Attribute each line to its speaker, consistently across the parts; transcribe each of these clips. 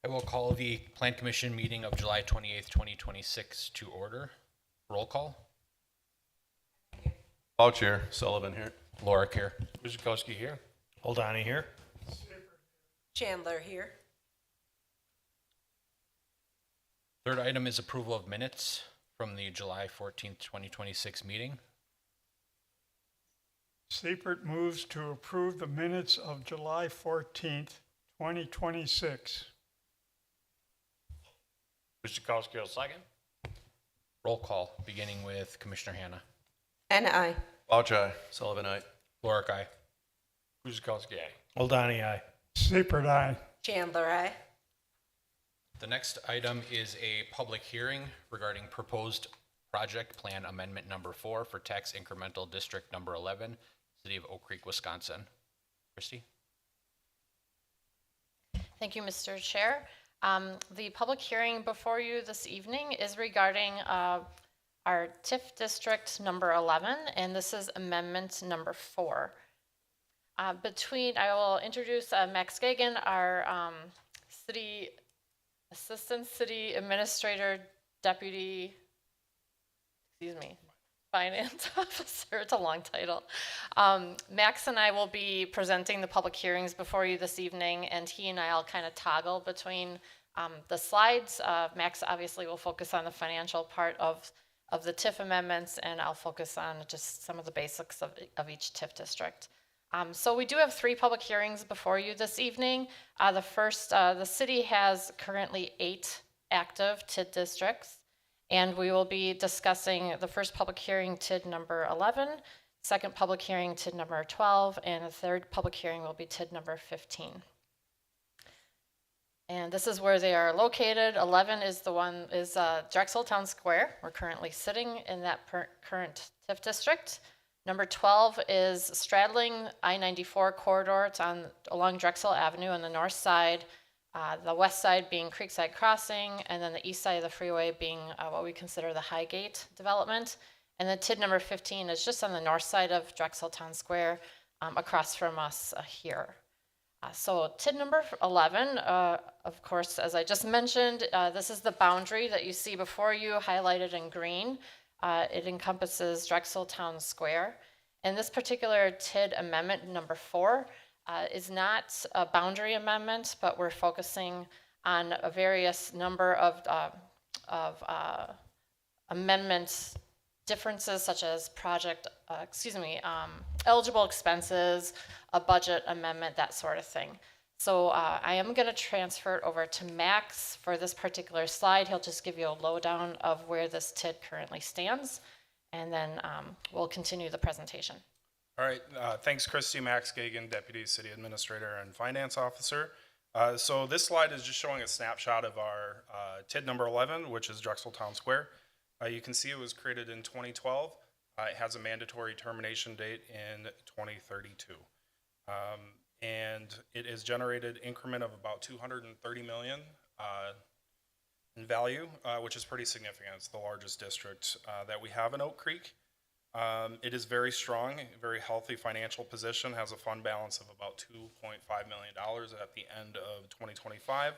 Speaker 1: I will call the Plan Commission meeting of July 28th, 2026 to order. Roll call.
Speaker 2: Paul Chair, Sullivan here.
Speaker 1: Lorik here.
Speaker 3: Guzikowski here.
Speaker 4: Holdani here.
Speaker 5: Chandler here.
Speaker 1: Third item is approval of minutes from the July 14th, 2026 meeting.
Speaker 6: Seipert moves to approve the minutes of July 14th, 2026.
Speaker 3: Guzikowski will second.
Speaker 1: Roll call, beginning with Commissioner Hanna.
Speaker 5: And I.
Speaker 2: Paul Chair, Sullivan aye.
Speaker 1: Lorik, aye.
Speaker 3: Guzikowski, aye.
Speaker 4: Holdani, aye.
Speaker 6: Seipert, aye.
Speaker 5: Chandler, I.
Speaker 1: The next item is a public hearing regarding proposed project plan amendment number 4 for tax incremental district number 11, City of Oak Creek, Wisconsin. Christy?
Speaker 7: Thank you, Mr. Chair. The public hearing before you this evening is regarding our TIF district number 11, and this is amendment number 4. I will introduce Max Gagan, our Assistant City Administrator, Finance Officer. It's a long title. Max and I will be presenting the public hearings before you this evening, and he and I will kind of toggle between the slides. Max obviously will focus on the financial part of the TIF amendments, and I'll focus on just some of the basics of each TIF district. So we do have 3 public hearings before you this evening. The first, the city has currently 8 active TID districts, and we will be discussing the first public hearing TID number 11, second public hearing TID number 12, and the third public hearing will be TID number 15. And this is where they are located. 11 is Drexel Town Square. We're currently sitting in that current TIF district. Number 12 is straddling I-94 corridor. It's along Drexel Avenue on the north side, the west side being Creekside Crossing, and then the east side of the freeway being what we consider the Highgate development. And then TID number 15 is just on the north side of Drexel Town Square, across from us here. So TID number 11, of course, as I just mentioned, this is the boundary that you see before you highlighted in green. It encompasses Drexel Town Square. And this particular TID amendment number 4 is not a boundary amendment, but we're focusing on a various number of amendment differences, such as eligible expenses, a budget amendment, that sort of thing. So I am going to transfer it over to Max for this particular slide. He'll just give you a lowdown of where this TID currently stands, and then we'll continue the presentation.
Speaker 8: All right, thanks, Christy. Max Gagan, Deputy City Administrator and Finance Officer. So this slide is just showing a snapshot of our TID number 11, which is Drexel Town Square. You can see it was created in 2012. It has a mandatory termination date in 2032. And it has generated increment of about 230 million in value, which is pretty significant. It's the largest district that we have in Oak Creek. It is very strong, very healthy financial position, has a fund balance of about $2.5 million at the end of 2025.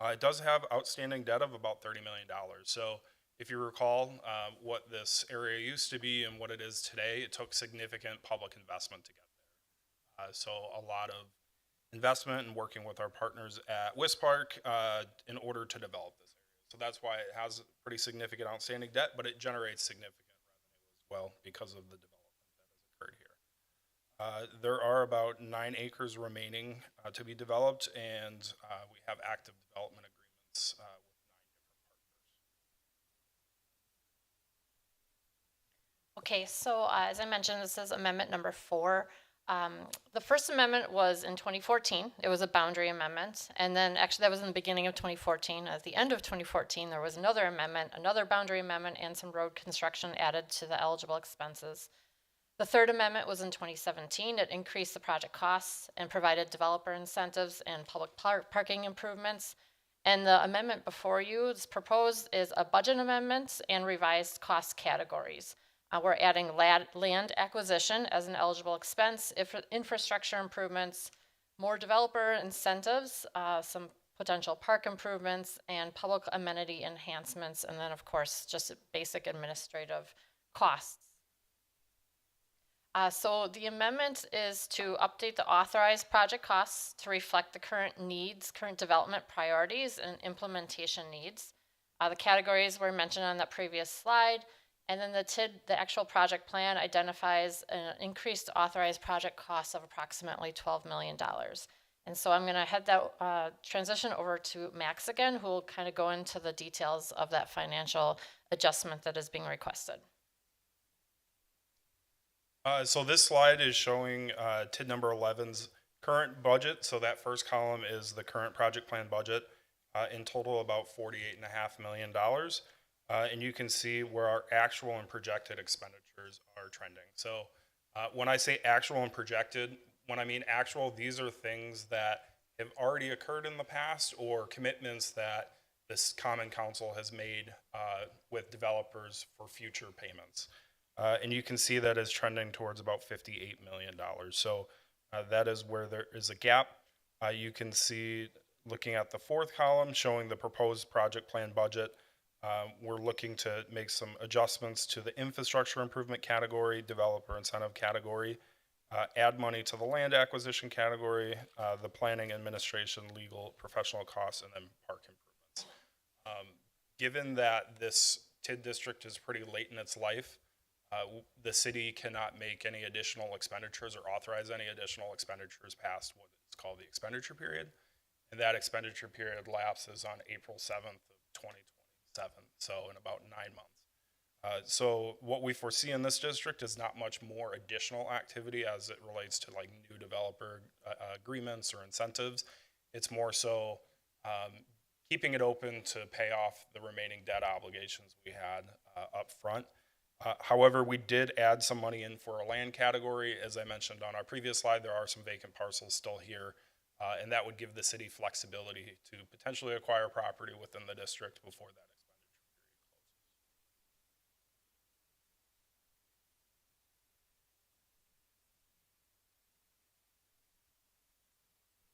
Speaker 8: It does have outstanding debt of about $30 million. So if you recall what this area used to be and what it is today, it took significant public investment to get there. So a lot of investment and working with our partners at Wispark in order to develop this area. So that's why it has pretty significant outstanding debt, but it generates significant revenue as well because of the development that has occurred here. There are about 9 acres remaining to be developed, and we have active development agreements with 9 different partners.
Speaker 7: Okay, so as I mentioned, this is amendment number 4. The first amendment was in 2014. It was a boundary amendment. And then actually that was in the beginning of 2014. At the end of 2014, there was another amendment, another boundary amendment, and some road construction added to the eligible expenses. The third amendment was in 2017. It increased the project costs and provided developer incentives and public parking improvements. And the amendment before you is proposed is a budget amendment and revised cost categories. We're adding land acquisition as an eligible expense, infrastructure improvements, more developer incentives, some potential park improvements, and public amenity enhancements, and then, of course, just basic administrative costs. So the amendment is to update the authorized project costs to reflect the current needs, current development priorities, and implementation needs. The categories were mentioned on that previous slide, and then the TID, the actual project plan, identifies an increased authorized project cost of approximately $12 million. And so I'm going to head that transition over to Max again, who will kind of go into the details of that financial adjustment that is being requested.
Speaker 8: So this slide is showing TID number 11's current budget. So that first column is the current project plan budget, in total about $48.5 million. And you can see where our actual and projected expenditures are trending. So when I say actual and projected, when I mean actual, these are things that have already occurred in the past or commitments that this Common Council has made with developers for future payments. And you can see that is trending towards about $58 million. So that is where there is a gap. You can see, looking at the fourth column, showing the proposed project plan budget, we're looking to make some adjustments to the infrastructure improvement category, developer incentive category, add money to the land acquisition category, the planning, administration, legal, professional costs, and then park improvements. Given that this TID district is pretty late in its life, the city cannot make any additional expenditures or authorize any additional expenditures past what is called the expenditure period. And that expenditure period lapses on April 7th of 2027, so in about 9 months. So what we foresee in this district is not much more additional activity as it relates to like new developer agreements or incentives. It's more so keeping it open to pay off the remaining debt obligations we had up front. However, we did add some money in for a land category. As I mentioned on our previous slide, there are some vacant parcels still here, and that would give the city flexibility to potentially acquire property within the district before that expenditure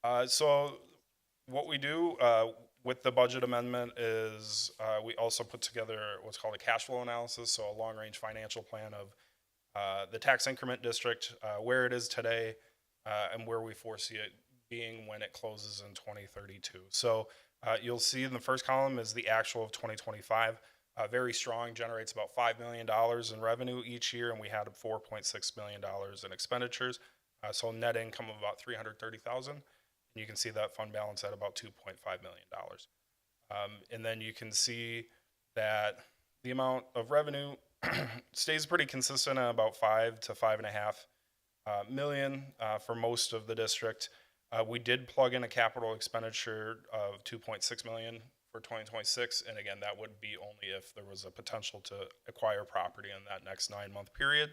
Speaker 8: period closes. So what we do with the budget amendment is we also put together what's called a cash flow analysis, so a long-range financial plan of the tax increment district, where it is today, and where we foresee it being when it closes in 2032. So you'll see in the first column is the actual of 2025. Very strong, generates about $5 million in revenue each year, and we had $4.6 million in expenditures. So net income of about $330,000. You can see that fund balance at about $2.5 million. And then you can see that the amount of revenue stays pretty consistent at about 5 to 5.5 million for most of the district. We did plug in a capital expenditure of 2.6 million for 2026. And again, that would be only if there was a potential to acquire property in that next 9-month period.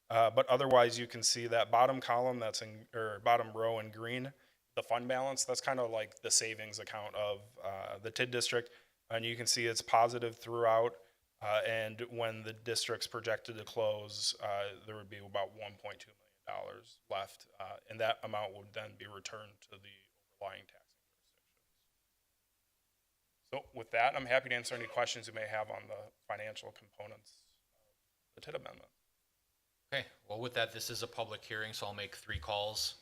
Speaker 8: But otherwise, you can see that bottom column that's in, or bottom row in green, the fund balance, that's kind of like the savings account of the TID district. And you can see it's positive throughout. And when the district's projected to close, there would be about $1.2 million left. And that amount would then be returned to the overlying taxing jurisdictions. So with that, I'm happy to answer any questions you may have on the financial components of the TID amendment.
Speaker 1: Okay, well, with that, this is a public hearing, so I'll make 3 calls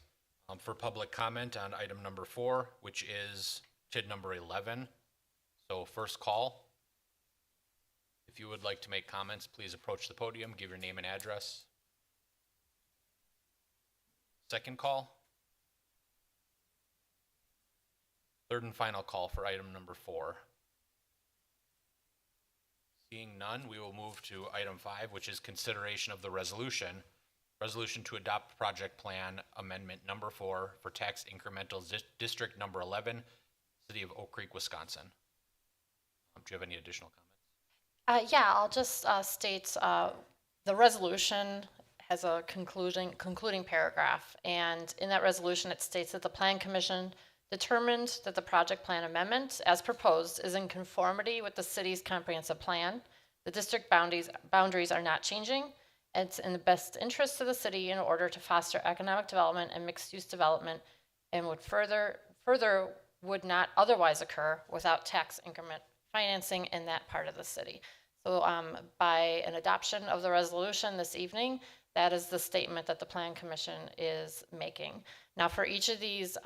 Speaker 1: for public comment on item number 4, which is TID number 11. So first call. If you would like to make comments, please approach the podium, give your name and address. Second call. Third and final call for item number 4. Seeing none, we will move to item 5, which is consideration of the resolution. Resolution to adopt project plan amendment number 4 for tax incremental district number 11, city of Oak Creek, Wisconsin. Do you have any additional comments?
Speaker 7: Yeah, I'll just state the resolution has a concluding paragraph. And in that resolution, it states that the Plan Commission determined that the project plan amendment as proposed is in conformity with the city's comprehensive plan. The district boundaries are not changing. It's in the best interest of the city in order to foster economic development and mixed-use development, and would further would not otherwise occur without tax increment financing in that part of the city. So by an adoption of the resolution this evening, that is the statement that the Plan Commission is making. Now, for each of these,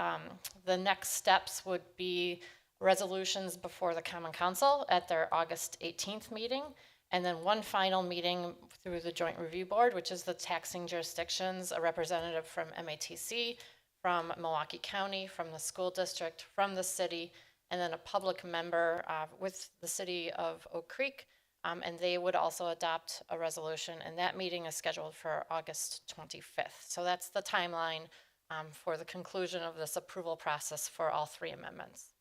Speaker 7: the next steps would be resolutions before the Common Council at their August 18th meeting, and then one final meeting through the Joint Review Board, which is the taxing jurisdictions, a representative from MATC, from Milwaukee County, from the school district, from the city, and then a public member with the city of Oak Creek, and they would also adopt a resolution, and that meeting is scheduled for August 25th. So that's the timeline for the conclusion of this approval process for all three amendments.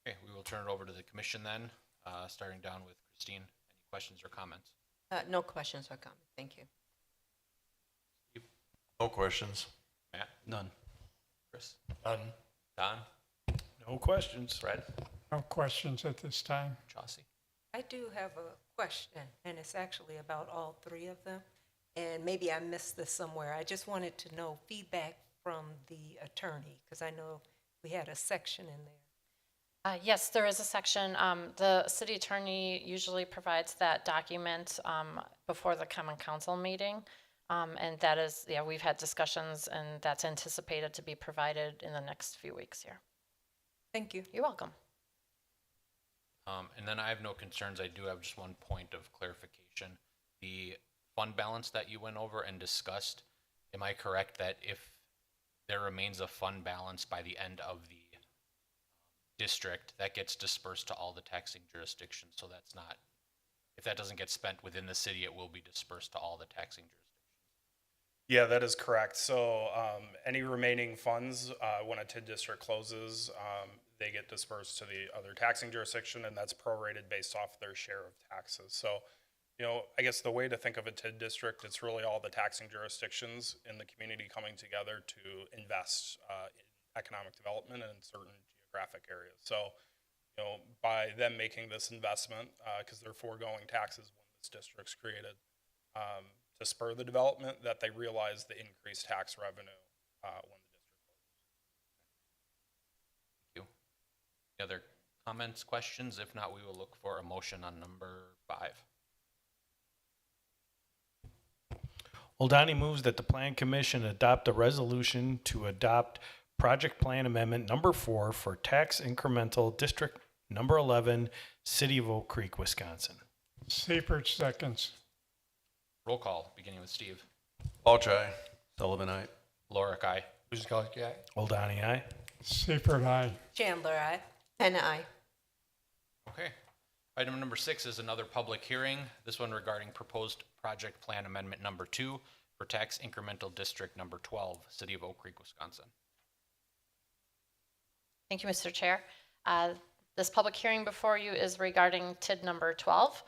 Speaker 1: Okay, we will turn it over to the commission then, starting down with Christine. Any questions or comments?
Speaker 5: No questions or comments. Thank you.
Speaker 2: No questions.
Speaker 1: Matt?
Speaker 2: None.
Speaker 1: Chris?
Speaker 3: None.
Speaker 1: Don?
Speaker 3: No questions.
Speaker 1: Fred?
Speaker 6: No questions at this time.
Speaker 1: Chauncey?
Speaker 5: I do have a question, and it's actually about all three of them. And maybe I missed this somewhere. I just wanted to know feedback from the attorney, because I know we had a section in there.
Speaker 7: Yes, there is a section. The city attorney usually provides that document before the Common Council meeting. And that is, yeah, we've had discussions, and that's anticipated to be provided in the next few weeks here.
Speaker 5: Thank you.
Speaker 7: You're welcome.
Speaker 1: And then I have no concerns. I do have just one point of clarification. The fund balance that you went over and discussed, am I correct that if there remains a fund balance by the end of the district, that gets dispersed to all the taxing jurisdictions? So that's not, if that doesn't get spent within the city, it will be dispersed to all the taxing jurisdictions.
Speaker 8: Yeah, that is correct. So any remaining funds, when a TID district closes, they get dispersed to the other taxing jurisdiction, and that's prorated based off their share of taxes. So, you know, I guess the way to think of a TID district, it's really all the taxing jurisdictions in the community coming together to invest in economic development in certain geographic areas. So, you know, by them making this investment, because they're foregoing taxes when this district's created, to spur the development, that they realize the increased tax revenue when the district closes.
Speaker 1: Thank you. Any other comments, questions? If not, we will look for a motion on number 5.
Speaker 4: Oldani moves that the Plan Commission adopt a resolution to adopt Project Plan Amendment Number 4 for Tax Incremental District Number 11, City of Oak Creek, Wisconsin.
Speaker 6: Seepert seconds.
Speaker 1: Roll call, beginning with Steve.
Speaker 2: Balch, aye. Sullivan, aye.
Speaker 1: Lorick, aye.
Speaker 3: Guzekowski, aye.
Speaker 4: Oldani, aye.
Speaker 6: Seepert, aye.
Speaker 5: Chandler, aye. And aye.
Speaker 1: Okay. Item number 6 is another public hearing. This one regarding proposed project plan amendment number 2 for tax incremental district number 12, City of Oak Creek, Wisconsin.
Speaker 7: Thank you, Mr. Chair. This public hearing before you is regarding TID number 12.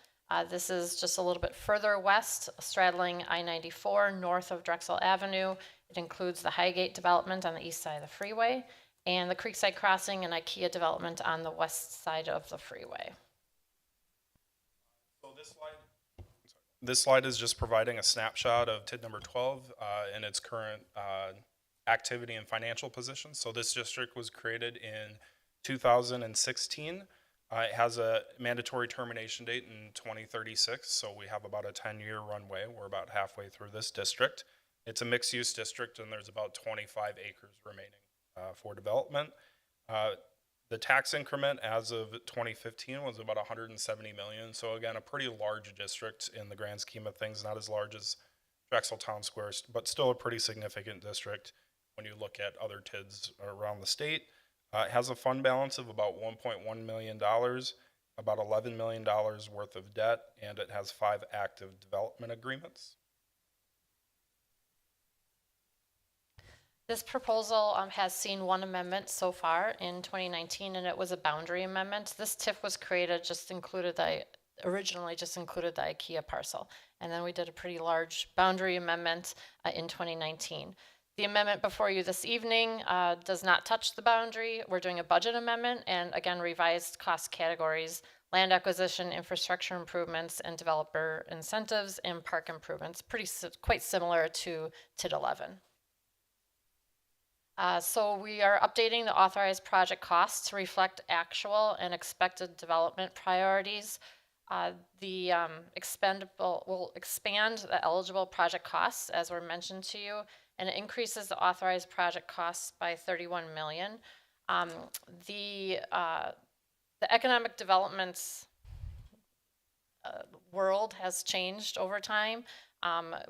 Speaker 7: This is just a little bit further west, straddling I-94 north of Drexel Avenue. It includes the Highgate development on the east side of the freeway and the Creekside Crossing and IKEA development on the west side of the freeway.
Speaker 8: So this slide is just providing a snapshot of TID number 12 and its current activity and financial position. So this district was created in 2016. It has a mandatory termination date in 2036, so we have about a 10-year runway. We're about halfway through this district. It's a mixed-use district, and there's about 25 acres remaining for development. The tax increment as of 2015 was about 170 million. So again, a pretty large district in the grand scheme of things, not as large as Drexel Town Square, but still a pretty significant district when you look at other TIDs around the state. It has a fund balance of about $1.1 million, about $11 million worth of debt, and it has 5 active development agreements.
Speaker 7: This proposal has seen one amendment so far in 2019, and it was a boundary amendment. This TIF was created, originally just included the IKEA parcel. And then we did a pretty large boundary amendment in 2019. The amendment before you this evening does not touch the boundary. We're doing a budget amendment and again, revised cost categories, land acquisition, infrastructure improvements, and developer incentives and park improvements, quite similar to TID 11. So we are updating the authorized project costs to reflect actual and expected development priorities. The expendable will expand the eligible project costs, as were mentioned to you, and it increases the authorized project costs by 31 million. Um, the economic developments world has changed over time.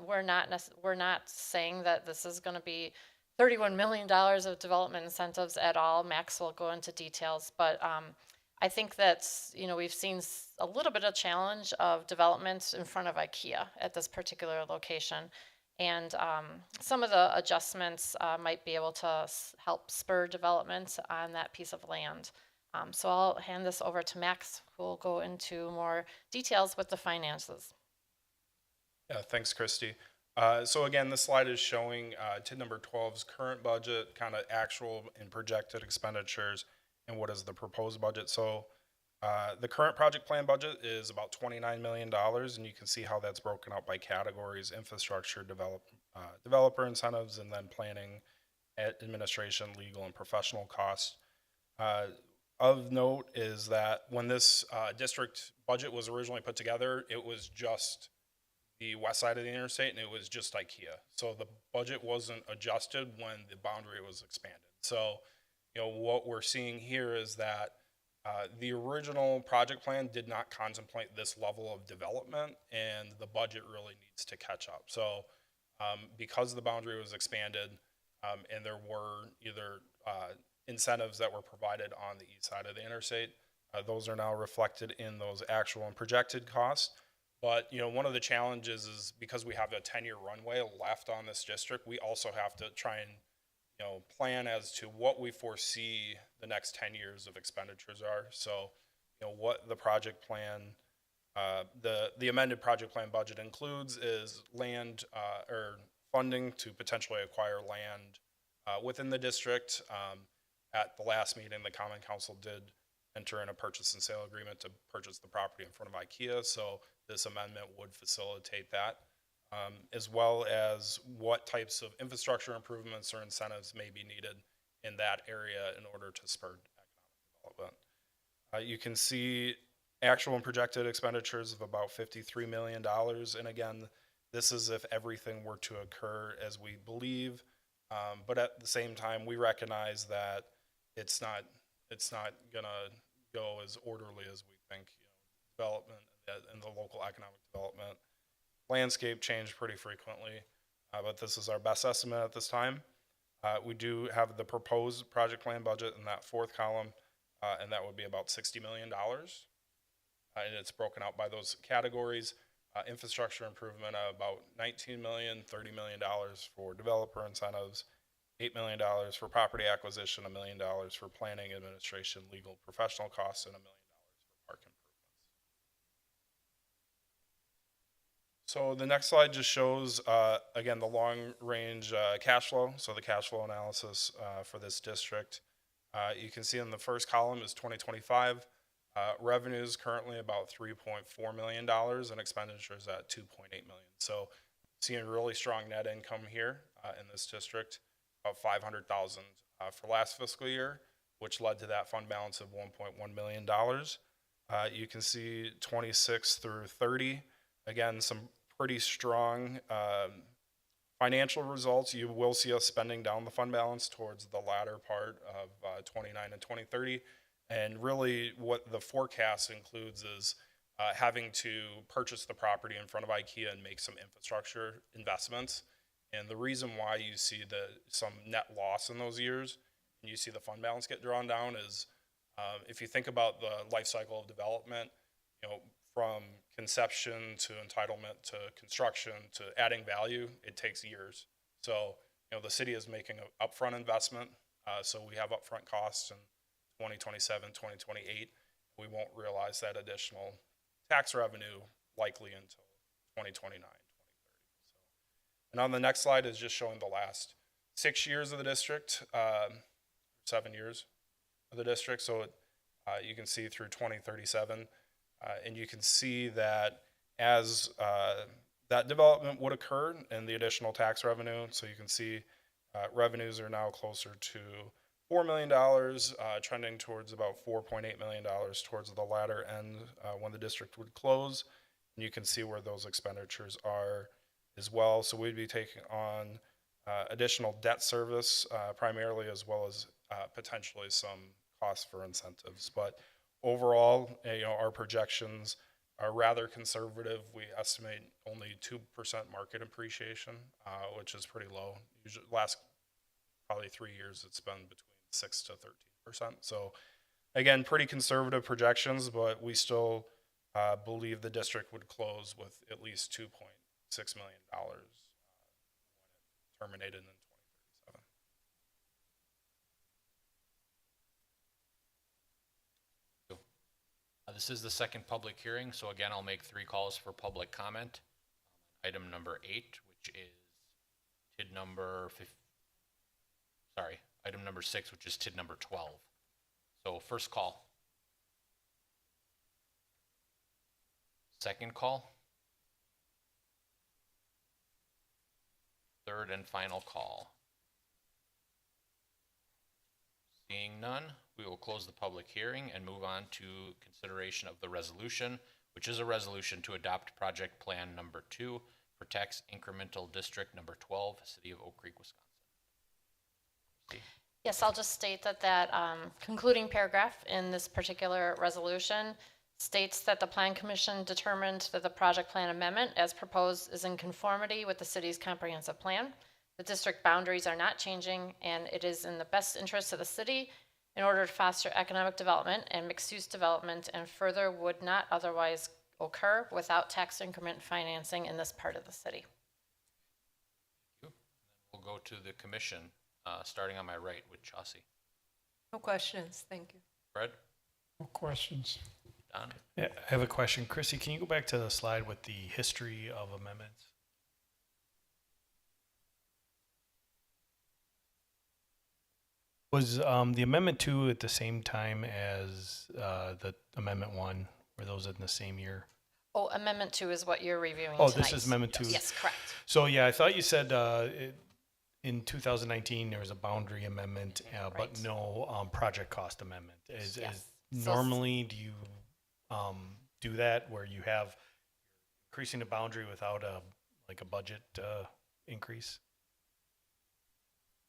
Speaker 7: We're not saying that this is going to be $31 million of development incentives at all. Max will go into details, but I think that's, we've seen a little bit of challenge of development in front of IKEA at this particular location. And some of the adjustments might be able to help spur development on that piece of land. So I'll hand this over to Max, who will go into more details with the finances.
Speaker 8: Yeah, thanks, Christy. So again, this slide is showing TID number 12's current budget, kind of actual and projected expenditures, and what is the proposed budget. So the current project plan budget is about $29 million, and you can see how that's broken out by categories: infrastructure, developer incentives, and then planning, administration, legal, and professional costs. Of note is that when this district budget was originally put together, it was just the west side of the interstate, and it was just IKEA. So the budget wasn't adjusted when the boundary was expanded. So, what we're seeing here is that the original project plan did not contemplate this level of development, and the budget really needs to catch up. So, because the boundary was expanded, and there were either incentives that were provided on the east side of the interstate, those are now reflected in those actual and projected costs. But, one of the challenges is because we have a 10-year runway left on this district, we also have to try and, plan as to what we foresee the next 10 years of expenditures are. So, what the project plan, the amended project plan budget includes is land or funding to potentially acquire land within the district. At the last meeting, the Common Council did enter in a purchase and sale agreement to purchase the property in front of IKEA. So this amendment would facilitate that, as well as what types of infrastructure improvements or incentives may be needed in that area in order to spur economic development. You can see actual and projected expenditures of about $53 million. And again, this is if everything were to occur as we believe. But at the same time, we recognize that it's not gonna go as orderly as we think. Development and the local economic development landscape change pretty frequently, but this is our best estimate at this time. We do have the proposed project plan budget in that fourth column, and that would be about $60 million. And it's broken out by those categories. Infrastructure improvement about $19 million, $30 million for developer incentives, $8 million for property acquisition, $1 million for planning, administration, legal, professional costs, and $1 million for park improvements. So the next slide just shows, again, the long-range cash flow. So the cash flow analysis for this district. You can see in the first column is 2025. Revenues currently about $3.4 million and expenditures at $2.8 million. So seeing really strong net income here in this district, about $500,000 for last fiscal year, which led to that fund balance of $1.1 million. You can see 26 through 30, again, some pretty strong financial results. You will see us spending down the fund balance towards the latter part of 29 and 2030. And really what the forecast includes is having to purchase the property in front of IKEA and make some infrastructure investments. And the reason why you see some net loss in those years and you see the fund balance get drawn down is if you think about the life cycle of development, from conception to entitlement to construction to adding value, it takes years. So, the city is making an upfront investment. So we have upfront costs in 2027, 2028. We won't realize that additional tax revenue likely until 2029, 2030. So, and on the next slide is just showing the last 6 years of the district, 7 years of the district. So you can see through 2037. And you can see that as that development would occur and the additional tax revenue, so you can see Revenues are now closer to $4 million, trending towards about $4.8 million towards the latter end when the district would close. And you can see where those expenditures are as well. So we'd be taking on additional debt service primarily, as well as potentially some costs for incentives. But overall, our projections are rather conservative. We estimate only 2% market appreciation, which is pretty low. Usually, last probably 3 years, it's been between 6 to 13%. So, again, pretty conservative projections, but we still believe the district would close with at least $2.6 million when it terminated in 2037.
Speaker 1: This is the second public hearing, so again, I'll make 3 calls for public comment. Item number 8, which is TID number item number 6, which is TID number 12. So first call. Second call. Third and final call. Seeing none, we will close the public hearing and move on to consideration of the resolution, which is a resolution to adopt project plan number 2 for tax incremental district number 12, City of Oak Creek, Wisconsin.
Speaker 7: Yes, I'll just state that concluding paragraph in this particular resolution states that the Plan Commission determined that the project plan amendment as proposed is in conformity with the city's comprehensive plan. The district boundaries are not changing, and it is in the best interest of the city in order to foster economic development and mixed-use development, and further would not otherwise occur without tax increment financing in this part of the city.
Speaker 1: We'll go to the commission, starting on my right with Chauncey.
Speaker 5: No questions, thank you.
Speaker 1: Fred?
Speaker 6: No questions.
Speaker 1: Don?
Speaker 4: Yeah, I have a question. Chrissy, can you go back to the slide with the history of amendments? Was the Amendment 2 at the same time as the Amendment 1? Were those in the same year?
Speaker 7: Oh, Amendment 2 is what you're reviewing
Speaker 4: Oh,
Speaker 7: tonight.
Speaker 4: this is Amendment 2.
Speaker 7: Yes, correct.
Speaker 4: So, yeah, I thought you said in 2019 there was a boundary amendment, but
Speaker 7: Right.
Speaker 4: no project cost amendment.
Speaker 7: Yes.
Speaker 4: Is
Speaker 7: So-
Speaker 4: normally, do you do that where you have increasing the boundary without a budget increase?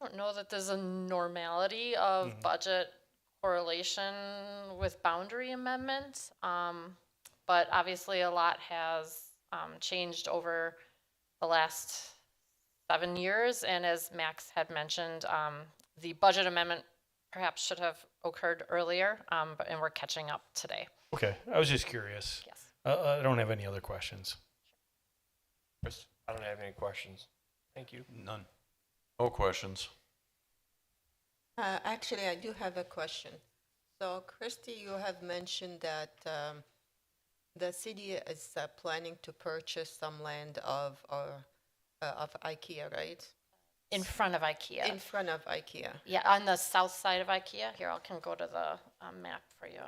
Speaker 7: I don't know that there's a normality of budget correlation with boundary amendments, but obviously a lot has changed over the last 7 years, and as Max had mentioned, the budget amendment perhaps should have occurred earlier, and we're catching up today.
Speaker 4: Okay, I was just curious.
Speaker 7: Yes.
Speaker 4: I don't have any other questions.
Speaker 1: Chris?
Speaker 3: I don't have any questions. Thank you.
Speaker 2: None. No questions.
Speaker 9: Actually, I do have a question. So, Christy, you have mentioned that the city is planning to purchase some land of IKEA, right?
Speaker 7: In front of IKEA.
Speaker 9: In front of IKEA.
Speaker 7: Yeah, on the south side of IKEA. Here, I can go to the map for you.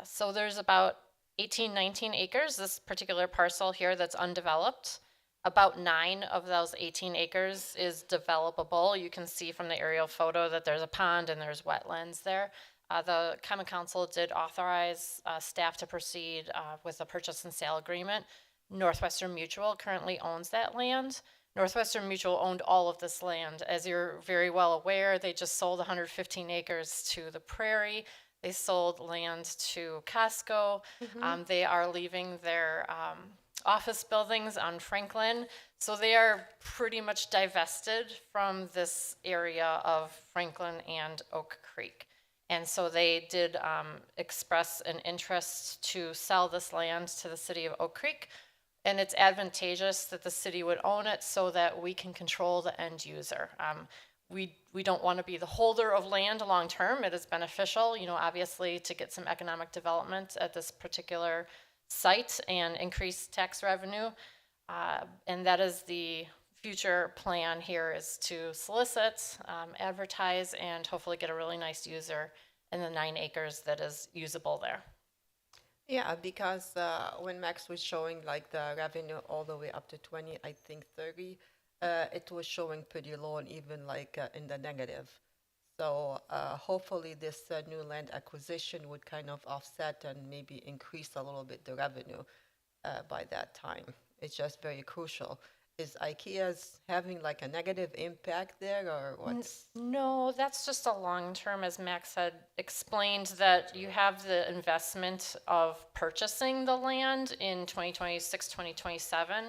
Speaker 7: So there's about 19 acres, this particular parcel here that's undeveloped. About 9 of those 18 acres is developable. You can see from the aerial photo that there's a pond and there's wetlands there. The Common Council did authorize staff to proceed with a purchase and sale agreement. Northwestern Mutual currently owns that land. Northwestern Mutual owned all of this land. As you're very well aware, they just sold 115 acres to the Prairie. They sold land to Costco. They are leaving their office buildings on Franklin. So they are pretty much divested from this area of Franklin and Oak Creek. And so they did express an interest to sell this land to the city of Oak Creek. And it's advantageous that the city would own it so that we can control the end user. We don't want to be the holder of land long term. It is beneficial, obviously, to get some economic development at this particular site and increase tax revenue. And that is the future plan here, is to solicit, advertise, and hopefully get a really nice user in the 9 acres that is usable there.
Speaker 9: Yeah, because when Max was showing like the revenue all the way up to 20, I think 30, it was showing pretty low and even like in the negative. So hopefully this new land acquisition would kind of offset and maybe increase a little bit the revenue by that time. It's just very crucial. Is IKEA's having like a negative impact there or what's?
Speaker 7: No, that's just a long term, as Max had explained, that you have the investment of purchasing the land in 2026, 2027.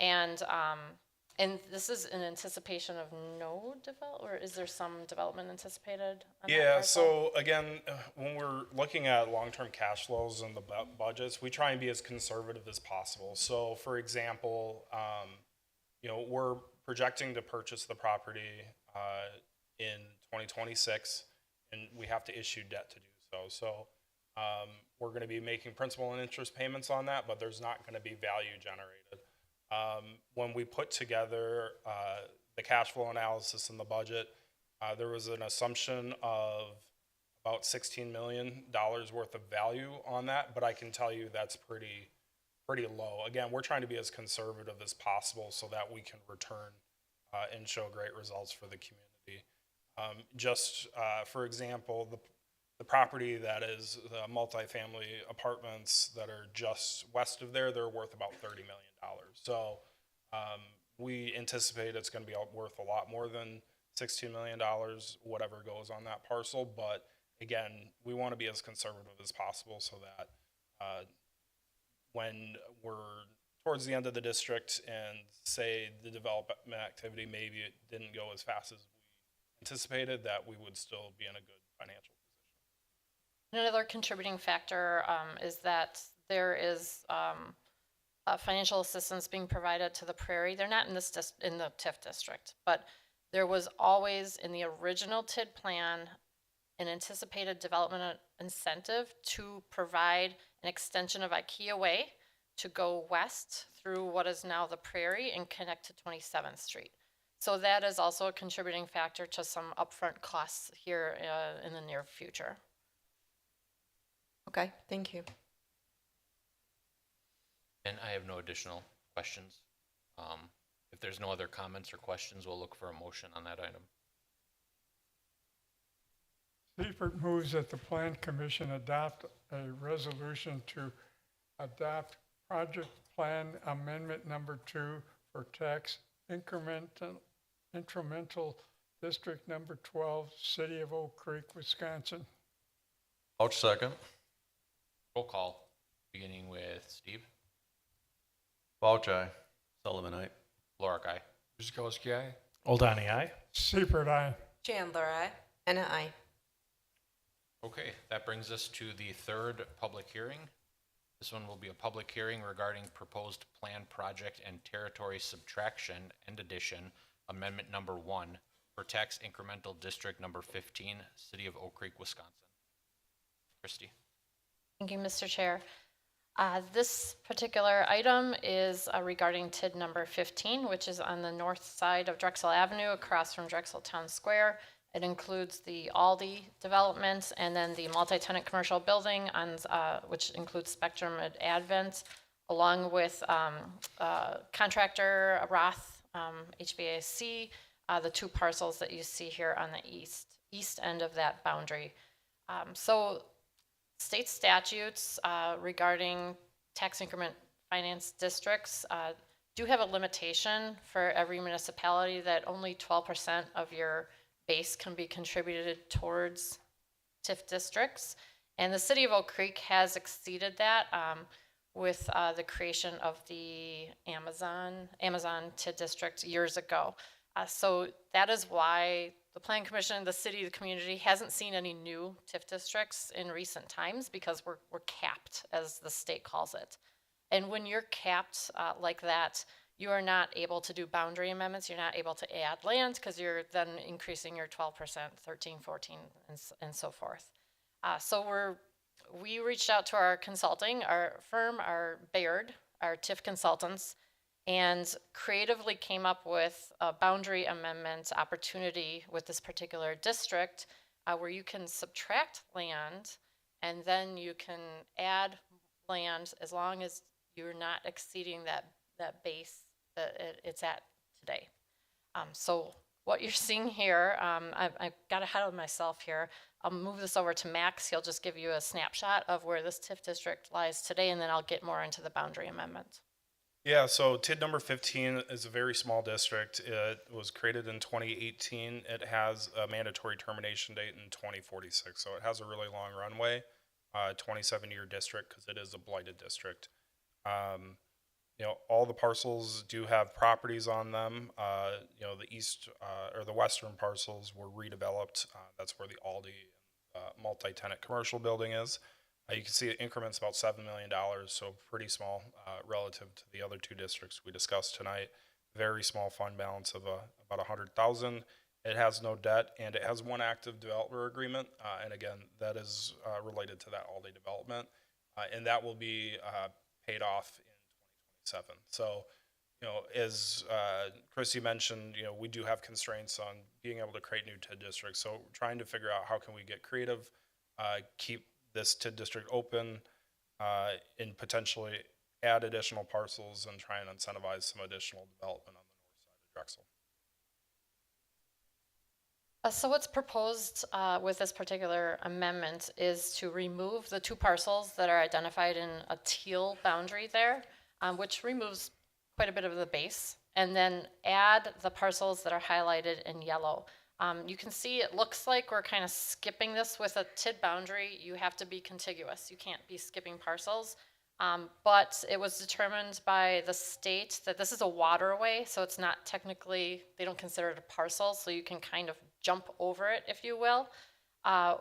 Speaker 7: And this is in anticipation of no develop, or is there some development anticipated? On that
Speaker 8: Yeah,
Speaker 7: parcel?
Speaker 8: so again, when we're looking at long-term cash flows and the budgets, we try and be as conservative as possible. So for example, we're projecting to purchase the property in 2026, and we have to issue debt to do so. So we're going to be making principal and interest payments on that, but there's not going to be value generated. When we put together the cash flow analysis and the budget, there was an assumption of about $16 million worth of value on that, but I can tell you that's pretty low. Again, we're trying to be as conservative as possible so that we can return and show great results for the community. For example, the property that is the multifamily apartments that are just west of there, they're worth about $30 million. So we anticipate it's going to be worth a lot more than $16 million, whatever goes on that parcel. But again, we want to be as conservative as possible so that when we're towards the end of the district and say the development activity, maybe it didn't go as fast as we anticipated, that we would still be in a good financial position.
Speaker 7: Another contributing factor is that there is financial assistance being provided to the Prairie. They're not in this in the TIF district, but there was always in the original TID plan an anticipated development incentive to provide an extension of IKEA Way to go west through what is now the Prairie and connect to 27th Street. So that is also a contributing factor to some upfront costs here in the near future.
Speaker 9: Okay, thank you.
Speaker 1: And I have no additional questions. If there's no other comments or questions, we'll look for a motion on that item.
Speaker 6: Seifert moves that the Plan Commission adopt a resolution to adopt Project Plan Amendment Number 2 for Tax Incremental District Number 12, City of Oak Creek, Wisconsin.
Speaker 2: Ouch, second.
Speaker 1: Roll call, beginning with Steve.
Speaker 2: Vouch, aye. Sullivan, aye.
Speaker 1: Lorick, aye.
Speaker 3: Guzekowski, aye.
Speaker 4: Oldani, aye.
Speaker 6: Seifert, aye.
Speaker 5: Chandler, aye.
Speaker 9: Anna, aye.
Speaker 1: Okay, that brings us to the third public hearing. This one will be a public hearing regarding proposed plan project and territory subtraction and addition, amendment number 1 for tax incremental district number 15, City of Oak Creek, Wisconsin. Christy.
Speaker 7: Thank you, Mr. Chair. This particular item is regarding TID number 15, which is on the north side of Drexel Avenue across from Drexel Town Square. It includes the Aldi development and then the multi-tenant commercial building, on, which includes Spectrum and Advent, along with contractor Roth, HVAC, the two parcels that you see here on the east end of that boundary. So state statutes regarding tax increment finance districts do have a limitation for every municipality that only 12% of your base can be contributed towards TIF districts. And the City of Oak Creek has exceeded that with the creation of the Amazon TIF district years ago. So that is why the Plan Commission, the city, the community hasn't seen any new TIF districts in recent times because we're capped, as the state calls it. And when you're capped like that, you are not able to do boundary amendments. You're not able to add land because you're then increasing your 12%, 13, 14, and so forth. So we reached out to our consulting, our firm, our Baird, our TIF consultants, and creatively came up with a boundary amendment opportunity with this particular district where you can subtract land and then you can add land as long as you're not exceeding that base that it's at today. So what you're seeing here, I got ahead of myself here. I'll move this over to Max. He'll just give you a snapshot of where this TIF district lies today, and then I'll get more into the boundary amendment.
Speaker 8: Yeah, so TID number 15 is a very small district. It was created in 2018. It has a mandatory termination date in 2046, so it has a really long runway, 27-year district because it is a blighted district. All the parcels do have properties on them. The east or the western parcels were redeveloped. That's where the Aldi multi-tenant commercial building is. You can see it increments about $7 million, so pretty small relative to the other two districts we discussed tonight. Very small fund balance of about $100,000. It has no debt, and it has one active developer agreement. And again, that is related to that Aldi development, and that will be paid off in 2027. So, as Christy mentioned, we do have constraints on being able to create new TID districts. So we're trying to figure out how can we get creative, keep this TID district open, and potentially add additional parcels and try and incentivize some additional development on the north side of Drexel.
Speaker 7: So what's proposed with this particular amendment is to remove the two parcels that are identified in a teal boundary there, which removes quite a bit of the base, and then add the parcels that are highlighted in yellow. You can see it looks like we're kind of skipping this with a TID boundary. You have to be contiguous. You can't be skipping parcels. But it was determined by the state that this is a waterway, so it's not technically, they don't consider it a parcel, so you can kind of jump over it, if you will. The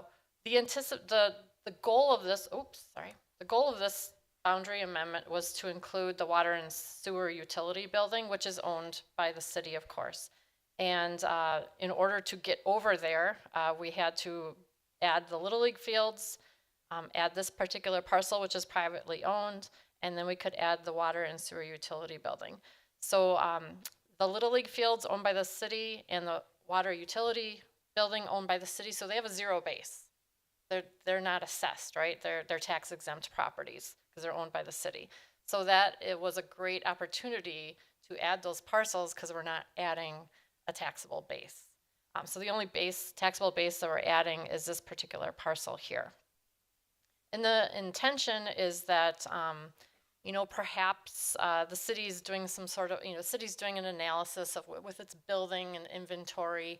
Speaker 7: goal of this, the goal of this boundary amendment was to include the water and sewer utility building, which is owned by the city, of course. And in order to get over there, we had to add the Little League fields, add this particular parcel, which is privately owned, and then we could add the water and sewer utility building. So the Little League fields owned by the city and the water utility building owned by the city, so they have a zero base. They're not assessed, right? They're tax exempt properties because they're owned by the city. So that it was a great opportunity to add those parcels because we're not adding a taxable base. So the only taxable base that we're adding is this particular parcel here. And the intention is that, perhaps the city's doing some sort of, the city's doing an analysis of with its building and inventory,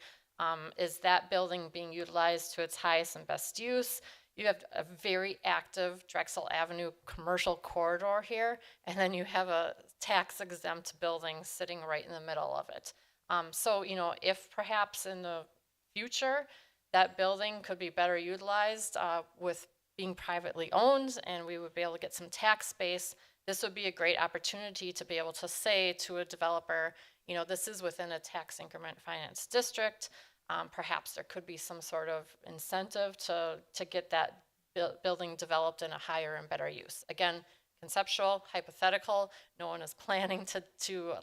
Speaker 7: is that building being utilized to its highest and best use? You have a very active Drexel Avenue commercial corridor here, and then you have a tax exempt building sitting right in the middle of it. So, if perhaps in the future that building could be better utilized with being privately owned and we would be able to get some tax space, this would be a great opportunity to be able to say to a developer, this is within a tax increment finance district. Perhaps there could be some sort of incentive to get that building developed in a higher and better use. Again, conceptual, hypothetical. No one is planning to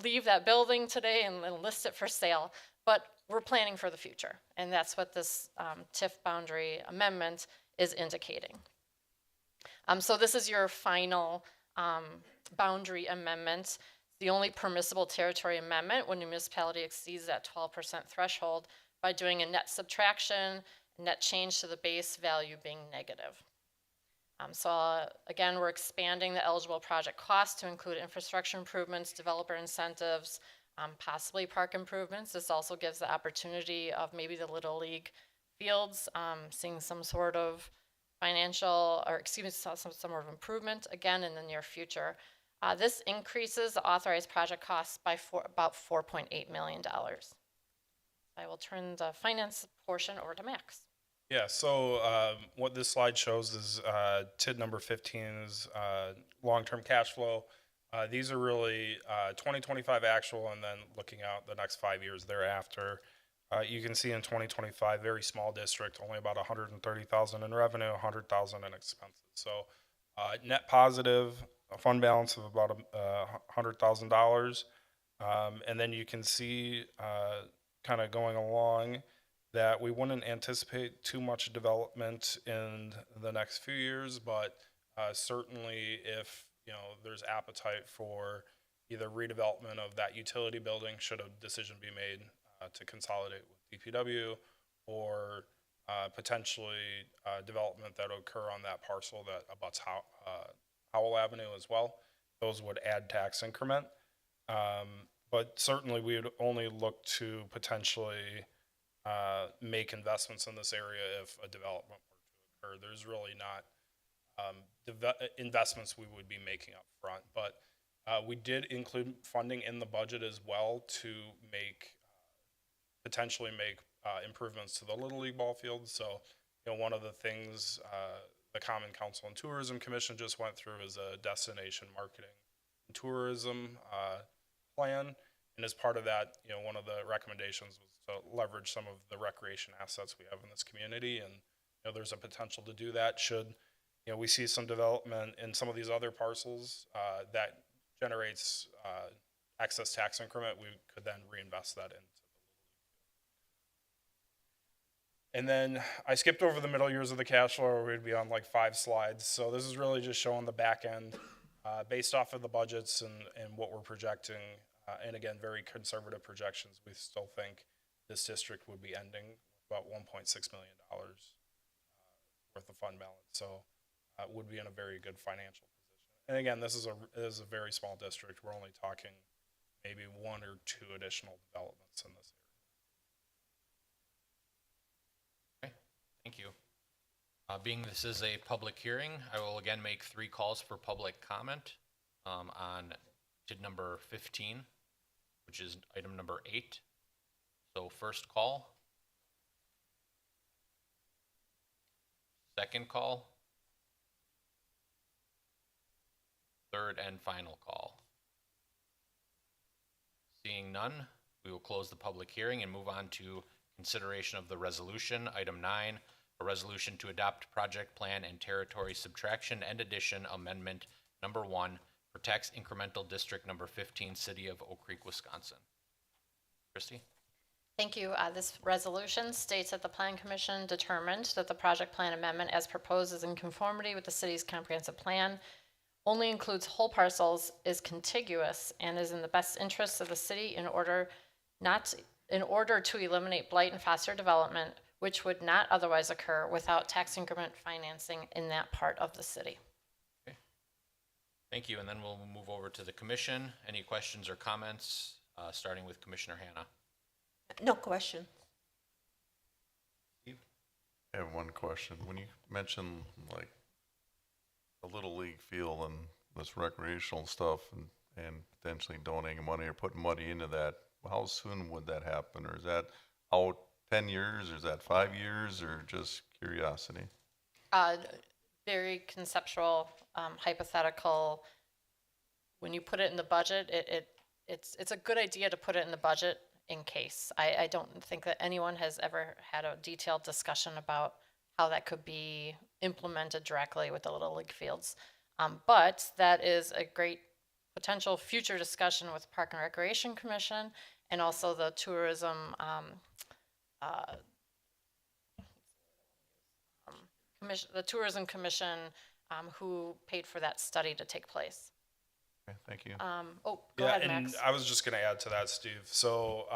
Speaker 7: leave that building today and list it for sale, but we're planning for the future, and that's what this TIF boundary amendment is indicating. So this is your final boundary amendment. The only permissible territory amendment when a municipality exceeds that 12% threshold by doing a net subtraction, net change to the base value being negative. So again, we're expanding the eligible project cost to include infrastructure improvements, developer incentives, possibly park improvements. This also gives the opportunity of maybe the Little League fields seeing some sort of financial, or excuse me, some sort of improvement again in the near future. This increases the authorized project costs by about $4.8 million. I will turn the finance portion over to Max.
Speaker 8: Yeah, so what this slide shows is TID number 15 is long-term cash flow. These are really 2025 actual and then looking out the next 5 years thereafter. You can see in 2025, very small district, only about $130,000 in revenue, $100,000 in expenses. So net positive, a fund balance of about $100,000. And then you can see kind of going along that we wouldn't anticipate too much development in the next few years, but Certainly if, there's appetite for either redevelopment of that utility building, should a decision be made to consolidate with DPW, or potentially development that would occur on that parcel that abuts Howell Avenue as well. Those would add tax increment. But certainly we would only look to potentially make investments in this area if a development were to occur. There's really not investments we would be making up front, but we did include funding in the budget as well to potentially make improvements to the Little League ball field. So, one of the things the Common Council and Tourism Commission just went through is a destination marketing and tourism plan. And as part of that, one of the recommendations was to leverage some of the recreation assets we have in this community. And, there's a potential to do that should, we see some development in some of these other parcels that generates excess tax increment. We could then reinvest that into. And then I skipped over the middle years of the cash flow, where we'd be on like 5 slides. So this is really just showing the back end based off of the budgets and what we're projecting. And again, very conservative projections. We still think this district would be ending about $1.6 million worth of fund balance. So would be in a very good financial position. And again, this is a very small district. We're only talking maybe 1 or 2 additional developments in this area.
Speaker 1: Okay, thank you. Being this is a public hearing, I will again make 3 calls for public comment on TID number 15, which is item number 8. So first call. Second call. Third and final call. Seeing none, we will close the public hearing and move on to consideration of the resolution. Item 9, a resolution to adopt project plan and territory subtraction and addition amendment number 1 for tax incremental district number 15, City of Oak Creek, Wisconsin. Christy?
Speaker 7: Thank you. This resolution states that the Plan Commission determined that the project plan amendment as proposed is in conformity with the city's comprehensive plan, only includes whole parcels, is contiguous, and is in the best interests of the city in order to eliminate blight and foster development, which would not otherwise occur without tax increment financing in that part of the city.
Speaker 1: Okay. Thank you, and then we'll move over to the commission. Any questions or comments, starting with Commissioner Hanna?
Speaker 9: No question.
Speaker 2: I have one question. When you mention like the Little League field and this recreational stuff and potentially donating money or putting money into that, how soon would that happen? Or is that out 10 years, or is that 5 years, or just curiosity?
Speaker 7: Very conceptual, hypothetical. When you put it in the budget, it's a good idea to put it in the budget in case. I don't think that anyone has ever had a detailed discussion about how that could be implemented directly with the Little League fields. But that is a great potential future discussion with Park and Recreation Commission and also the Tourism Commission, the Tourism Commission, who paid for that study to take place.
Speaker 2: Okay, thank you.
Speaker 7: Go ahead,
Speaker 8: and
Speaker 7: Max.
Speaker 8: I was just going to add to that, Steve. So,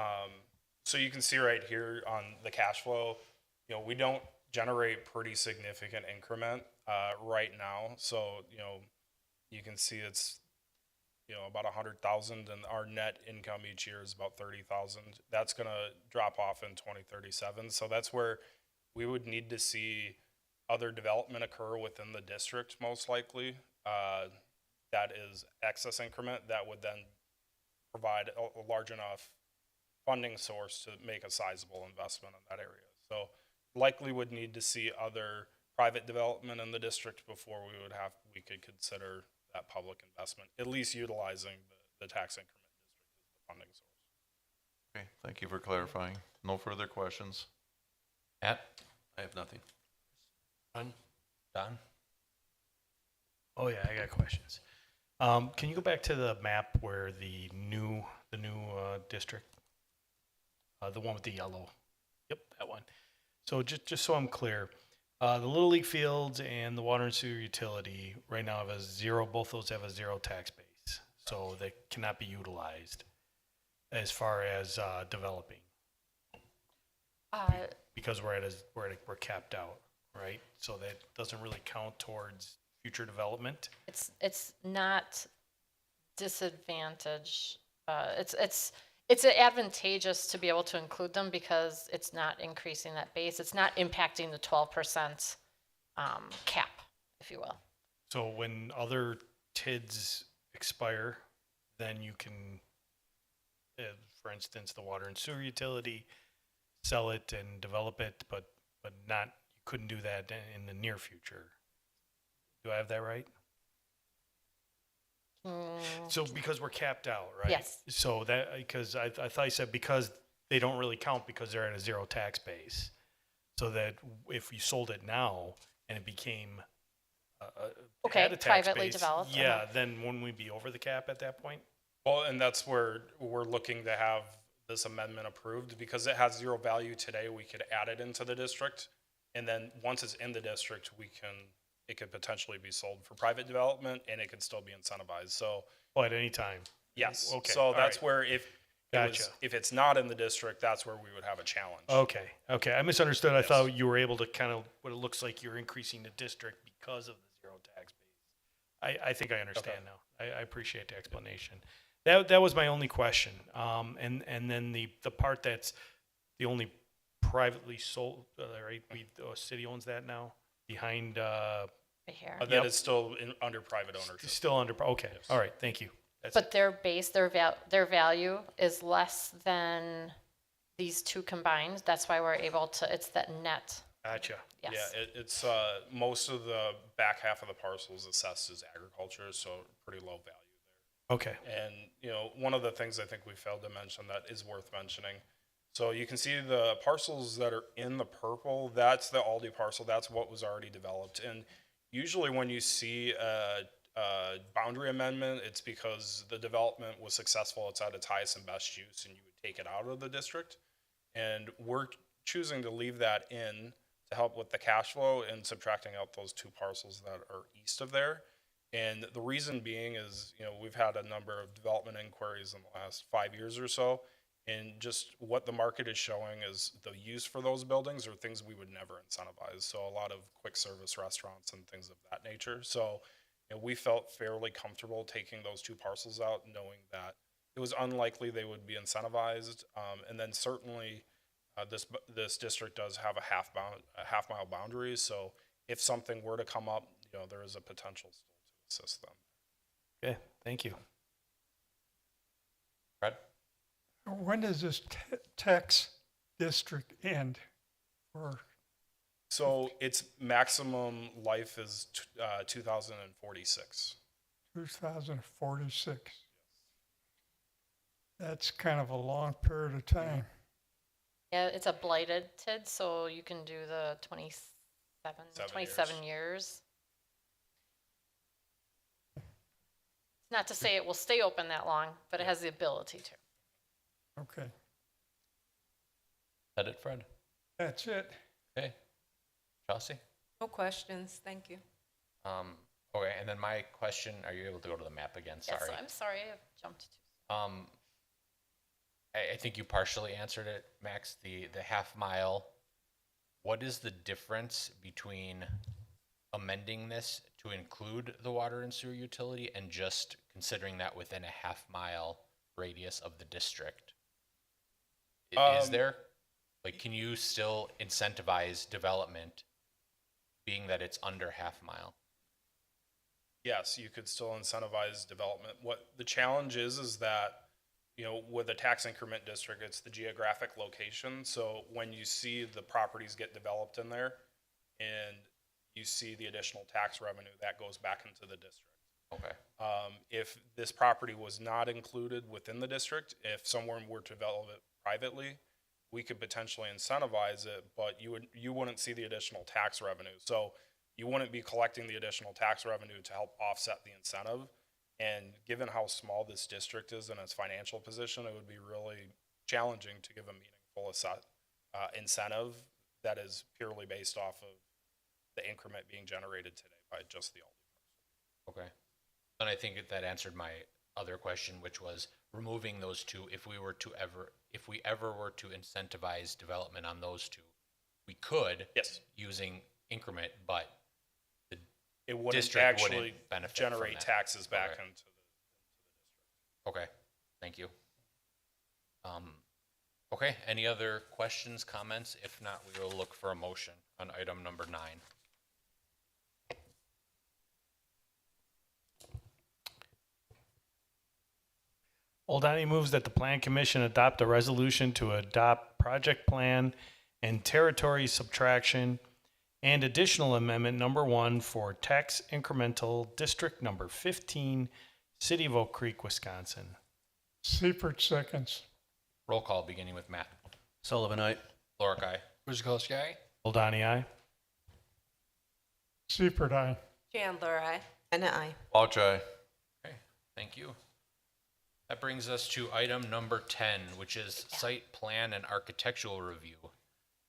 Speaker 8: so you can see right here on the cash flow, we don't generate pretty significant increment right now. So, you can see it's about 100,000, and our net income each year is about 30,000. That's going to drop off in 2037. So that's where we would need to see other development occur within the district, most likely. That is excess increment that would then provide a large enough funding source to make a sizable investment in that area. So likely would need to see other private development in the district before we could consider that public investment, at least utilizing the tax increment district as the funding source.
Speaker 2: Okay, thank you for clarifying. No further questions.
Speaker 1: Matt?
Speaker 2: I have nothing.
Speaker 1: Don?
Speaker 4: Oh yeah, I got questions. Can you go back to the map where the new district, the one with the yellow? Yep, that one. So just so I'm clear, The Little League fields and the water and sewer utility right now have a zero, both those have a zero tax base. So they cannot be utilized as far as developing because we're capped out, right? So that doesn't really count towards future development.
Speaker 7: It's not disadvantage. It's advantageous to be able to include them because it's not increasing that base. It's not impacting the 12% cap, if you will.
Speaker 4: So when other TIDs expire, then you can, for instance, the water and sewer utility, sell it and develop it, but not, you couldn't do that in the near future. Do I have that right? So because we're capped out, right?
Speaker 7: Yes.
Speaker 4: So that, because I thought you said because they don't really count because they're at a zero tax base. So that if you sold it now and it became
Speaker 7: Okay,
Speaker 4: had a tax
Speaker 7: privately
Speaker 4: base,
Speaker 7: developed,
Speaker 4: yeah, then wouldn't we be over the cap at that point?
Speaker 8: Well, and that's where we're looking to have this amendment approved because it has zero value today. We could add it into the district. And then once it's in the district, it could potentially be sold for private development and it could still be incentivized. So
Speaker 4: Oh, at any time?
Speaker 8: yes.
Speaker 4: Okay,
Speaker 8: So
Speaker 4: all
Speaker 8: that's
Speaker 4: right.
Speaker 8: where if
Speaker 4: Gotcha.
Speaker 8: if it's not in the district, that's where we would have a challenge.
Speaker 4: Okay, I misunderstood. I
Speaker 8: Yes.
Speaker 4: thought you were able to kind of, what it looks like you're increasing the district because of the zero tax base. I think I understand now. I appreciate the explanation. That was my only question. And then the part that's the only privately sold, right, the city owns that now, behind,
Speaker 7: right here.
Speaker 8: That
Speaker 4: Yep.
Speaker 8: is still under private ownership.
Speaker 4: still under, okay, all right, thank you. That's
Speaker 7: But their base, their value is less than these two combined. That's why we're able to, it's that net.
Speaker 4: Gotcha.
Speaker 7: Yes.
Speaker 8: Yeah, it's most of the back half of the parcel is assessed as agriculture, so pretty low value there.
Speaker 4: Okay,
Speaker 8: And, one of the things I think we failed to mention that is worth mentioning. So you can see the parcels that are in the purple, that's the Aldi parcel, that's what was already developed. And usually when you see a boundary amendment, it's because the development was successful, it's at its highest and best use, and you would take it out of the district. And we're choosing to leave that in to help with the cash flow and subtracting out those two parcels that are east of there. And the reason being is, we've had a number of development inquiries in the last 5 years or so. And just what the market is showing is the use for those buildings are things we would never incentivize. So a lot of quick service restaurants and things of that nature. So, we felt fairly comfortable taking those two parcels out, knowing that it was unlikely they would be incentivized. And then certainly this district does have a half mile boundary. So if something were to come up, there is a potential still to assist them.
Speaker 4: okay, thank you.
Speaker 1: Fred?
Speaker 6: When does this tax district end? Or,
Speaker 8: So its maximum life is 2046.
Speaker 6: 2046? That's kind of a long period of time.
Speaker 7: Yeah, it's a blighted TID, so you can do the 27 years. Not to say it will stay open that long, but it has the ability to.
Speaker 6: Okay,
Speaker 1: That it, Fred?
Speaker 6: that's it.
Speaker 1: Okay. Chelsea?
Speaker 5: No questions, thank you.
Speaker 1: Okay, and then my question, are you able to go to the map again?
Speaker 7: Yes,
Speaker 1: Sorry.
Speaker 7: I'm sorry, I jumped too.
Speaker 1: I think you partially answered it, Max, the half mile. What is the difference between amending this to include the water and sewer utility and just considering that within a half mile radius of the district? Is there, can you still incentivize development being that it's under half mile?
Speaker 8: Yes, you could still incentivize development. What the challenge is that, with a tax increment district, it's the geographic location. So when you see the properties get developed in there and you see the additional tax revenue, that goes back into the district.
Speaker 1: Okay.
Speaker 8: If this property was not included within the district, if someone were to develop it privately, we could potentially incentivize it, but you wouldn't see the additional tax revenue. So you wouldn't be collecting the additional tax revenue to help offset the incentive. And given how small this district is in its financial position, it would be really challenging to give a meaningful incentive that is purely based off of the increment being generated today by just the Aldi.
Speaker 1: Okay. And I think that answered my other question, which was removing those two, if we ever were to incentivize development on those two, we could.
Speaker 8: Yes.
Speaker 1: Using increment, but the
Speaker 8: It wouldn't
Speaker 1: district
Speaker 8: actually
Speaker 1: wouldn't benefit from
Speaker 8: generate
Speaker 1: that.
Speaker 8: taxes back
Speaker 1: Okay.
Speaker 8: into the
Speaker 1: Okay, thank you. Okay, any other questions, comments? If not, we will look for a motion on item number 9.
Speaker 4: Oldani moves that the Plan Commission adopt a resolution to adopt project plan and territory subtraction and additional amendment number 1 for tax incremental district number 15, City of Oak Creek, Wisconsin.
Speaker 6: Seifert seconds.
Speaker 1: Roll call beginning with Matt.
Speaker 3: Sullivan, aye.
Speaker 1: Lorick, aye.
Speaker 3: Guzekowski, aye.
Speaker 4: Oldani, aye.
Speaker 6: Seifert, aye.
Speaker 5: Chandler, I.
Speaker 9: And I.
Speaker 2: Vouch aye.
Speaker 1: Okay, thank you. That brings us to item number 10, which is site plan and architectural review.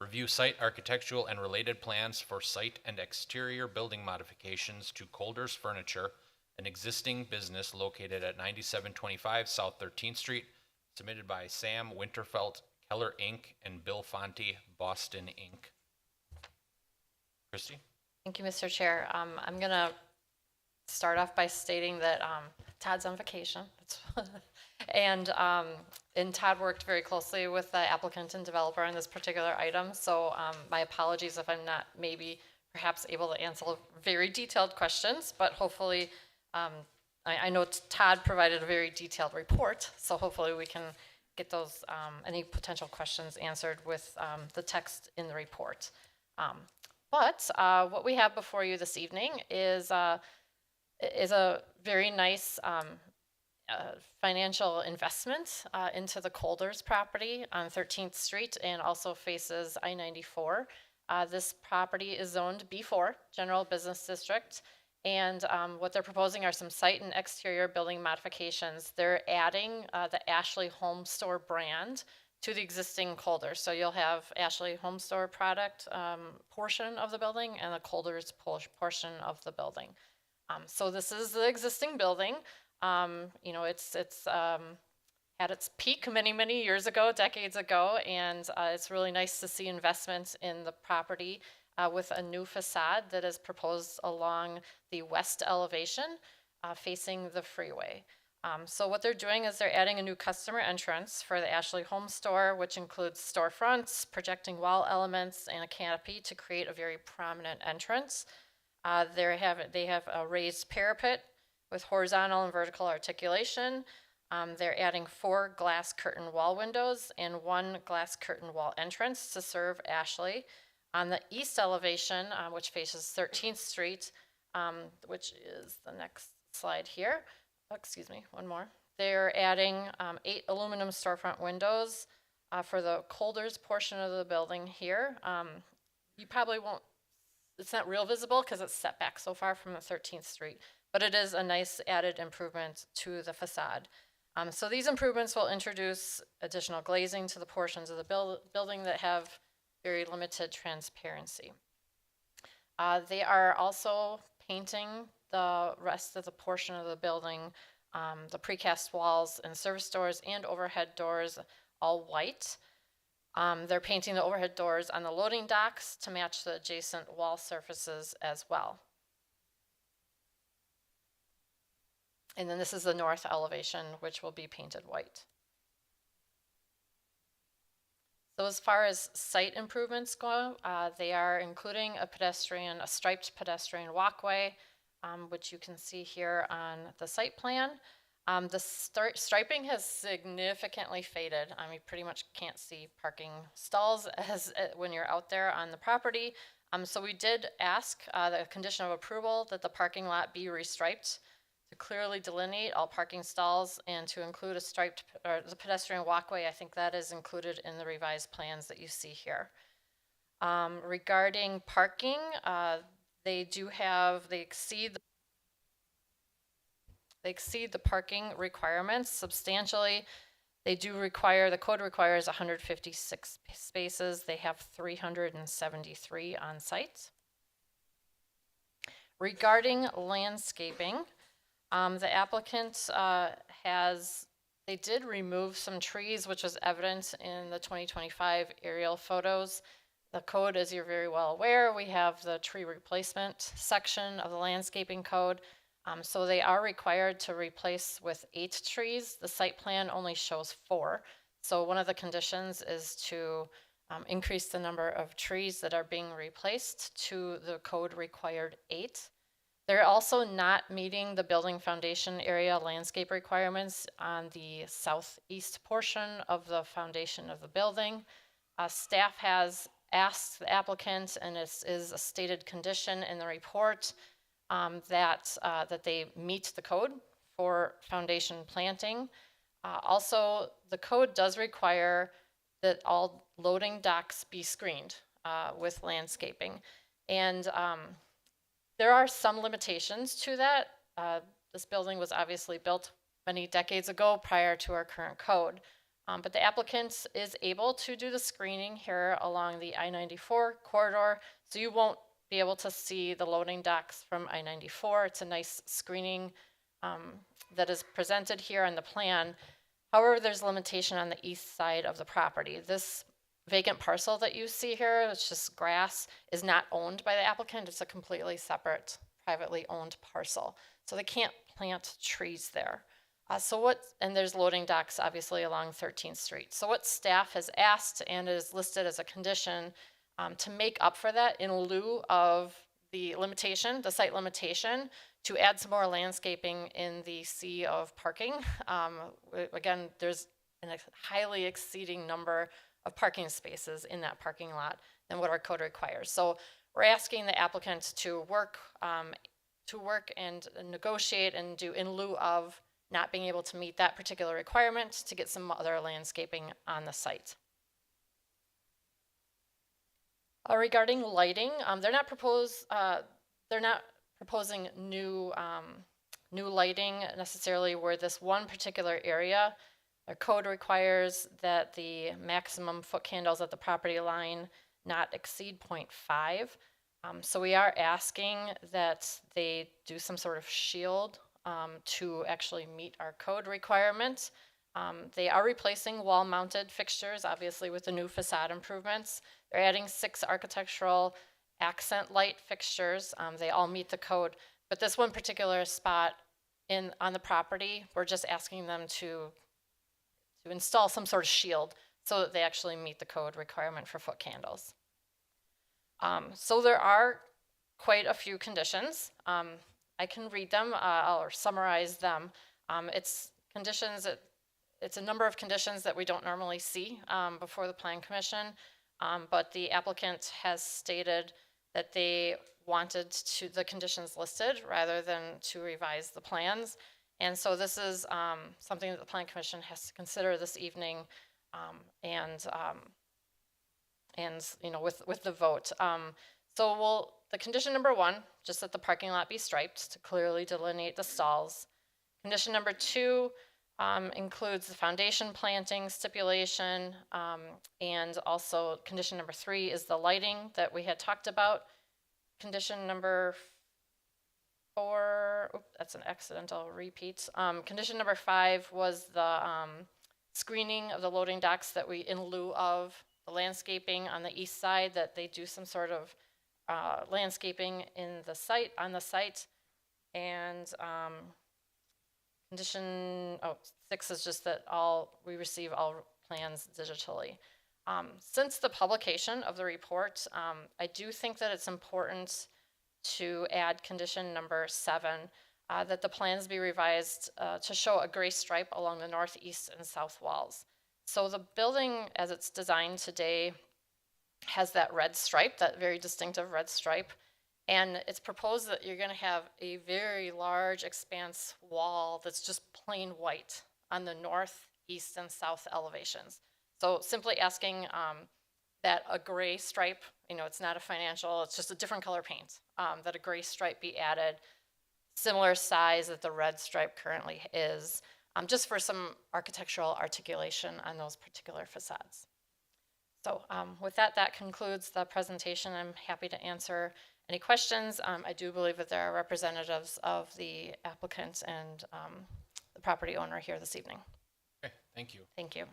Speaker 1: Review site architectural and related plans for site and exterior building modifications to Colders Furniture, an existing business located at 9725 South 13th Street, submitted by Sam Winterfelt, Keller Inc., and Bill Fonte, Boston Inc. Christie?
Speaker 7: Thank you, Mr. Chair. I'm going to start off by stating that Todd's on vacation. And Todd worked very closely with the applicant and developer on this particular item. So my apologies if I'm not maybe perhaps able to answer very detailed questions, but hopefully I know Todd provided a very detailed report. So hopefully we can get those, any potential questions answered with the text in the report. But what we have before you this evening is a very nice financial investment into the Colders property on 13th Street and also faces I-94. This property is zoned B4, General Business District, and what they're proposing are some site and exterior building modifications. They're adding the Ashley Home Store brand to the existing Colders. So you'll have Ashley Home Store product portion of the building and the Colders portion of the building. So this is the existing building. You know, it's at its peak many years ago, decades ago, and it's really nice to see investment in the property with a new facade that is proposed along the west elevation facing the freeway. So what they're doing is they're adding a new customer entrance for the Ashley Home Store, which includes storefronts, projecting wall elements, and a canopy to create a very prominent entrance. They have a raised parapet with horizontal and vertical articulation. They're adding 4 glass curtain wall windows and 1 glass curtain wall entrance to serve Ashley. On the east elevation, which faces 13th Street, which is the next slide here, excuse me, one more. They're adding 8 aluminum storefront windows for the Colders portion of the building here. You probably won't, it's not real visible because it's set back so far from the 13th Street, but it is a nice added improvement to the facade. So these improvements will introduce additional glazing to the portions of the building that have very limited transparency. They are also painting the rest of the portion of the building, the precast walls and service doors and overhead doors all white. They're painting the overhead doors on the loading docks to match the adjacent wall surfaces as well. And then this is the north elevation, which will be painted white. So as far as site improvements go, they are including a striped pedestrian walkway, which you can see here on the site plan. The striping has significantly faded. You pretty much can't see parking stalls when you're out there on the property. So we did ask the condition of approval that the parking lot be restriped to clearly delineate all parking stalls and to include the pedestrian walkway. I think that is included in the revised plans that you see here. Regarding parking, they exceed the parking requirements substantially. The code requires 156 spaces. They have 373 on site. Regarding landscaping, the applicant they did remove some trees, which was evident in the 2025 aerial photos. The code, as you're very well aware, we have the tree replacement section of the landscaping code. So they are required to replace with 8 trees. The site plan only shows 4. So one of the conditions is to increase the number of trees that are being replaced to the code required 8. They're also not meeting the building foundation area landscape requirements on the southeast portion of the foundation of the building. Staff has asked the applicant, and it is a stated condition in the report, that they meet the code for foundation planting. Also, the code does require that all loading docks be screened with landscaping. And there are some limitations to that. This building was obviously built many decades ago prior to our current code. But the applicant is able to do the screening here along the I-94 corridor, so you won't be able to see the loading docks from I-94. It's a nice screening that is presented here on the plan. However, there's limitation on the east side of the property. This vacant parcel that you see here, it's just grass, is not owned by the applicant. It's a completely separate, privately owned parcel. So they can't plant trees there. And there's loading docks obviously along 13th Street. So what staff has asked and is listed as a condition to make up for that in lieu of the limitation, the site limitation, to add some more landscaping in the sea of parking. Again, there's a highly exceeding number of parking spaces in that parking lot than what our code requires. So we're asking the applicant to work and negotiate and do in lieu of not being able to meet that particular requirement to get some other landscaping on the site. Regarding lighting, they're not proposing new lighting necessarily where this one particular area. Our code requires that the maximum foot candles at the property line not exceed 0.5. So we are asking that they do some sort of shield to actually meet our code requirements. They are replacing wall-mounted fixtures, obviously with the new facade improvements. They're adding 6 architectural accent light fixtures. They all meet the code, but this one particular spot on the property, we're just asking them to install some sort of shield so that they actually meet the code requirement for foot candles. So there are quite a few conditions. I can read them or summarize them. It's a number of conditions that we don't normally see before the Plan Commission, but the applicant has stated that they wanted the conditions listed rather than to revise the plans. And so this is something that the Plan Commission has to consider this evening, and with the vote. The condition number 1, just that the parking lot be striped to clearly delineate the stalls. Condition number 2 includes the foundation planting stipulation, and also condition number 3 is the lighting that we had talked about. Condition number 4, that's an accidental repeat. Condition number 5 was the screening of the loading docks that we, in lieu of the landscaping on the east side, that they do some sort of landscaping on the site. And condition 6 is just that we receive all plans digitally. Since the publication of the report, I do think that it's important to add condition number 7, that the plans be revised to show a gray stripe along the northeast and south walls. So the building as it's designed today has that red stripe, that very distinctive red stripe, and it's proposed that you're going to have a very large expanse wall that's just plain white on the north, east, and south elevations. So simply asking that a gray stripe, it's not a financial, it's just a different color paint, that a gray stripe be added, similar size that the red stripe currently is, just for some architectural articulation on those particular facades. So with that concludes the presentation. I'm happy to answer Any questions? I do believe that there are representatives of the applicants and the property owner here this evening.
Speaker 1: Okay, thank you.
Speaker 7: Thank you.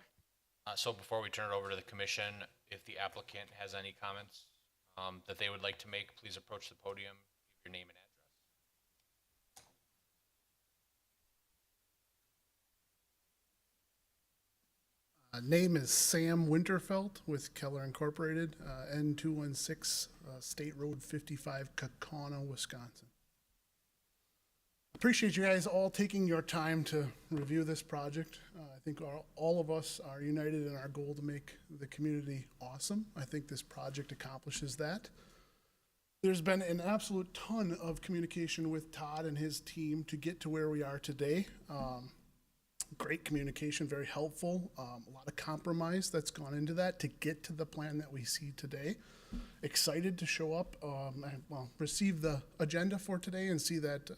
Speaker 1: So before we turn it over to the commission, if the applicant has any comments that they would like to make, please approach the podium, give your name and address.
Speaker 10: Name is Sam Winterfelt with Keller Incorporated, N216 State Road 55, Kaukauna, Wisconsin. Appreciate you guys all taking your time to review this project. I think all of us are united in our goal to make the community awesome. I think this project accomplishes that. There's been an absolute ton of communication with Todd and his team to get to where we are today. Great communication, very helpful. A lot of compromise that's gone into that to get to the plan that we see today. Excited to show up, receive the agenda for today and see that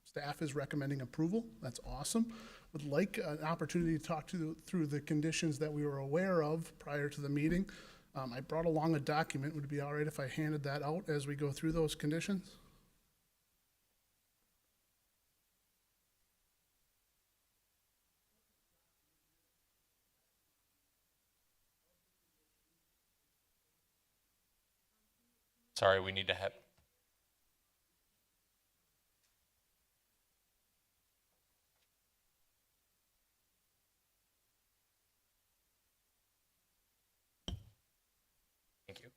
Speaker 10: staff is recommending approval. That's awesome. Would like an opportunity to talk through the conditions that we were aware of prior to the meeting. I brought along a document. Would it be all right if I handed that out as we go through those conditions?
Speaker 1: Sorry, we need to have. Thank you.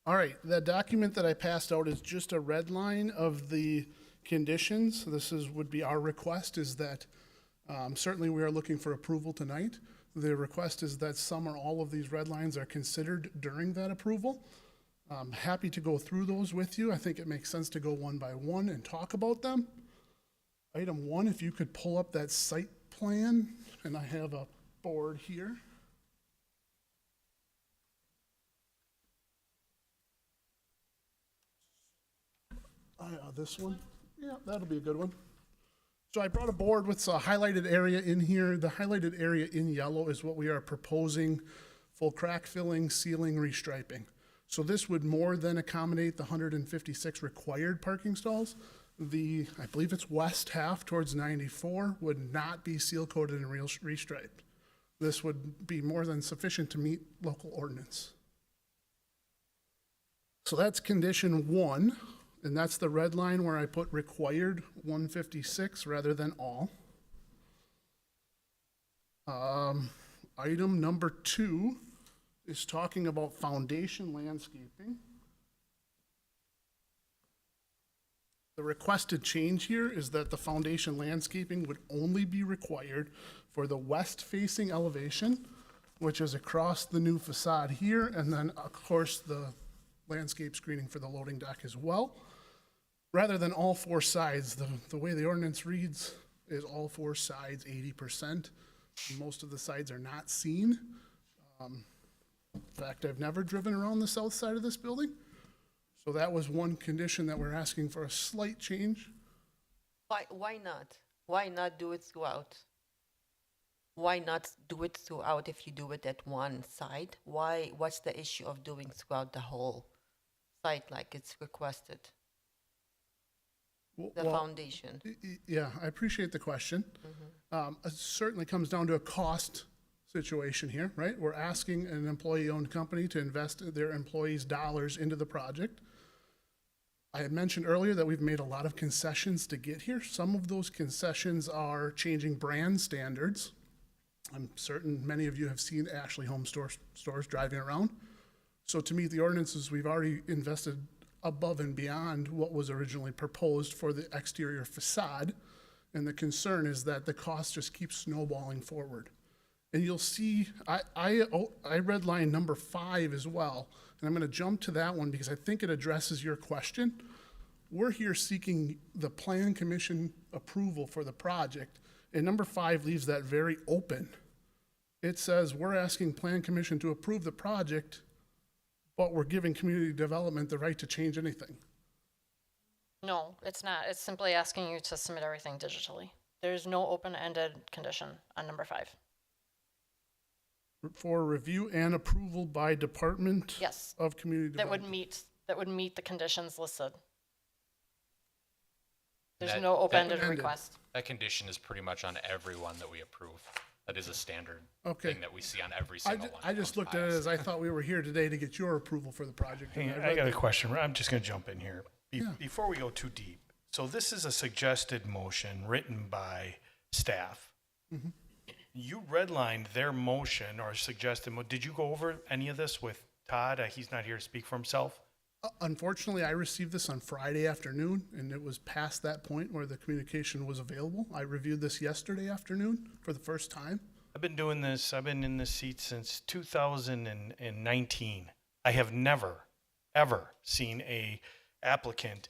Speaker 10: All right, the document that I passed out is just a red line of the conditions. Would be our request is that, certainly we are looking for approval tonight. The request is that some or all of these red lines are considered during that approval. I'm happy to go through those with you. I think it makes sense to go one by one and talk about them. Item 1, if you could pull up that site plan, and I have a board here. This one? Yeah, that'll be a good one. So I brought a board with a highlighted area in here. The highlighted area in yellow is what we are proposing, full crack filling, sealing, restriping. So this would more than accommodate the 156 required parking stalls. I believe it's west half towards 94 would not be seal coated and restriped. This would be more than sufficient to meet local ordinance. So that's condition 1. And that's the red line where I put required 156 rather than all. Item number 2 is talking about foundation landscaping. The requested change here is that the foundation landscaping would only be required for the west-facing elevation, which is across the new facade here, and then, of course, the landscape screening for the loading dock as well. Rather than all 4 sides, the way the ordinance reads is all 4 sides, 80%. Most of the sides are not seen. In fact, I've never driven around the south side of this building. So that was one condition that we're asking for a slight change.
Speaker 9: Why not? Why not do it throughout? Why not do it throughout if you do it at one side? What's the issue of doing throughout the whole site like it's requested? The
Speaker 10: Well,
Speaker 9: foundation.
Speaker 10: Yeah, I appreciate the question. It certainly comes down to a cost situation here, right? We're asking an employee-owned company to invest their employees' dollars into the project. I had mentioned earlier that we've made a lot of concessions to get here. Some of those concessions are changing brand standards. I'm certain many of you have seen Ashley Home stores driving around. So to meet the ordinances, we've already invested above and beyond what was originally proposed for the exterior facade. And the concern is that the cost just keeps snowballing forward. And you'll see, I read line number 5 as well. And I'm going to jump to that one because I think it addresses your question. we're here seeking the plan commission approval for the project, and number 5 leaves that very open. It says we're asking plan commission to approve the project, but we're giving community development the right to change anything.
Speaker 7: No, it's not. It's simply asking you to submit everything digitally. There's no open-ended condition on number 5.
Speaker 10: For review and approval by Department
Speaker 7: Yes,
Speaker 10: of Community
Speaker 7: that would
Speaker 10: Development.
Speaker 7: meet the conditions listed. There's
Speaker 1: That-
Speaker 7: no
Speaker 1: that-
Speaker 7: open-ended
Speaker 10: Open-ended.
Speaker 7: request.
Speaker 1: That condition is pretty much on every one that we approve. That is a standard
Speaker 10: Okay.
Speaker 1: thing that we see on every
Speaker 10: I
Speaker 1: single
Speaker 10: ju-
Speaker 1: one.
Speaker 10: I
Speaker 1: that
Speaker 10: just
Speaker 1: comes
Speaker 10: looked
Speaker 1: by
Speaker 10: at it
Speaker 1: us.
Speaker 10: as I thought we were here today to get your approval for the project. and
Speaker 4: Hey,
Speaker 10: I
Speaker 4: I
Speaker 10: read
Speaker 4: got a
Speaker 10: the-
Speaker 4: question. I'm just going to jump in here.
Speaker 10: Yeah.
Speaker 4: Before we go too deep, so this is a suggested motion written by staff.
Speaker 10: Mm-hmm.
Speaker 4: You redlined their motion or suggested, did you go over any of this with Todd? He's not here to speak for himself.
Speaker 10: Unfortunately, I received this on Friday afternoon, and it was past that point where the communication was available. I reviewed this yesterday afternoon for the first time.
Speaker 4: I've been doing this, I've been in this seat since 2019. I have never, ever seen a applicant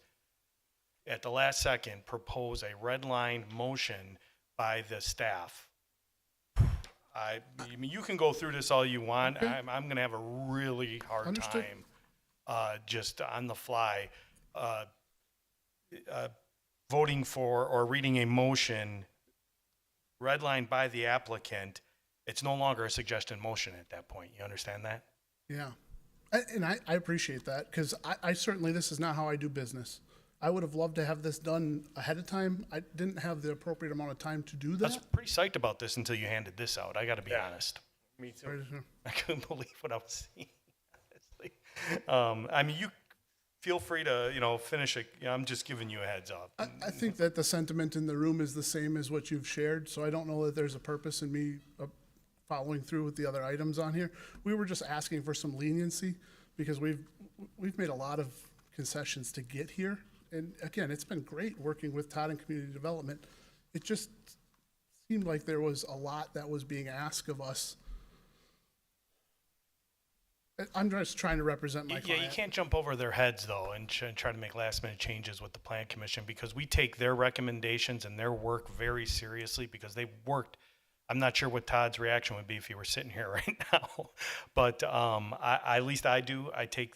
Speaker 4: at the last second propose a red line motion by the staff. I mean, you can go through this all you want.
Speaker 10: Okay.
Speaker 4: I'm gonna have a really hard
Speaker 10: Understood.
Speaker 4: time, just on the fly, voting for or reading a motion redlined by the applicant. It's no longer a suggested motion at that point. You understand that?
Speaker 10: Yeah. And I appreciate that, because I certainly, this is not how I do business. I would have loved to have this done ahead of time. I didn't have the appropriate amount of time to do
Speaker 4: I was
Speaker 10: that.
Speaker 4: pretty psyched about this until you handed this out. I got to be honest.
Speaker 3: Me too.
Speaker 4: I couldn't believe what I was seeing. Honestly, I mean, you feel free to finish it. I'm just giving you a heads up.
Speaker 10: I think that the sentiment in the room is the same as what you've shared, so I don't know that there's a purpose in me following through with the other items on here. We were just asking for some leniency, because we've made a lot of concessions to get here. And again, it's been great working with Todd and Community Development. It just seemed like there was a lot that was being asked of us. I'm just trying to represent my
Speaker 4: Yeah,
Speaker 10: client.
Speaker 4: you can't jump over their heads though and try to make last minute changes with the plan commission, because we take their recommendations and their work very seriously, because they worked. I'm not sure what Todd's reaction would be if he were sitting here right now, but at least I do. I take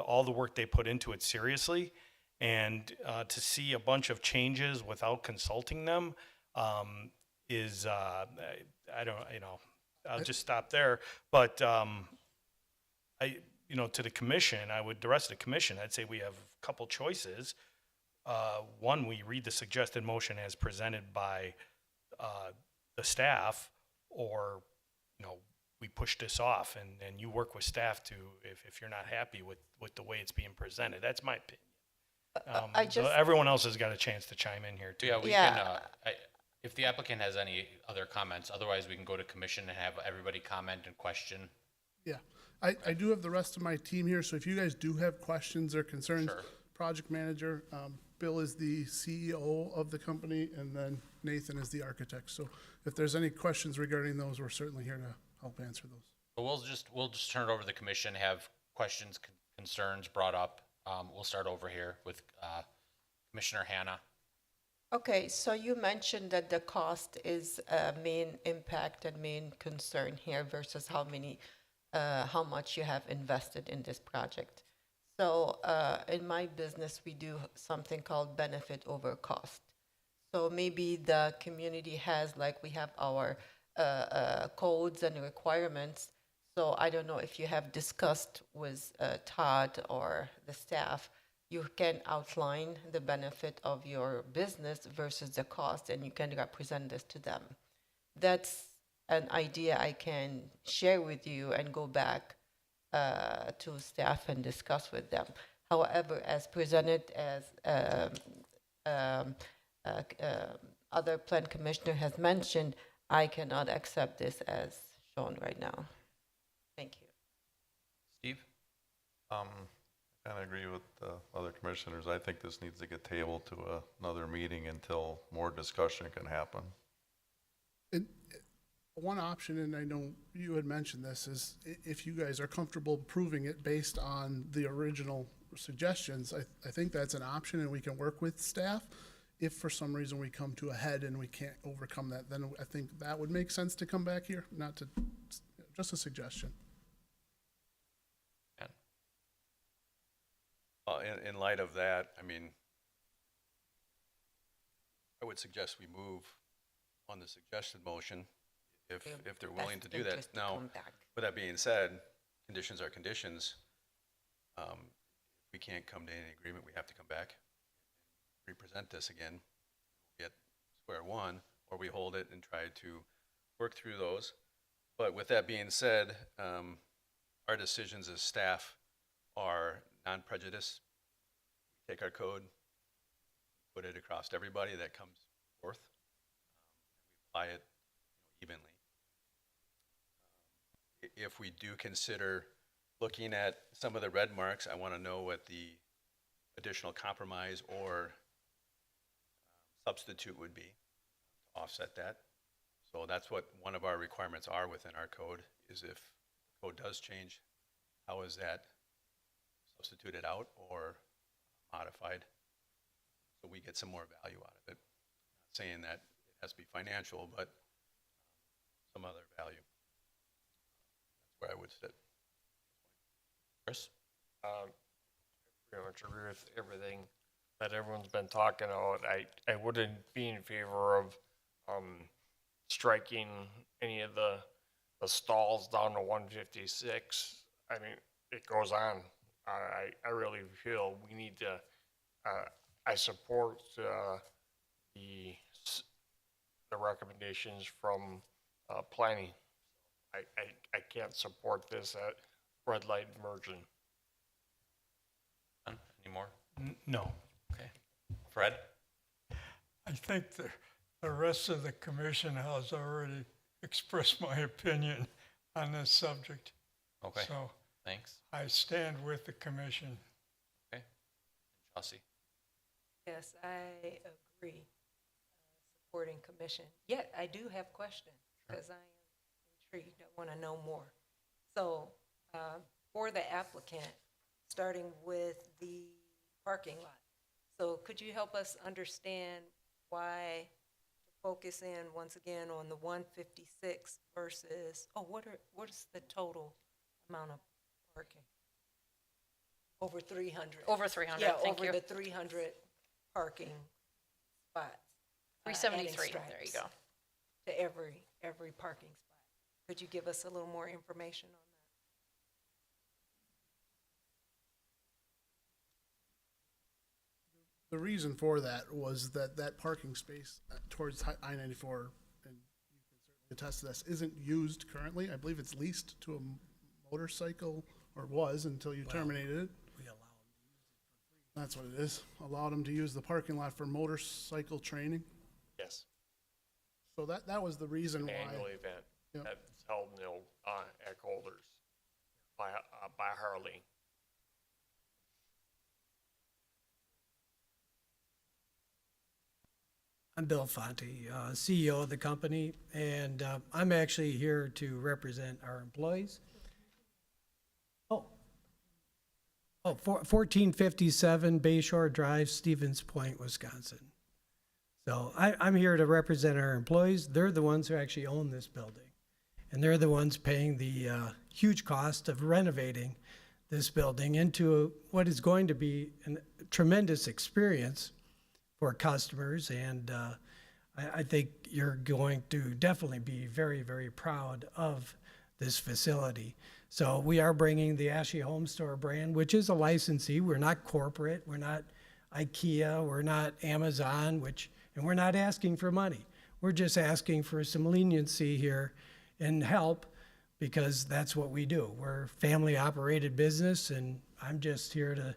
Speaker 4: all the work they put into it seriously, and to see a bunch of changes without consulting them is I don't I'll just stop there. But to the commission, the rest of the commission, I'd say we have a couple choices. One, we read the suggested motion as presented by the staff, or we push this off and you work with staff to, if you're not happy with the way it's being presented. That's my opinion. So everyone else has got a chance to chime in here too.
Speaker 1: Yeah, we
Speaker 9: Yeah.
Speaker 1: can, if the applicant has any other comments, otherwise we can go to commission and have everybody comment and question.
Speaker 10: Yeah, I do have the rest of my team here, so if you guys do have questions or concerns,
Speaker 1: Sure.
Speaker 10: project manager, Bill is the CEO of the company, and then Nathan is the architect. So if there's any questions regarding those, we're certainly here to help answer those.
Speaker 1: But we'll just turn it over to the commission, have questions, concerns brought up. We'll start over here with Commissioner Hanna.
Speaker 9: Okay, so you mentioned that the cost is a main impact and main concern here versus how much you have invested in this project. So in my business, we do something called benefit over cost. So maybe the community has, like we have our codes and requirements. So I don't know if you have discussed with Todd or the staff, you can outline the benefit of your business versus the cost, and you can represent this to them. That's an idea I can share with you and go back to staff and discuss with them. However, as presented, as other plan commissioner has mentioned, I cannot accept this as shown right now. Thank you.
Speaker 1: Steve?
Speaker 2: I kind of agree with the other commissioners. I think this needs to get tabled to another meeting until more discussion can happen.
Speaker 10: And one option, and I know you had mentioned this, is if you guys are comfortable approving it based on the original suggestions, I think that's an option and we can work with staff. If for some reason we come to a head and we can't overcome that, then I think that would make sense to come back here, not to, just a suggestion.
Speaker 11: In light of that, I mean, I would suggest we move on the suggested motion if they're willing to do that.
Speaker 9: Best interest to
Speaker 11: Now,
Speaker 9: come back.
Speaker 11: with that being said, conditions are conditions. If we can't come to any agreement, we have to come back, represent this again, get square one, or we hold it and try to work through those. But with that being said, our decisions as staff are non-prejudice. We take our code, put it across everybody that comes forth, we apply it evenly. If we do consider looking at some of the red marks, I want to know what the additional compromise or substitute would be to offset that. So that's what one of our requirements are within our code, is if the code does change, how is that substituted out or modified so we get some more value out of it? Not saying that it has to be financial, but some other value. That's where I would sit.
Speaker 1: Chris?
Speaker 3: Pretty much agree with everything that everyone's been talking about. I wouldn't be in favor of striking any of the stalls down to 156. I mean, it goes on. I really feel we need to, I support the recommendations from planning. I can't support this at red light immersion.
Speaker 1: None? Any more?
Speaker 4: No.
Speaker 1: Okay. Fred?
Speaker 6: I think the rest of the commission has already expressed my opinion on this subject.
Speaker 1: Okay,
Speaker 6: So
Speaker 1: thanks.
Speaker 6: I stand with the commission.
Speaker 1: Okay. Chelsea?
Speaker 5: Yes, I agree, supporting commission. Yet I do have questions, because I am intrigued, I want to know more. So, for the applicant, starting with the parking lot. So could you help us understand why to focus in once again on the 156 versus, what is the total amount of parking? Over 300.
Speaker 7: Over 300,
Speaker 5: Yeah,
Speaker 7: thank you.
Speaker 5: over the 300 parking spots. adding
Speaker 7: 373, there you
Speaker 5: stripes
Speaker 7: go.
Speaker 5: To every parking spot. Could you give us a little more information on that?
Speaker 10: The reason for that was that parking space towards I-94, and you can certainly attest to this, isn't used currently. I believe it's leased to a motorcycle, or was until you terminated it.
Speaker 12: We allow them to use it for free.
Speaker 10: That's what it is. Allowed them to use the parking lot for motorcycle training.
Speaker 3: Yes.
Speaker 10: So that was the reason why.
Speaker 3: Annual event
Speaker 10: Yep.
Speaker 3: that's held at Golders by Harley.
Speaker 12: I'm Bill Fonte, CEO of the company, and I'm actually here to represent our employees. 1457 Bayshore Drive, Stevens Point, Wisconsin. So I'm here to represent our employees. They're the ones who actually own this building. And they're the ones paying the huge cost of renovating this building into what is going to be a tremendous experience for customers. And I think you're going to definitely be very, very proud of this facility. So we are bringing the Ashley Home Store brand, which is a licensee. We're not corporate. We're not IKEA. We're not Amazon, and we're not asking for money. We're just asking for some leniency here and help, because that's what we do. We're a family-operated business, and I'm just here to,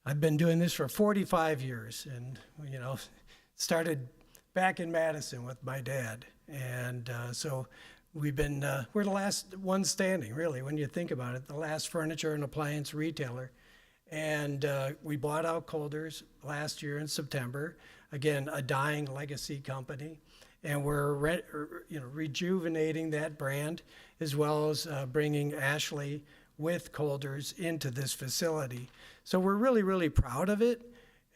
Speaker 12: I've been doing this for 45 years, and, started back in Madison with my dad. And so we've been, we're the last one standing, really, when you think about it, the last furniture and appliance retailer. And we bought out Colders last year in September, again, a dying legacy company. And we're rejuvenating that brand, as well as bringing Ashley with Colders into this facility. So we're really, really proud of it.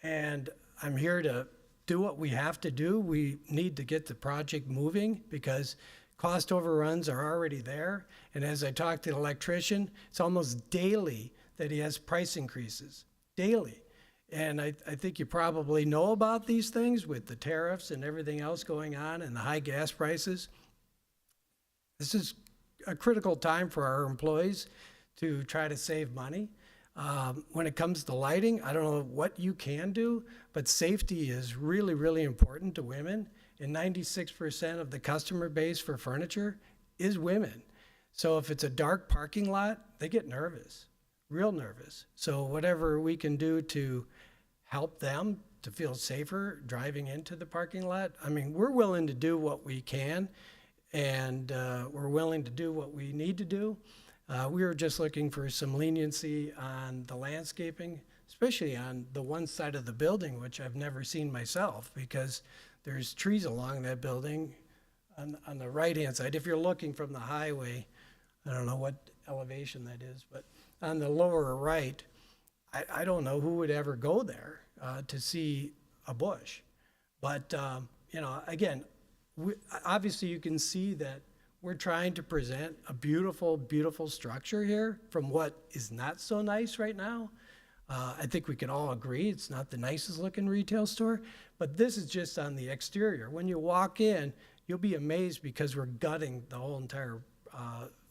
Speaker 12: And I'm here to do what we have to do. We need to get the project moving because cost overruns are already there. And as I talked to the electrician, it's almost daily that he has price increases, daily. And I think you probably know about these things with the tariffs and everything else going on and the high gas prices. This is a critical time for our employees to try to save money. When it comes to lighting, I don't know what you can do, but safety is really, really important to women. And 96% of the customer base for furniture is women. So if it's a dark parking lot, they get nervous, real nervous. So whatever we can do to help them to feel safer driving into the parking lot, I mean, we're willing to do what we can, and we're willing to do what we need to do. We were just looking for some leniency on the landscaping, especially on the one side of the building, which I've never seen myself, because there's trees along that building on the right-hand side. If you're looking from the highway, I don't know what elevation that is, but on the lower right, I don't know who would ever go there to see a bush. But, you know, again, obviously you can see that we're trying to present a beautiful, beautiful structure here from what is not so nice right now. I think we can all agree it's not the nicest looking retail store, but this is just on the exterior. When you walk in, you'll be amazed because we're gutting the whole entire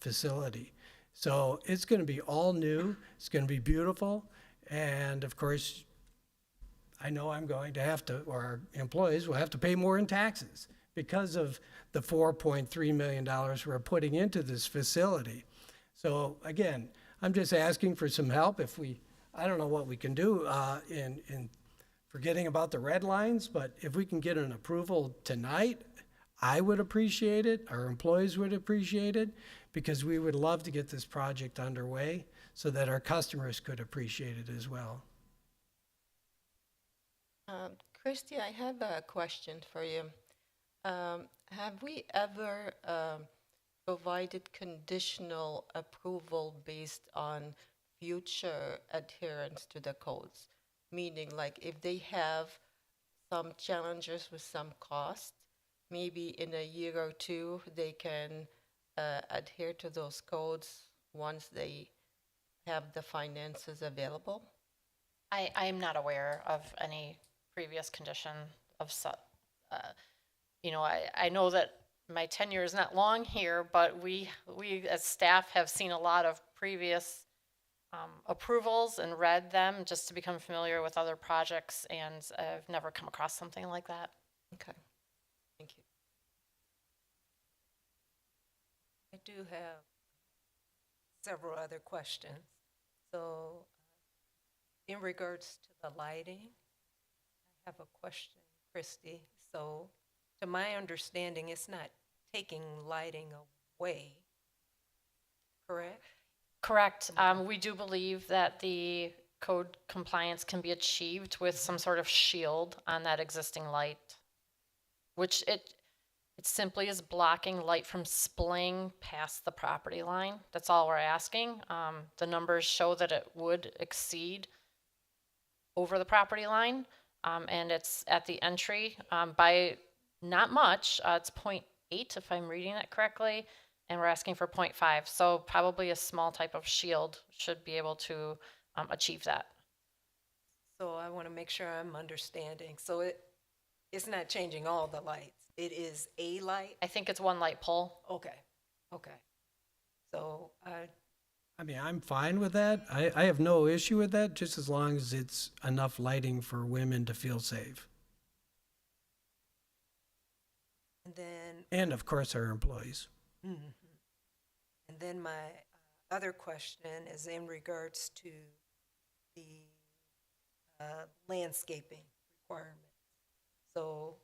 Speaker 12: facility. So it's going to be all new. It's going to be beautiful. And of course, I know I'm going to have to, or our employees will have to pay more in taxes because of the $4.3 million we're putting into this facility. So again, I'm just asking for some help. If we, I don't know what we can do in forgetting about the red lines, but if we can get an approval tonight, I would appreciate it. Our employees would appreciate it because we would love to get this project underway so that our customers could appreciate it as well.
Speaker 9: Christy, I have a question for you. Have we ever provided conditional approval based on future adherence to the codes? Meaning, like, if they have some challenges with some costs, maybe in a year or two, they can adhere to those codes once they have the finances available?
Speaker 7: I am not aware of any previous condition of you know, I know that my tenure is not long here, but we as staff have seen a lot of previous approvals and read them just to become familiar with other projects, and I've never come across something like that.
Speaker 9: Okay, thank you.
Speaker 5: I do have several other questions. So in regards to the lighting, I have a question, Christy. So to my understanding, it's not taking lighting away, correct?
Speaker 7: Correct. We do believe that the code compliance can be achieved with some sort of shield on that existing light, which it simply is blocking light from splaying past the property line. That's all we're asking. The numbers show that it would exceed over the property line, and it's at the entry by not much. It's 0.8 if I'm reading it correctly, and we're asking for 0.5. So probably a small type of shield should be able to achieve that.
Speaker 5: So I want to make sure I'm understanding. So it's not changing all the lights. It is a light?
Speaker 7: I think it's one light pole.
Speaker 5: Okay, okay. So
Speaker 12: I mean, I'm fine with that. I have no issue with that, just as long as it's enough lighting for women to feel safe.
Speaker 5: and then,
Speaker 12: And of course, our employees.
Speaker 5: and then my other question is in regards to the landscaping requirements. So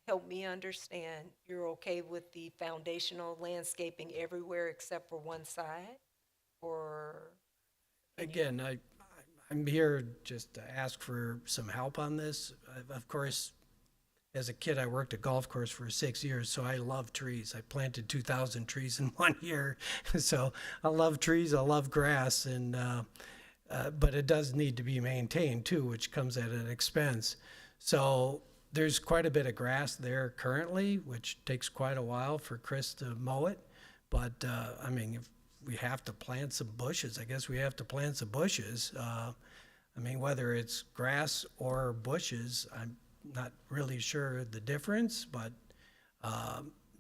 Speaker 5: help me understand, you're okay with the foundational landscaping everywhere except for one side? Or?
Speaker 12: Again, I'm here just to ask for some help on this. Of course, as a kid, I worked a golf course for 6 years, so I love trees. I planted 2,000 trees in 1 year. So I love trees, I love grass, and but it does need to be maintained too, which comes at an expense. So there's quite a bit of grass there currently, which takes quite a while for Chris to mow it. But I mean, if we have to plant some bushes, I guess we have to plant some bushes. I mean, whether it's grass or bushes, I'm not really sure the difference, but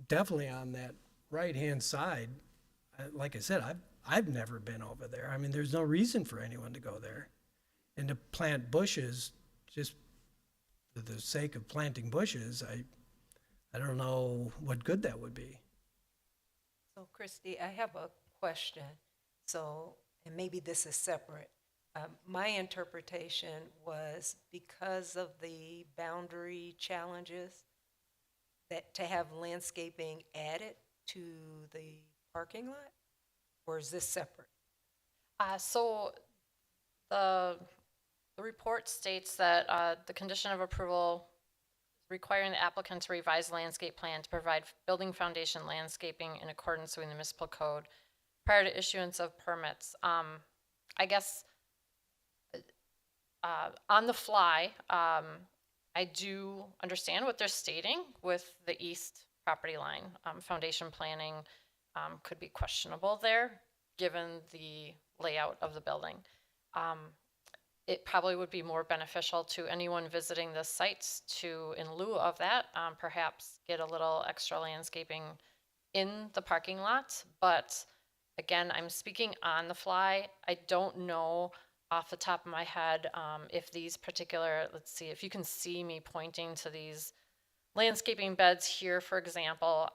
Speaker 12: definitely on that right-hand side, like I said, I've never been over there. I mean, there's no reason for anyone to go there. And to plant bushes, just for the sake of planting bushes, I don't know what good that would be.
Speaker 5: So Christy, I have a question. So, and maybe this is separate. My interpretation was because of the boundary challenges, that to have landscaping added to the parking lot? Or is this separate?
Speaker 7: So the report states that the condition of approval requiring the applicant to revise landscape plan to provide building foundation landscaping in accordance with the municipal code prior to issuance of permits. I guess on the fly, I do understand what they're stating with the east property line. Foundation planning could be questionable there, given the layout of the building. It probably would be more beneficial to anyone visiting the sites to, in lieu of that, perhaps get a little extra landscaping in the parking lot. But again, I'm speaking on the fly. I don't know off the top of my head if these particular, let's see, if you can see me pointing to these landscaping beds here, for example,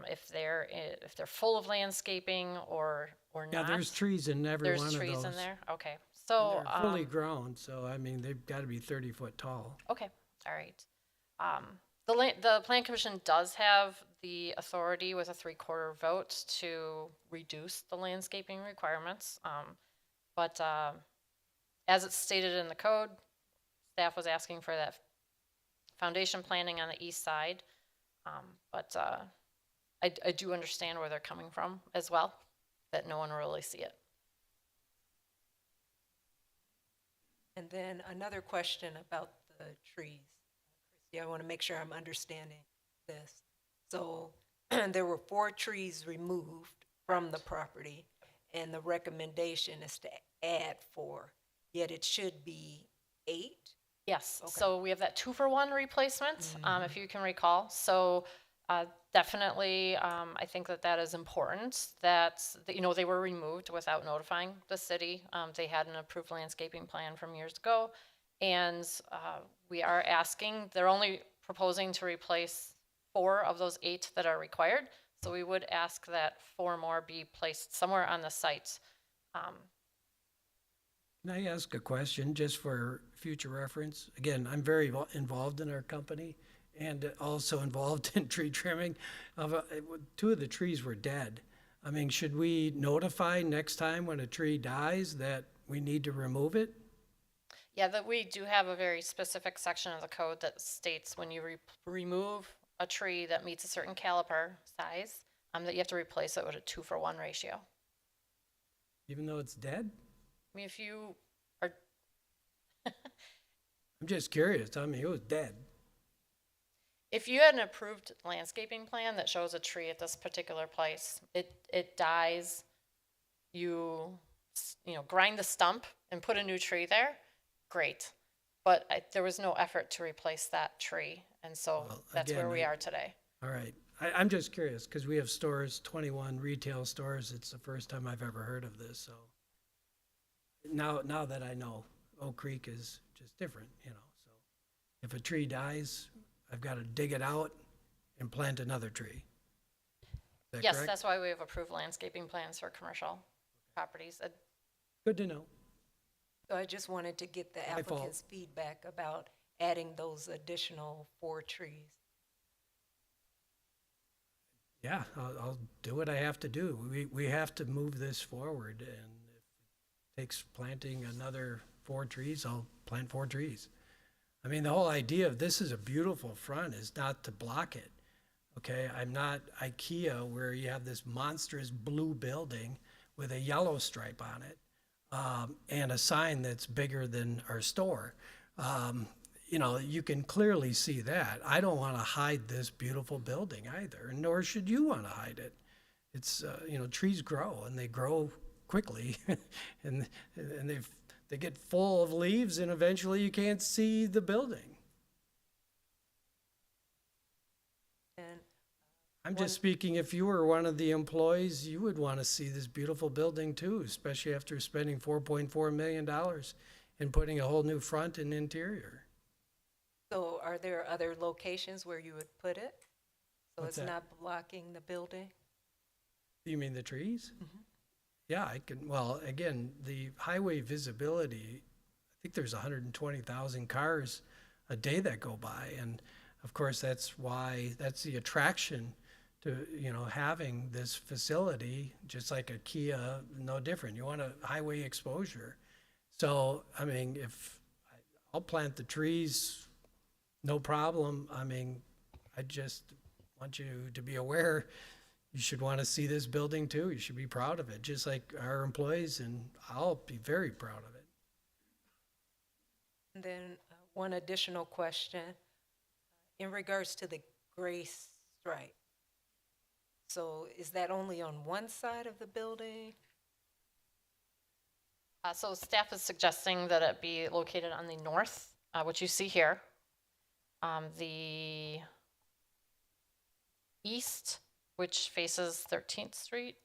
Speaker 7: if they're full of landscaping or not.
Speaker 12: Yeah, there's trees in every one of those.
Speaker 7: There's trees in there? Okay.
Speaker 12: And
Speaker 7: So,
Speaker 12: they're fully grown, so I mean, they've got to be 30 foot tall.
Speaker 7: okay, all right. The Plan Commission does have the authority with a 3/4 vote to reduce the landscaping requirements. But as it's stated in the code, staff was asking for that foundation planning on the east side. But I do understand where they're coming from as well, that no one will really see it.
Speaker 5: And then another question about the trees. Christy, I want to make sure I'm understanding this. So there were 4 trees removed from the property, and the recommendation is to add 4, yet it should be 8?
Speaker 7: Yes,
Speaker 5: Okay.
Speaker 7: so we have that 2-for-1 replacement, if you can recall. So definitely, I think that is important, that, you know, they were removed without notifying the city. They had an approved landscaping plan from years ago. And we are asking, they're only proposing to replace 4 of those 8 that are required. So we would ask that 4 more be placed somewhere on the site.
Speaker 12: Can I ask a question just for future reference? Again, I'm very involved in our company and also involved in tree trimming. 2 of the trees were dead. I mean, should we notify next time when a tree dies that we need to remove it?
Speaker 7: Yeah, that we do have a very specific section of the code that states when you remove a tree that meets a certain caliper size, that you have to replace it with a 2-for-1 ratio.
Speaker 12: Even though it's dead?
Speaker 7: I mean, if you are,
Speaker 12: I'm just curious. I mean, it was dead.
Speaker 7: if you had an approved landscaping plan that shows a tree at this particular place, it dies, you know, grind the stump and put a new tree there, great. But there was no effort to replace that tree, and so
Speaker 12: Well,
Speaker 7: that's where
Speaker 12: again,
Speaker 7: we are today.
Speaker 12: All right. I'm just curious because we have stores, 21 retail stores. It's the first time I've ever heard of this. So now that I know Oak Creek is just different, you know. So if a tree dies, I've got to dig it out and plant another tree. Is that
Speaker 7: Yes,
Speaker 12: correct?
Speaker 7: that's why we have approved landscaping plans for commercial properties.
Speaker 12: Good to know.
Speaker 5: So I just wanted to get the
Speaker 12: My fault.
Speaker 5: applicant's feedback about adding those additional 4 trees.
Speaker 12: Yeah, I'll do what I have to do. We have to move this forward, and if it takes planting another 4 trees, I'll plant 4 trees. I mean, the whole idea of this is a beautiful front is not to block it. Okay, I'm not IKEA where you have this monstrous blue building with a yellow stripe on it, and a sign that's bigger than our store. You know, you can clearly see that. I don't want to hide this beautiful building either, nor should you want to hide it. It's, you know, trees grow and they grow quickly and they get full of leaves and eventually you can't see the building.
Speaker 5: And
Speaker 12: I'm just speaking, if you were one of the employees, you would want to see this beautiful building too, especially after spending $4.4 million and putting a whole new front and interior.
Speaker 5: so are there other locations where you would put it? So
Speaker 12: What's
Speaker 5: it's
Speaker 12: that?
Speaker 5: not blocking the building?
Speaker 12: You mean the trees? Yeah, I can, well, again, the highway visibility, I think there's 120,000 cars a day that go by. And of course, that's why, that's the attraction to, you know, having this facility, just like a Kia, no different. You want a highway exposure. So, I mean, I'll plant the trees, no problem. I mean, I just want you to be aware, you should want to see this building too. You should be proud of it, just like our employees, and I'll be very proud of it.
Speaker 5: And then one additional question in regards to the gray stripe. So is that only on one side of the building?
Speaker 7: So staff is suggesting that it be located on the north, which you see here. The east, which faces 13th Street.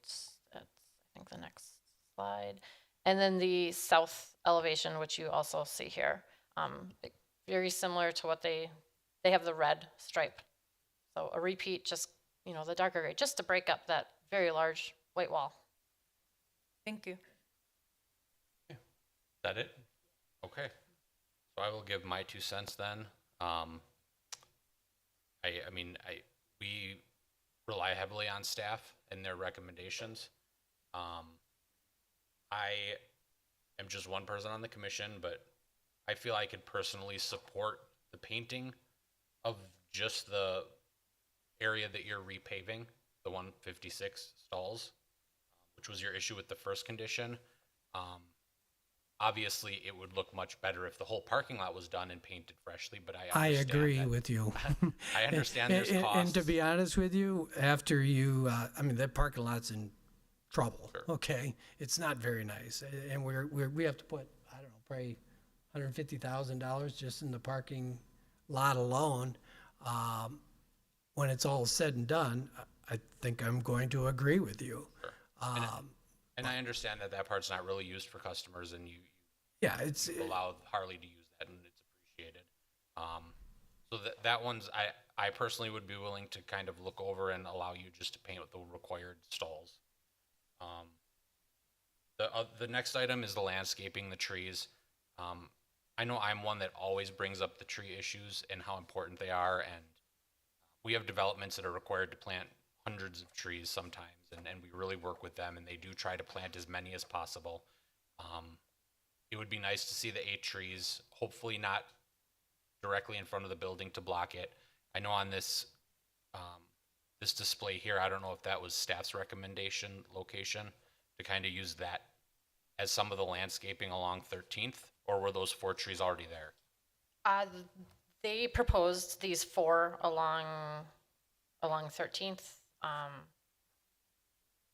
Speaker 7: That's, I think, the next slide. And then the south elevation, which you also see here. Very similar to what they have the red stripe. So a repeat, just, you know, the darker gray, just to break up that very large white wall.
Speaker 5: Thank you.
Speaker 1: Is that it? Okay. So I will give my 2 cents then. We rely heavily on staff and their recommendations. I am just one person on the commission, but I feel I could personally support the painting of just the area that you're repaving, the 156 stalls, which was your issue with the first condition. Obviously, it would look much better if the whole parking lot was done and painted freshly, but I
Speaker 12: I
Speaker 1: understand
Speaker 12: agree
Speaker 1: that-
Speaker 12: with you.
Speaker 1: I understand there's
Speaker 12: And
Speaker 1: costs.
Speaker 12: to be honest with you, after you, I mean, that parking lot's in trouble,
Speaker 1: Sure.
Speaker 12: okay? It's not very nice. And we have to put, I don't know, probably $150,000 just in the parking lot alone. When it's all said and done, I think I'm going to agree with you.
Speaker 1: Sure. And I understand that part's not really used for customers, and you
Speaker 12: Yeah, it's,
Speaker 1: allow Harley to use that, and it's appreciated. So that one's, I personally would be willing to kind of look over and allow you just to paint with the required stalls. The next item is the landscaping, the trees. I know I'm one that always brings up the tree issues and how important they are, and we have developments that are required to plant hundreds of trees sometimes, and we really work with them, and they do try to plant as many as possible. It would be nice to see the 8 trees, hopefully not directly in front of the building to block it. I know on this, this display here, I don't know if that was staff's recommendation location to kind of use that as some of the landscaping along 13th, or were those 4 trees already there?
Speaker 7: They proposed these 4 along 13th.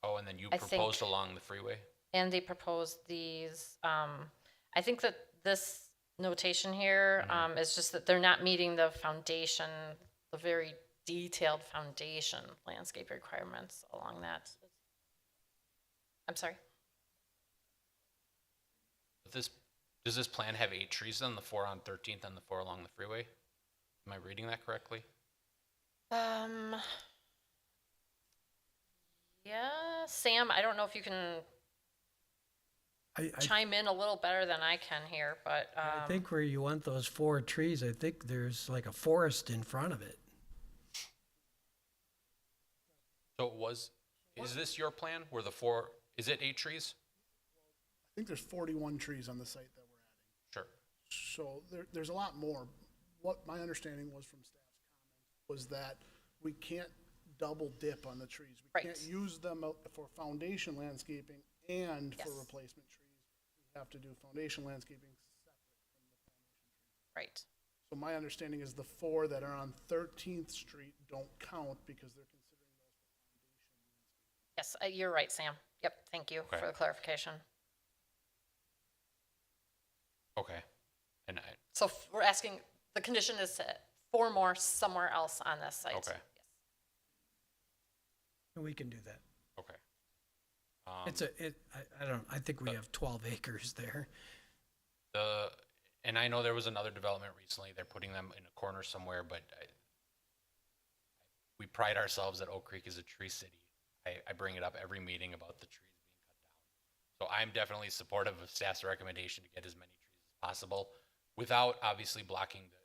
Speaker 1: Oh, and then you
Speaker 7: I
Speaker 1: proposed
Speaker 7: think-
Speaker 1: along the freeway?
Speaker 7: And they proposed these, I think that this notation here, is just that they're not meeting the foundation, the very detailed foundation landscape requirements along that. I'm sorry?
Speaker 1: Does this plan have 8 trees then, the 4 on 13th and the 4 along the freeway? Am I reading that correctly?
Speaker 7: Yeah, Sam, I don't know if you can
Speaker 12: I
Speaker 7: chime in a little better than I can here, but,
Speaker 12: I think where you want those 4 trees, I think there's like a forest in front of it.
Speaker 1: So is this your plan, where the 4, is it 8 trees?
Speaker 10: I think there's 41 trees on the site that we're adding.
Speaker 1: Sure.
Speaker 10: So there's a lot more what my understanding was from staff's comments was that we can't double dip on the trees. We
Speaker 7: Right.
Speaker 10: can't use them for foundation landscaping and for
Speaker 7: Yes.
Speaker 10: replacement trees. We have to do foundation landscaping separate from the foundation trees.
Speaker 7: Right.
Speaker 10: So my understanding is the 4 that are on 13th Street don't count because they're considering those for foundation.
Speaker 7: Yes, you're right, Sam. Yep, thank you
Speaker 1: Okay.
Speaker 7: for the clarification.
Speaker 1: Okay. And
Speaker 7: So we're asking, the condition is 4 more somewhere else on this site.
Speaker 1: Okay.
Speaker 7: Yes.
Speaker 12: We can do that.
Speaker 1: okay.
Speaker 12: I think we have 12 acres there.
Speaker 1: And I know there was another development recently, they're putting them in a corner somewhere, but we pride ourselves that Oak Creek is a tree city. I bring it up every meeting about the trees being cut down. So I'm definitely supportive of staff's recommendation to get as many trees as possible without obviously blocking the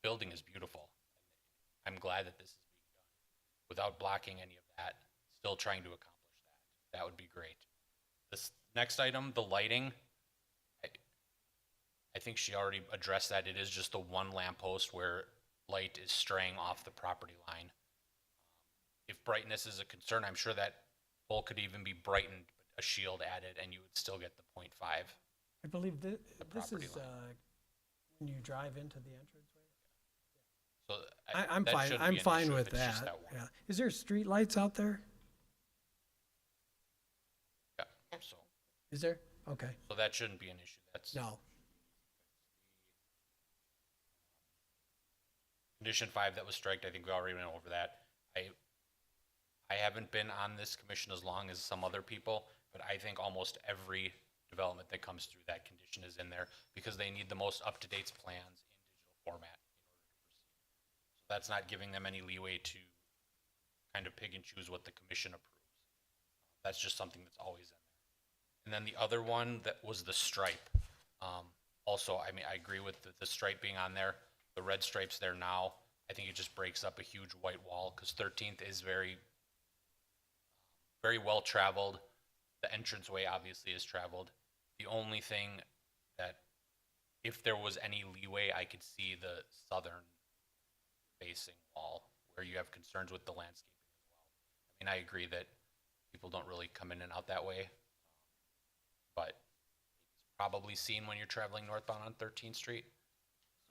Speaker 1: building is beautiful. I'm glad that this is being done without blocking any of that, still trying to accomplish that. That would be great. This next item, the lighting, I think she already addressed that. It is just the one lamppost where light is straying off the property line. If brightness is a concern, I'm sure that pole could even be brightened, but a shield added, and you would still get the 0.5.
Speaker 12: I believe this
Speaker 1: property
Speaker 12: is
Speaker 1: line.
Speaker 12: when you drive into the entranceway.
Speaker 1: So
Speaker 12: I'm
Speaker 1: that
Speaker 12: fine,
Speaker 1: shouldn't
Speaker 12: I'm
Speaker 1: be an
Speaker 12: fine
Speaker 1: issue if
Speaker 12: with
Speaker 1: it's just
Speaker 12: that.
Speaker 1: one.
Speaker 12: Yeah. Is there street lights out there?
Speaker 1: Yeah. So,
Speaker 12: Is there? Okay.
Speaker 1: so that shouldn't be an issue. That's
Speaker 12: No.
Speaker 1: condition 5 that was striked. I think we already went over that. I haven't been on this commission as long as some other people, but I think almost every development that comes through that condition is in there because they need the most up-to-date plans in digital format in order to proceed. So that's not giving them any leeway to kind of pick and choose what the commission approves. That's just something that's always in there. And then the other one that was the stripe. Also, I mean, I agree with the stripe being on there. The red stripe's there now. I think it just breaks up a huge white wall because 13th is very, very well traveled. The entranceway obviously is traveled. The only thing that, if there was any leeway, I could see the southern facing wall where you have concerns with the landscaping as well. I mean, I agree that people don't really come in and out that way, but it's probably seen when you're traveling northbound on 13th Street.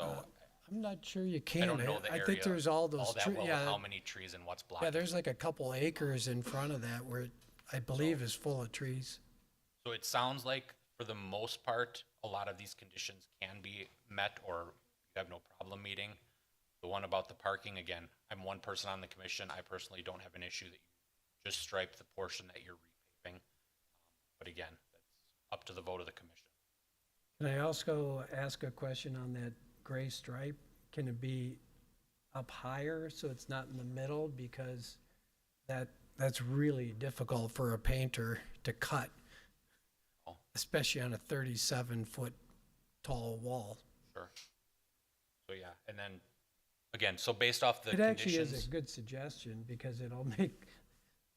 Speaker 1: So
Speaker 12: I'm not sure you
Speaker 1: I
Speaker 12: can.
Speaker 1: don't know the area
Speaker 12: I think there's all those
Speaker 1: that
Speaker 12: trees.
Speaker 1: well,
Speaker 12: Yeah,
Speaker 1: how many trees and what's blocking.
Speaker 12: yeah, there's like a couple acres in front of that where I believe is full of trees.
Speaker 1: So it sounds like for the most part, a lot of these conditions can be met or you have no problem meeting. The one about the parking, again, I'm one person on the commission. I personally don't have an issue that you just stripe the portion that you're repaving. But again, that's up to the vote of the commission.
Speaker 12: Can I also ask a question on that gray stripe? Can it be up higher so it's not in the middle? Because that's really difficult for a painter to cut,
Speaker 1: Oh.
Speaker 12: especially on a 37-foot tall wall.
Speaker 1: Sure. So yeah, and then, again, so based off the
Speaker 12: It actually
Speaker 1: conditions.
Speaker 12: is a good suggestion because it'll make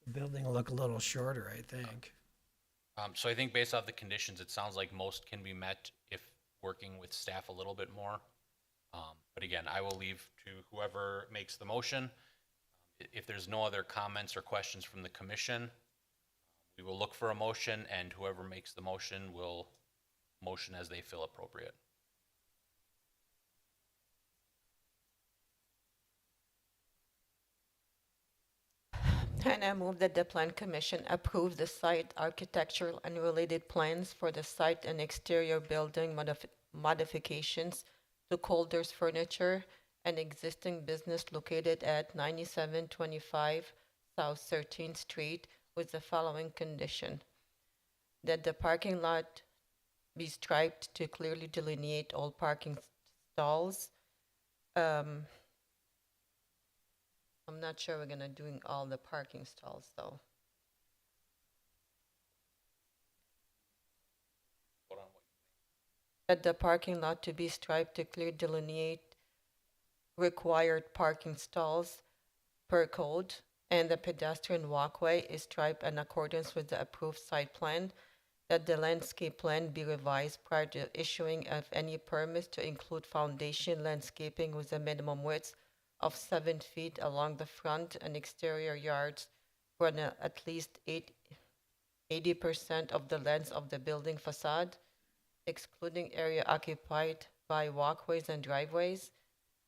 Speaker 12: the building look a little shorter, I think.
Speaker 1: So I think based off the conditions, it sounds like most can be met if working with staff a little bit more. But again, I will leave to whoever makes the motion. If there's no other comments or questions from the commission, we will look for a motion and whoever makes the motion will motion as they feel appropriate.
Speaker 9: And I move that the Plan Commission approve the site architectural and related plans for the site and exterior building modifications to Calder's Furniture, an existing business located at 9725 South 13th Street with the following condition: that the parking lot be striped to clearly delineate all parking stalls. I'm not sure we're gonna doing all the parking stalls though. That the parking lot to be striped to clearly delineate required parking stalls per code, and the pedestrian walkway is striped in accordance with the approved site plan, that the landscape plan be revised prior to issuing of any permits to include foundation landscaping with a minimum width of 7 feet along the front and exterior yards for at least 80% of the length of the building facade, excluding area occupied by walkways and driveways.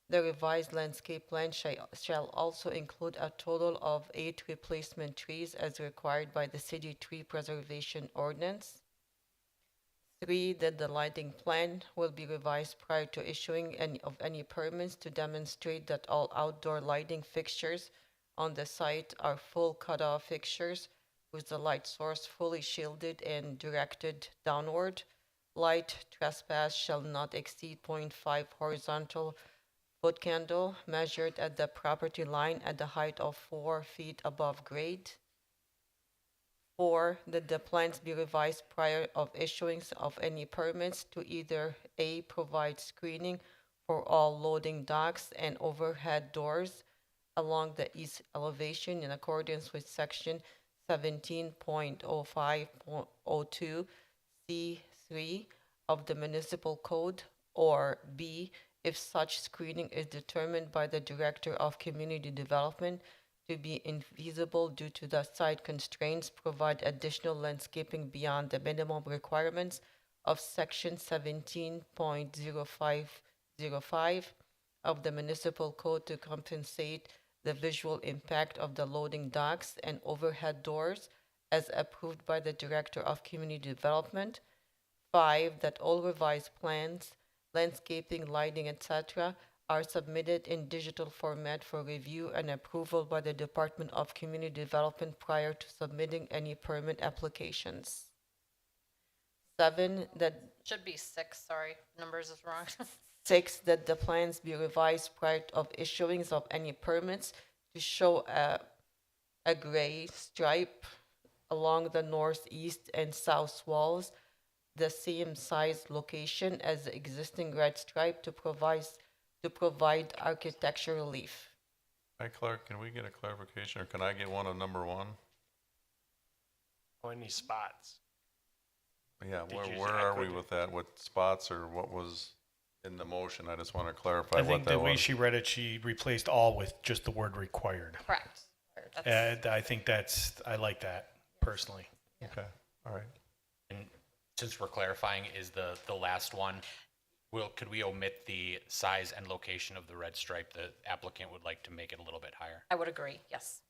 Speaker 9: The revised landscape plan shall also include a total of 8 replacement trees as required by the city tree preservation ordinance. 3, that the lighting plan will be revised prior to issuing any permits to demonstrate that all outdoor lighting fixtures on the site are full cutoff fixtures with the light source fully shielded and directed downward. Light trespass shall not exceed 0.5 horizontal foot candle measured at the property line at the height of 4 feet above grade. 4, that the plans be revised prior of issuance of any permits to either A, provide screening for all loading docks and overhead doors along the east elevation in accordance with section 17.05.02 C3 of the municipal code, or B, if such screening is determined by the Director of Community Development to be infeasible due to the site constraints, provide additional landscaping beyond the minimum requirements of section 17.0505 of the municipal code to compensate the visual impact of the loading docks and overhead doors as approved by the Director of Community Development. 5, that all revised plans, landscaping, lighting, etc., are submitted in digital format for review and approval by the Department of Community Development prior to submitting any permit applications. 7, that
Speaker 7: Should be 6, sorry, numbers is wrong.
Speaker 9: 6, that the plans be revised prior of issuings of any permits to show a gray stripe along the northeast and south walls, the same size location as the existing red stripe to provide architectural relief.
Speaker 2: Hi, Clark, can we get a clarification, or can I get one on number 1?
Speaker 3: How many spots?
Speaker 2: Yeah,
Speaker 3: Did you-
Speaker 2: where
Speaker 3: I
Speaker 2: are we
Speaker 3: couldn't-
Speaker 2: with that? What spots or what was in the motion? I just want to clarify
Speaker 4: I
Speaker 2: what
Speaker 4: think
Speaker 2: that
Speaker 4: the way
Speaker 2: was.
Speaker 4: she read it, she replaced all with just the word required.
Speaker 7: Correct. That's-
Speaker 4: I think I like that personally.
Speaker 2: Okay, all right.
Speaker 1: And since we're clarifying, is the last one, could we omit the size and location of the red stripe? The applicant would like to make it a little bit higher.
Speaker 7: I would agree, yes.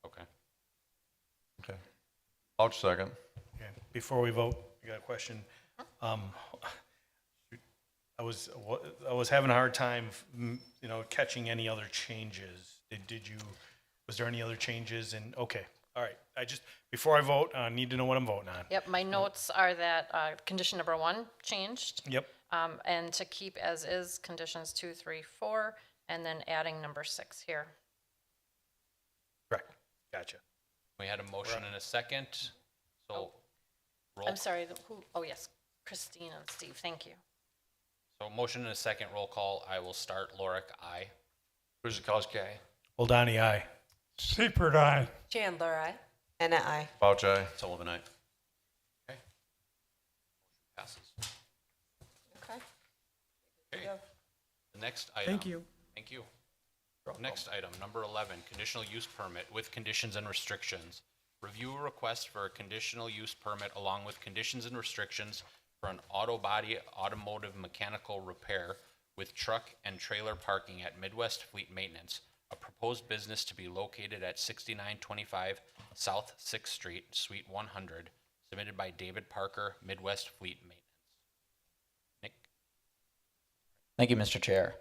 Speaker 1: Okay.
Speaker 2: Okay. Ouch, second.
Speaker 4: Okay. Before we vote, I got a question. I was having a hard time, catching any other changes. Did you, was there any other changes okay, all right. Before I vote, I need to know what I'm voting on.
Speaker 7: Yep, my notes are that condition number 1 changed.
Speaker 4: Yep.
Speaker 7: And to keep as is conditions 2, 3, 4, and then adding number 6 here.
Speaker 4: Correct. Gotcha.
Speaker 1: We had a motion and a second, so roll.
Speaker 7: I'm sorry, yes, Christine and Steve, thank you.
Speaker 1: So motion and a second roll call. I will start. Lorick, aye. Guzekowski, aye.
Speaker 4: Oldani, aye.
Speaker 6: Seifert, aye.
Speaker 5: Chandler, aye.
Speaker 9: And I.
Speaker 2: Ouch, aye.
Speaker 11: Sullivan, aye.
Speaker 1: Okay. Passes.
Speaker 9: Okay.
Speaker 1: Okay. The next item.
Speaker 12: Thank you.
Speaker 1: Thank you. Next item, number 11, conditional use permit with conditions and restrictions. Review a request for a conditional use permit along with conditions and restrictions for an auto body automotive mechanical repair with truck and trailer parking at Midwest Fleet Maintenance, a proposed business to be located at 6925 South 6th Street, Suite 100, submitted by David Parker, Midwest Fleet Maintenance. Nick?
Speaker 13: Thank you, Mr. Chair.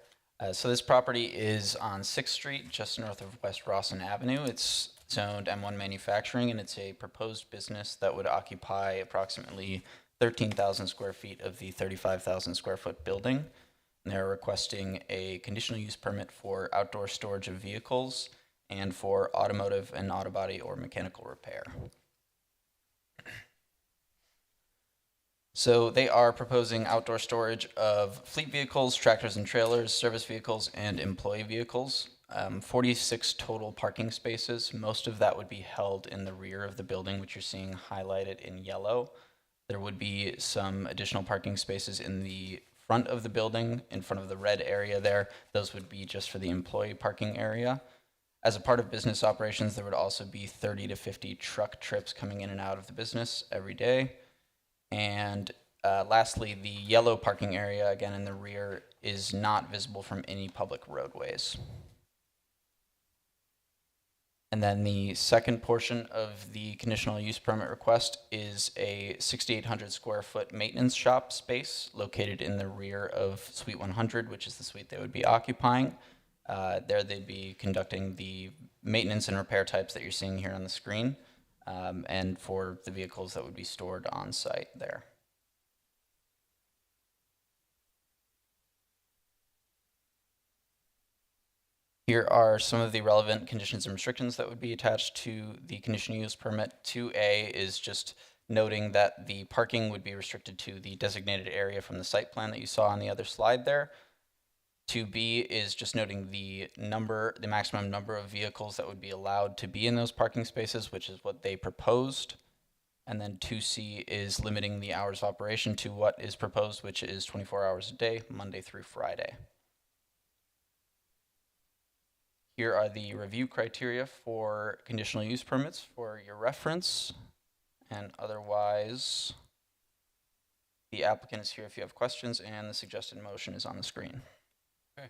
Speaker 13: So this property is on 6th Street, just north of West Rawson Avenue. It's zoned M1 Manufacturing, and it's a proposed business that would occupy approximately 13,000 square feet of the 35,000 square foot building. And they're requesting a conditional use permit for outdoor storage of vehicles and for automotive and auto body or mechanical repair. So they are proposing outdoor storage of fleet vehicles, tractors and trailers, service vehicles, and employee vehicles. 46 total parking spaces. Most of that would be held in the rear of the building, which you're seeing highlighted in yellow. There would be some additional parking spaces in the front of the building, in front of the red area there. Those would be just for the employee parking area. As a part of business operations, there would also be 30 to 50 truck trips coming in and out of the business every day. And lastly, the yellow parking area, again in the rear, is not visible from any public roadways. And then the second portion of the conditional use permit request is a 6,800 square foot maintenance shop space located in the rear of Suite 100, which is the suite they would be occupying. There they'd be conducting the maintenance and repair types that you're seeing here on the screen, and for the vehicles that would be stored on site there. Here are some of the relevant conditions and restrictions that would be attached to the conditional use permit. 2A is just noting that the parking would be restricted to the designated area from the site plan that you saw on the other slide there. 2B is just noting the maximum number of vehicles that would be allowed to be in those parking spaces, which is what they proposed. And then 2C is limiting the hours of operation to what is proposed, which is 24 hours a day, Monday through Friday. Here are the review criteria for conditional use permits for your reference. And otherwise, the applicant is here if you have questions, and the suggested motion is on the screen.
Speaker 1: Okay.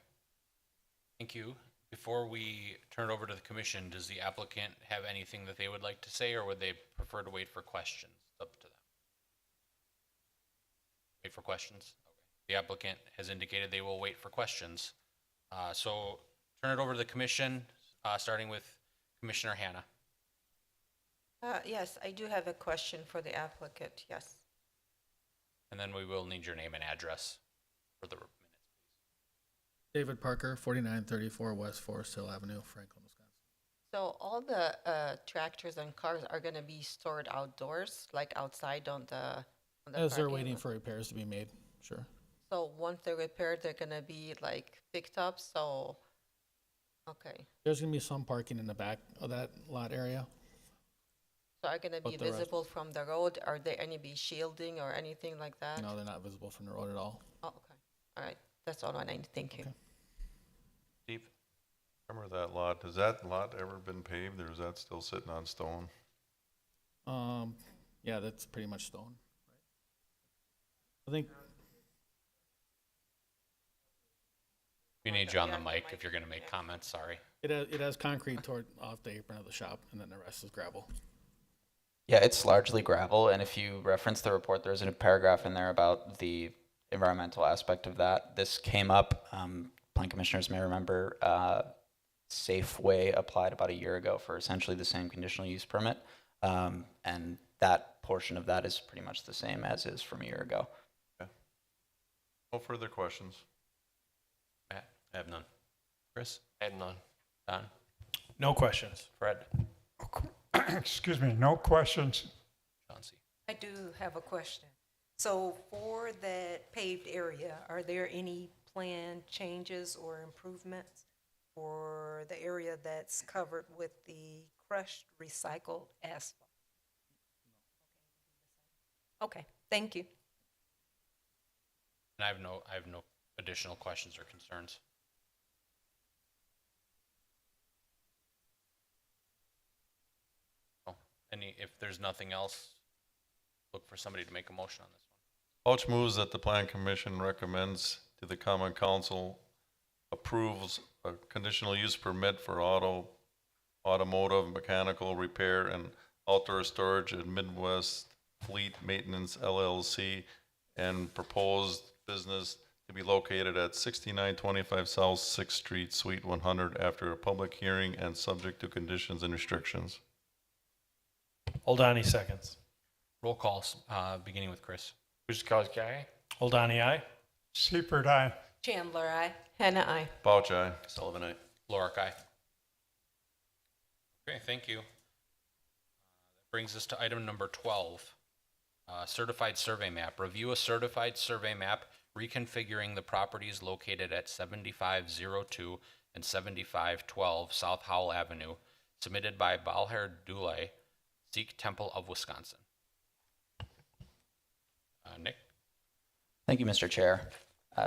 Speaker 1: Thank you. Before we turn it over to the commission, does the applicant have anything that they would like to say, or would they prefer to wait for questions? It's up to them. Wait for questions? Okay. The applicant has indicated they will wait for questions. So turn it over to the commission, starting with Commissioner Hanna.
Speaker 9: Yes, I do have a question for the applicant, yes.
Speaker 1: And then we will need your name and address for the minutes.
Speaker 14: David Parker, 4934 West Forest Hill Avenue, Franklin, Wisconsin.
Speaker 9: So all the tractors and cars are going to be stored outdoors, like outside on the
Speaker 14: As they're
Speaker 9: parking
Speaker 14: waiting
Speaker 9: lot?
Speaker 14: for repairs to be made, sure.
Speaker 9: So once they're repaired, they're going to be like picked up, so, okay.
Speaker 14: There's going to be some parking in the back of that lot area.
Speaker 9: So are going to be
Speaker 14: But the rest-
Speaker 9: visible from the road? Are there any be shielding or anything like that?
Speaker 14: No, they're not visible from the road at all.
Speaker 9: Oh, okay. All right. That's all I need. Thank you.
Speaker 14: Okay.
Speaker 1: Steve?
Speaker 2: Remember that lot? Has that lot ever been paved, or is that still sitting on stone?
Speaker 14: Yeah, that's pretty much stone. I think,
Speaker 1: We need you on the mic if you're going to make comments, sorry.
Speaker 14: it has concrete toward off the apron of the shop, and then the rest is gravel.
Speaker 13: Yeah, it's largely gravel, and if you reference the report, there's a paragraph in there about the environmental aspect of that. This came up, plan commissioners may remember, Safeway applied about a year ago for essentially the same conditional use permit, and that portion of that is pretty much the same as is from a year ago.
Speaker 2: No further questions.
Speaker 1: Matt? I have none. Chris?
Speaker 3: I have none.
Speaker 1: Don?
Speaker 4: No questions.
Speaker 1: Fred?
Speaker 6: Excuse me, no questions.
Speaker 1: Chauncey?
Speaker 5: I do have a question. So for that paved area, are there any planned changes or improvements for the area that's covered with the crushed recycled asphalt? Okay, thank you.
Speaker 1: And I have no additional questions or concerns. Oh, if there's nothing else, look for somebody to make a motion on this one.
Speaker 2: Couch moves that the plan commission recommends to the common council approves a conditional use permit for automotive, mechanical repair, and outdoor storage at Midwest Fleet Maintenance LLC, and proposed business to be located at 6925 South 6th Street, Suite 100, after a public hearing and subject to conditions and restrictions.
Speaker 4: Oldani seconds.
Speaker 1: Roll calls, beginning with Chris.
Speaker 3: Guzekowski, aye.
Speaker 4: Oldani, aye.
Speaker 6: Seifert, aye.
Speaker 5: Chandler, aye.
Speaker 9: Hannah, aye.
Speaker 2: Bouch, aye.
Speaker 11: Sullivan, aye.
Speaker 1: Lorick, aye. Okay, thank you. That brings us to item number 12. Certified survey map. Review a certified survey map reconfiguring the properties located at 7502 and 7512 South Howell Avenue, submitted by Balher Dulay, Sikh Temple of Wisconsin. Nick?
Speaker 13: Thank you, Mr. Chair.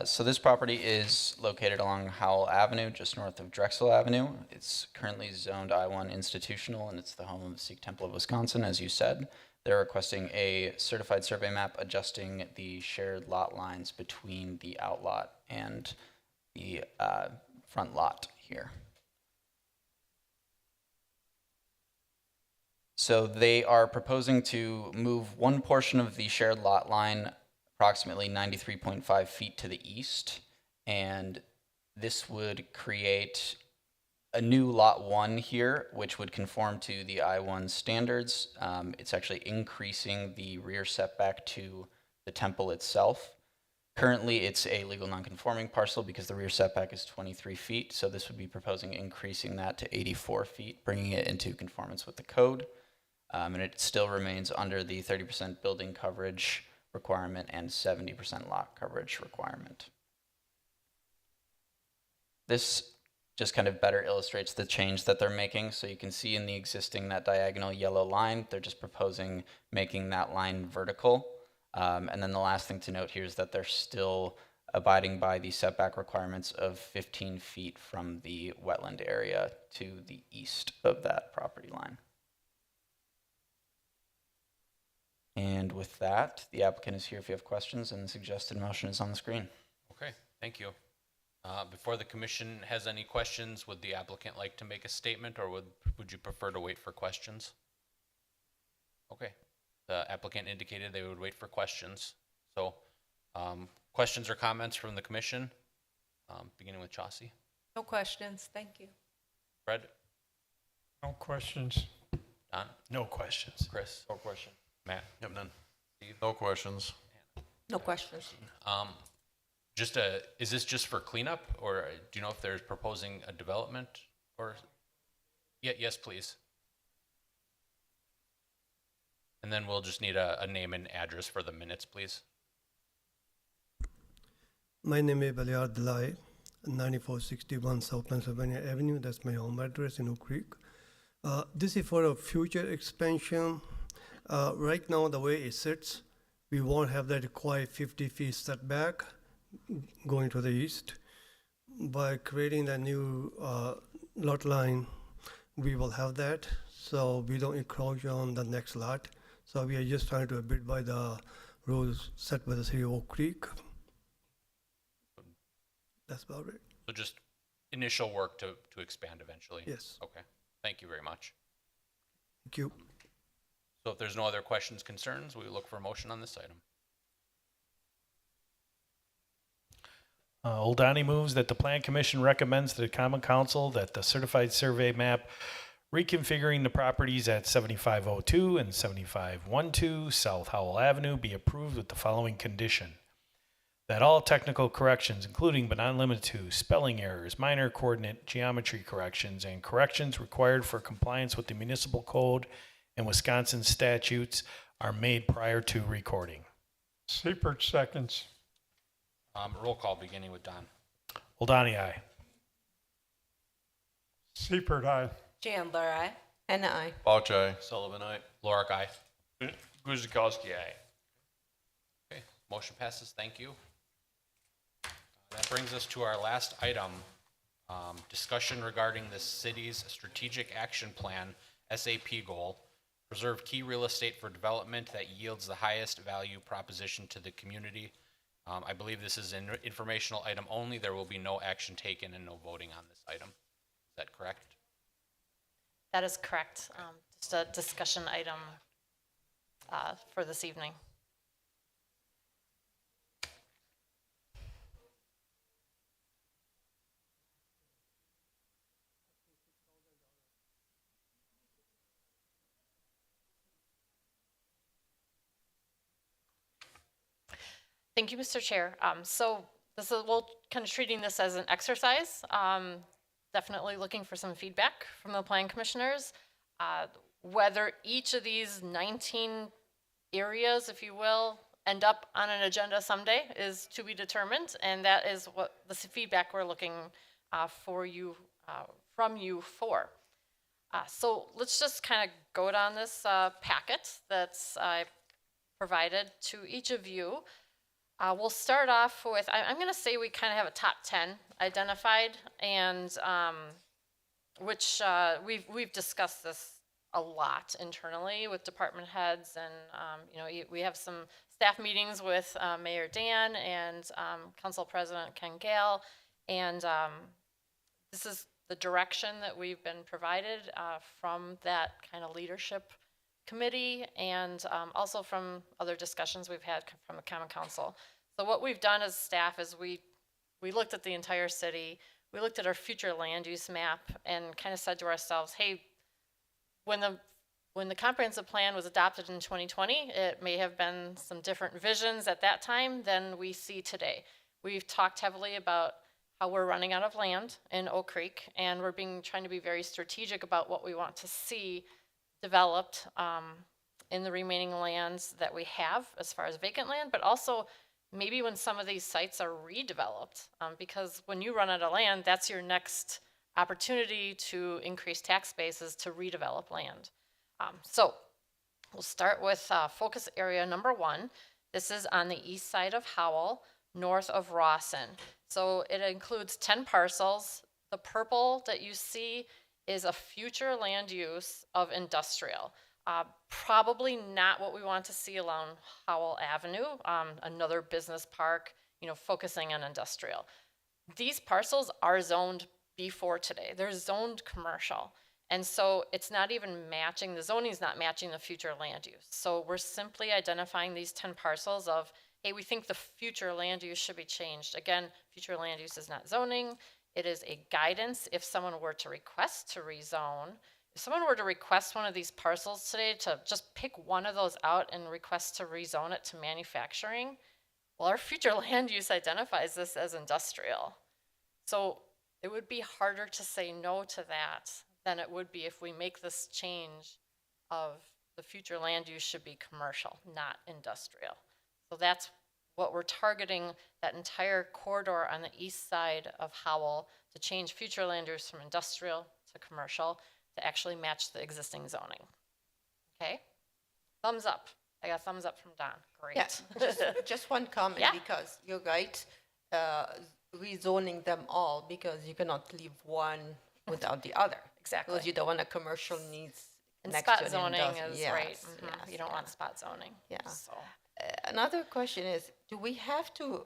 Speaker 13: So this property is located along Howell Avenue, just north of Drexel Avenue. It's currently zoned I-1 institutional, and it's the home of the Sikh Temple of Wisconsin, as you said. They're requesting a certified survey map adjusting the shared lot lines between the outlot and the front lot here. So they are proposing to move one portion of the shared lot line approximately 93.5 feet to the east, and this would create a new Lot 1 here, which would conform to the I-1 standards. It's actually increasing the rear setback to the temple itself. Currently, it's a legal nonconforming parcel because the rear setback is 23 feet, so this would be proposing increasing that to 84 feet, bringing it into conformance with the code. And it still remains under the 30% building coverage requirement and 70% lot coverage requirement. This just kind of better illustrates the change that they're making. So you can see in the existing, that diagonal yellow line, they're just proposing making that line vertical. And then the last thing to note here is that they're still abiding by the setback requirements of 15 feet from the wetland area to the east of that property line. And with that, the applicant is here if you have questions, and the suggested motion is on the screen.
Speaker 1: Okay, thank you. Before the commission has any questions, would the applicant like to make a statement, or would you prefer to wait for questions? Okay, the applicant indicated they would wait for questions. So, questions or comments from the commission? Beginning with Chauncey.
Speaker 5: No questions, thank you.
Speaker 1: Fred?
Speaker 6: No questions.
Speaker 1: Don?
Speaker 4: No questions.
Speaker 1: Chris? No question. Matt?
Speaker 11: Yep, none.
Speaker 2: No questions.
Speaker 9: No questions.
Speaker 1: Is this just for cleanup, or do you know if they're proposing a development, or? Yeah, yes, please. And then we'll just need a name and address for the minutes, please.
Speaker 15: My name is Baliar Dalai, 9461 South Pennsylvania Avenue. That's my home address in Oak Creek. This is for a future expansion. Right now, the way it sits, we won't have that required 50 feet setback going to the east. By creating the new lot line, we will have that, so we don't encroach on the next lot. So we are just trying to abide by the rules set by the city of Oak Creek. That's about it.
Speaker 1: So just initial work to expand eventually?
Speaker 15: Yes.
Speaker 1: Okay, thank you very much.
Speaker 15: Thank you.
Speaker 1: So if there's no other questions, concerns, we look for a motion on this item.
Speaker 4: Oldani moves that the Plan Commission recommends to the Common Council that the certified survey map reconfiguring the properties at 7502 and 7512 South Howell Avenue be approved with the following condition: that all technical corrections, including but not limited to spelling errors, minor coordinate geometry corrections, and corrections required for compliance with the municipal code and Wisconsin statutes, are made prior to recording.
Speaker 6: Seipert seconds.
Speaker 1: Roll call beginning with Don.
Speaker 4: Oldani, aye.
Speaker 6: Seipert, aye.
Speaker 5: Chandler, aye.
Speaker 9: And I.
Speaker 2: Bouch, aye.
Speaker 11: Sullivan, aye.
Speaker 1: Lorick, aye.
Speaker 3: Guzekowski, aye.
Speaker 1: Okay, motion passes, thank you. That brings us to our last item, discussion regarding the city's strategic action plan, SAP goal, preserve key real estate for development that yields the highest value proposition to the community. I believe this is an informational item only. There will be no action taken and no voting on this item. Is that correct?
Speaker 7: That is correct. Just a discussion item for this evening. Thank you, Mr. Chair. So we're kind of treating this as an exercise. Definitely looking for some feedback from the plan commissioners. Whether each of these 19 areas, if you will, end up on an agenda someday is to be determined, and that is what the feedback we're looking for you, from you for. So let's just kind of go down this packet that's provided to each of you. We'll start off with, I'm going to say we kind of have a top 10 identified, and which we've discussed this a lot internally with department heads, and we have some staff meetings with Mayor Dan and Council President Ken Gale, and this is the direction that we've been provided from that kind of leadership committee, and also from other discussions we've had from the Common Council. So what we've done as staff is we looked at the entire city, we looked at our future land use map, and kind of said to ourselves, hey, when the comprehensive plan was adopted in 2020, it may have been some different visions at that time than we see today. We've talked heavily about how we're running out of land in Oak Creek, and we're trying to be very strategic about what we want to see developed in the remaining lands that we have as far as vacant land, but also maybe when some of these sites are redeveloped, because when you run out of land, that's your next opportunity to increase tax bases to redevelop land. So we'll start with focus area number 1. This is on the east side of Howell, north of Rawson. So it includes 10 parcels. The purple that you see is a future land use of industrial. Probably not what we want to see along Howell Avenue, another business park, focusing on industrial. These parcels are zoned before today. They're zoned commercial. And so it's not even matching, the zoning is not matching the future land use. So we're simply identifying these 10 parcels of, hey, we think the future land use should be changed. Again, future land use is not zoning. It is a guidance if someone were to request to rezone. If someone were to request one of these parcels today to just pick one of those out and request to rezone it to manufacturing, well, our future land use identifies this as industrial. So it would be harder to say no to that than it would be if we make this change of the future land use should be commercial, not industrial. So that's what we're targeting, that entire corridor on the east side of Howell, to change future land use from industrial to commercial to actually match the existing zoning. Okay? Thumbs up. I got a thumbs up from Don. Great.
Speaker 9: Yeah, just one comment,
Speaker 7: Yeah.
Speaker 9: because you're right, rezoning them all, because you cannot leave one without the other.
Speaker 7: Exactly.
Speaker 9: Because you don't want a commercial needs
Speaker 7: And
Speaker 9: next
Speaker 7: spot
Speaker 9: to an
Speaker 7: zoning
Speaker 9: industrial.
Speaker 7: is
Speaker 9: Yes,
Speaker 7: right.
Speaker 9: yes,
Speaker 7: You don't
Speaker 9: yeah.
Speaker 7: want spot zoning.
Speaker 9: Yeah.
Speaker 7: So.
Speaker 9: Another question is, do we have to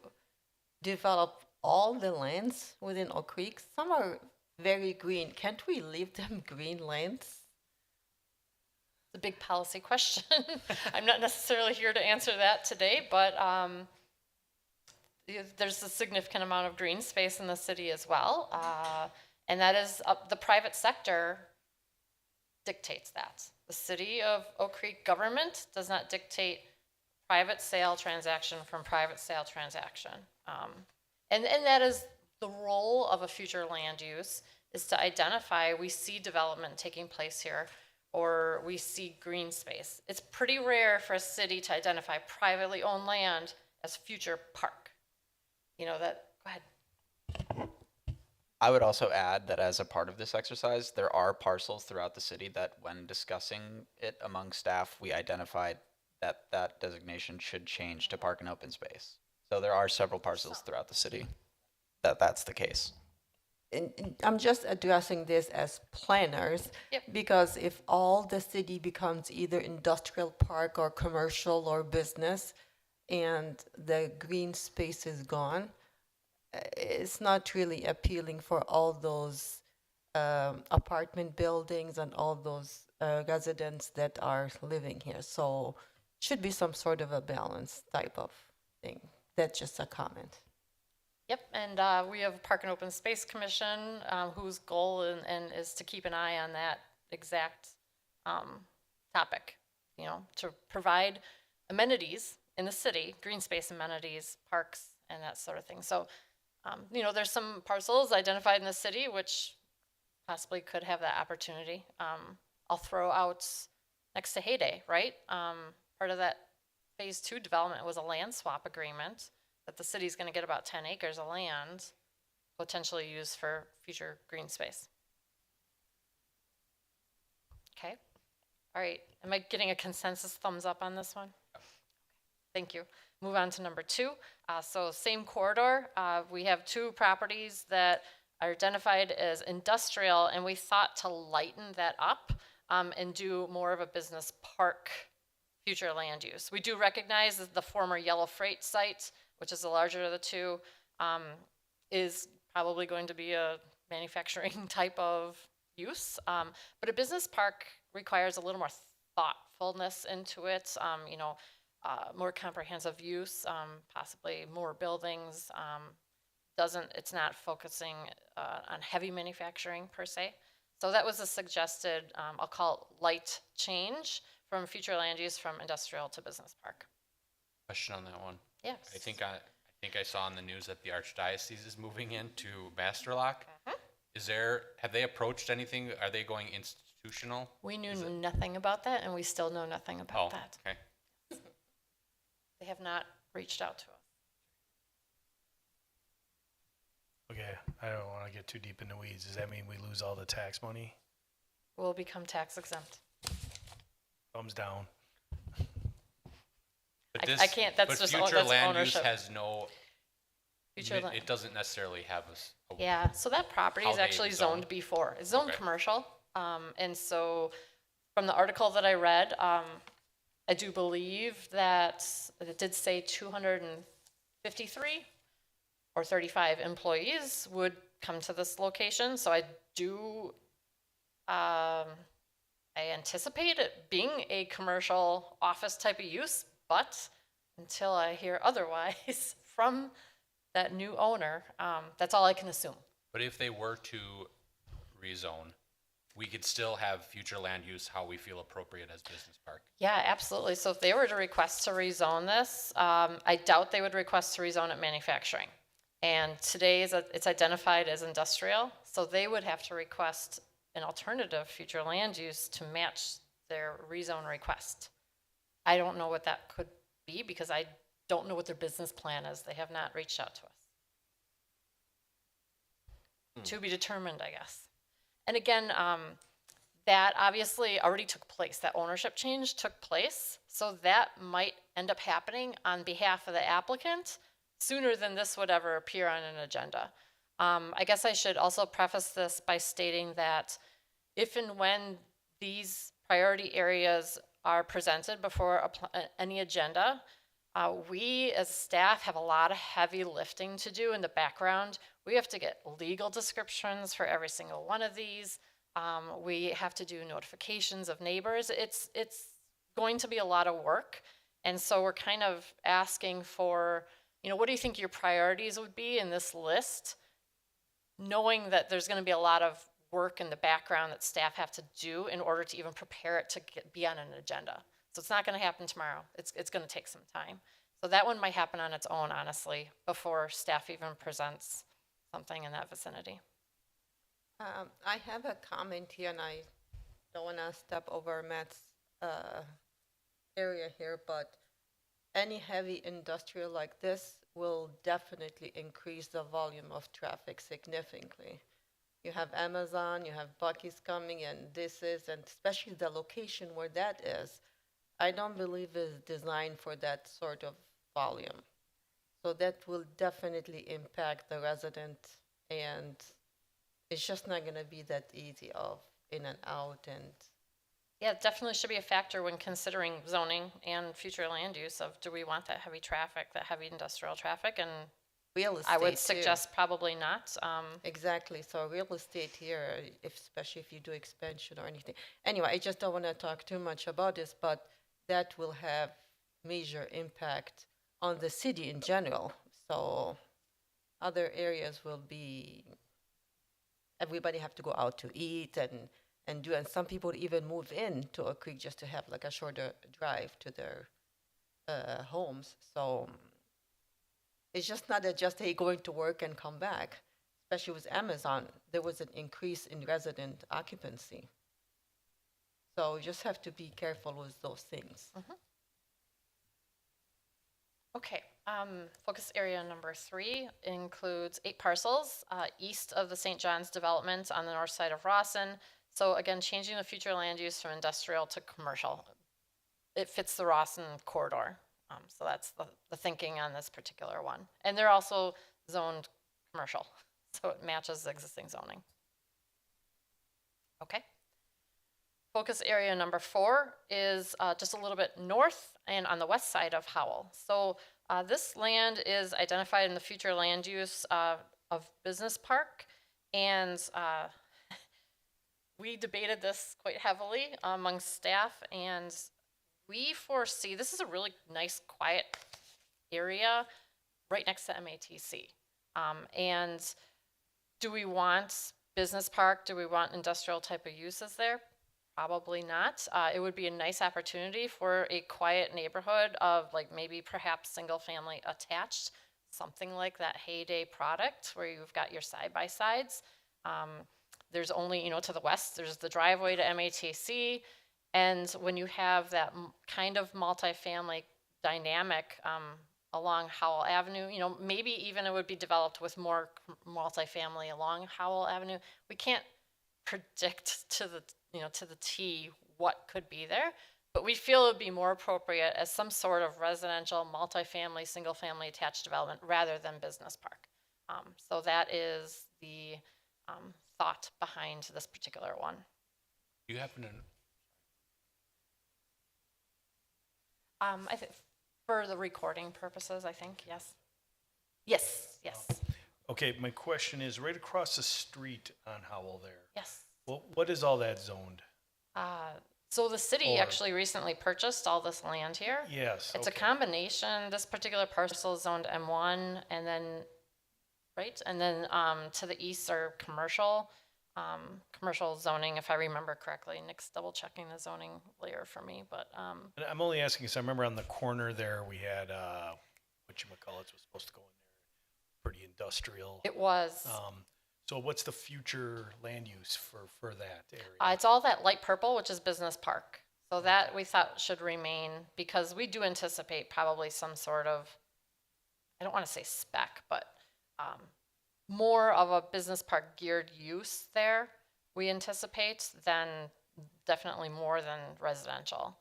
Speaker 9: develop all the lands within Oak Creek? Some are very green. Can't we leave them green lands?
Speaker 7: It's a big policy question. I'm not necessarily here to answer that today, but there's a significant amount of green space in the city as well. And that is the private sector dictates that. The city of Oak Creek government does not dictate private sale transaction from private sale transaction. And that is the role of a future land use, is to identify, we see development taking place here, or we see green space. It's pretty rare for a city to identify privately owned land as future park. Go ahead.
Speaker 13: I would also add that as a part of this exercise, there are parcels throughout the city that when discussing it among staff, we identified that that designation should change to park and open space. So there are several parcels throughout the city that's the case.
Speaker 9: And I'm just addressing this as planners,
Speaker 7: Yep.
Speaker 9: because if all the city becomes either industrial park or commercial or business, and the green space is gone, it's not really appealing for all those apartment buildings and all those residents that are living here. So should be some sort of a balance type of thing. That's just a comment.
Speaker 7: Yep, and we have a Park and Open Space Commission whose goal and is to keep an eye on that exact topic, to provide amenities in the city, green space amenities, parks, and that sort of thing. So, there's some parcels identified in the city which possibly could have that opportunity. I'll throw out next to Heyday, right? Part of that phase 2 development was a land swap agreement that the city's going to get about 10 acres of land potentially use for future green space. Okay, all right, am I getting a consensus thumbs up on this one? Thank you. Move on to number 2. So same corridor, we have 2 properties that are identified as industrial, and we thought to lighten that up and do more of a business park future land use. We do recognize that the former Yellow Freight site, which is the larger of the 2, is probably going to be a manufacturing type of use. But a business park requires a little more thoughtfulness into it, you know, more comprehensive use, possibly more buildings. It's not focusing on heavy manufacturing per se. So that was a suggested, I'll call it light change from future land use from industrial to business park.
Speaker 1: Question on that one.
Speaker 7: Yes.
Speaker 1: I think I saw in the news that the Archdiocese is moving into Master Lock. Have they approached anything? Are they going institutional?
Speaker 7: We knew nothing about that, and we still know nothing about that.
Speaker 1: Okay.
Speaker 7: They have not reached out to us.
Speaker 4: Okay, I don't want to get too deep in the weeds. Does that mean we lose all the tax money?
Speaker 7: We'll become tax exempt.
Speaker 4: Thumbs down.
Speaker 1: But
Speaker 7: I can't, that's
Speaker 1: but
Speaker 7: just,
Speaker 1: future
Speaker 7: that's
Speaker 1: land use
Speaker 7: ownership.
Speaker 1: has no,
Speaker 7: Future land.
Speaker 1: it doesn't necessarily have a
Speaker 7: Yeah, so that property
Speaker 1: How
Speaker 7: is
Speaker 1: they
Speaker 7: actually
Speaker 1: zone.
Speaker 7: zoned before. It's zoned
Speaker 1: Okay.
Speaker 7: commercial. And so from the article that I read, I do believe that it did say 253 or 35 employees would come to this location. So I do, I anticipate it being a commercial office type of use, but until I hear otherwise from that new owner, that's all I can assume.
Speaker 1: But if they were to rezone, we could still have future land use how we feel appropriate as business park.
Speaker 7: Yeah, absolutely. So if they were to request to rezone this, I doubt they would request to rezone it manufacturing. And today it's identified as industrial, so they would have to request an alternative future land use to match their rezone request. I don't know what that could be because I don't know what their business plan is. They have not reached out to us. To be determined, I guess. And again, that obviously already took place. That ownership change took place. So that might end up happening on behalf of the applicant sooner than this would ever appear on an agenda. I guess I should also preface this by stating that if and when these priority areas are presented before any agenda, we as staff have a lot of heavy lifting to do in the background. We have to get legal descriptions for every single one of these. We have to do notifications of neighbors. It's going to be a lot of work. And so we're kind of asking for, you know, what do you think your priorities would be in this list? Knowing that there's going to be a lot of work in the background that staff have to do in order to even prepare it to be on an agenda. So it's not going to happen tomorrow. It's going to take some time. So that one might happen on its own, honestly, before staff even presents something in that vicinity.
Speaker 9: I have a comment here, and I don't want to step over Matt's area here, but any heavy industrial like this will definitely increase the volume of traffic significantly. You have Amazon, you have Buc-ee's coming, and and especially the location where that is, I don't believe is designed for that sort of volume. So that will definitely impact the resident, and it's just not going to be that easy of in and out. And
Speaker 7: Yeah, it definitely should be a factor when considering zoning and future land use of, do we want that heavy traffic, that heavy industrial traffic? And
Speaker 9: real estate
Speaker 7: I would
Speaker 9: too.
Speaker 7: suggest probably not.
Speaker 9: Exactly. So real estate here, especially if you do expansion or anything. Anyway, I just don't want to talk too much about this, but that will have major impact on the city in general. So other areas will be, everybody have to go out to eat and some people even move in to Oak Creek just to have like a shorter drive to their homes. So it's just not just, hey, going to work and come back. Especially with Amazon, there was an increase in resident occupancy. So you just have to be careful with those things.
Speaker 7: Okay, Focus area number 3 includes 8 parcels east of the St. John's development on the north side of Rawson. So again, changing the future land use from industrial to commercial. It fits the Rawson corridor. So that's the thinking on this particular one. And they're also zoned commercial, so it matches the existing zoning. Okay. Focus area number 4 is just a little bit north and on the west side of Howell. So this land is identified in the future land use of business park, and we debated this quite heavily among staff, and we foresee this is a really nice, quiet area right next to MATC. And do we want business park? Do we want industrial type of uses there? Probably not. It would be a nice opportunity for a quiet neighborhood of like maybe perhaps single family attached, something like that Heyday product where you've got your side-by-sides. There's only, you know, to the west, there's the driveway to MATC. And when you have that kind of multifamily dynamic along Howell Avenue, you know, maybe even it would be developed with more multifamily along Howell Avenue. We can't predict to the, you know, to the T what could be there, but we feel it would be more appropriate as some sort of residential, multifamily, single family attached development rather than business park. So that is the thought behind this particular one.
Speaker 1: Do you happen to,
Speaker 7: I think for the recording purposes, I think, yes. Yes, yes,
Speaker 4: Okay, my question is, right across the street on Howell there,
Speaker 7: yes.
Speaker 4: what is all that zoned?
Speaker 7: So the city
Speaker 4: Or-
Speaker 7: actually recently purchased all this land here.
Speaker 4: Yes,
Speaker 7: It's a
Speaker 4: okay.
Speaker 7: combination. This particular parcel is zoned M1, and then, right? And then to the east are commercial zoning, if I remember correctly. Nick's double checking the zoning layer for me, but
Speaker 4: And I'm only asking because I remember on the corner there, we had, whatchamacallits was supposed to go in there, pretty industrial.
Speaker 7: it was.
Speaker 4: So what's the future land use for that area?
Speaker 7: It's all that light purple, which is business park. So that we thought should remain because we do anticipate probably some sort of, I don't want to say spec, but more of a business park geared use there, we anticipate, than definitely more than residential.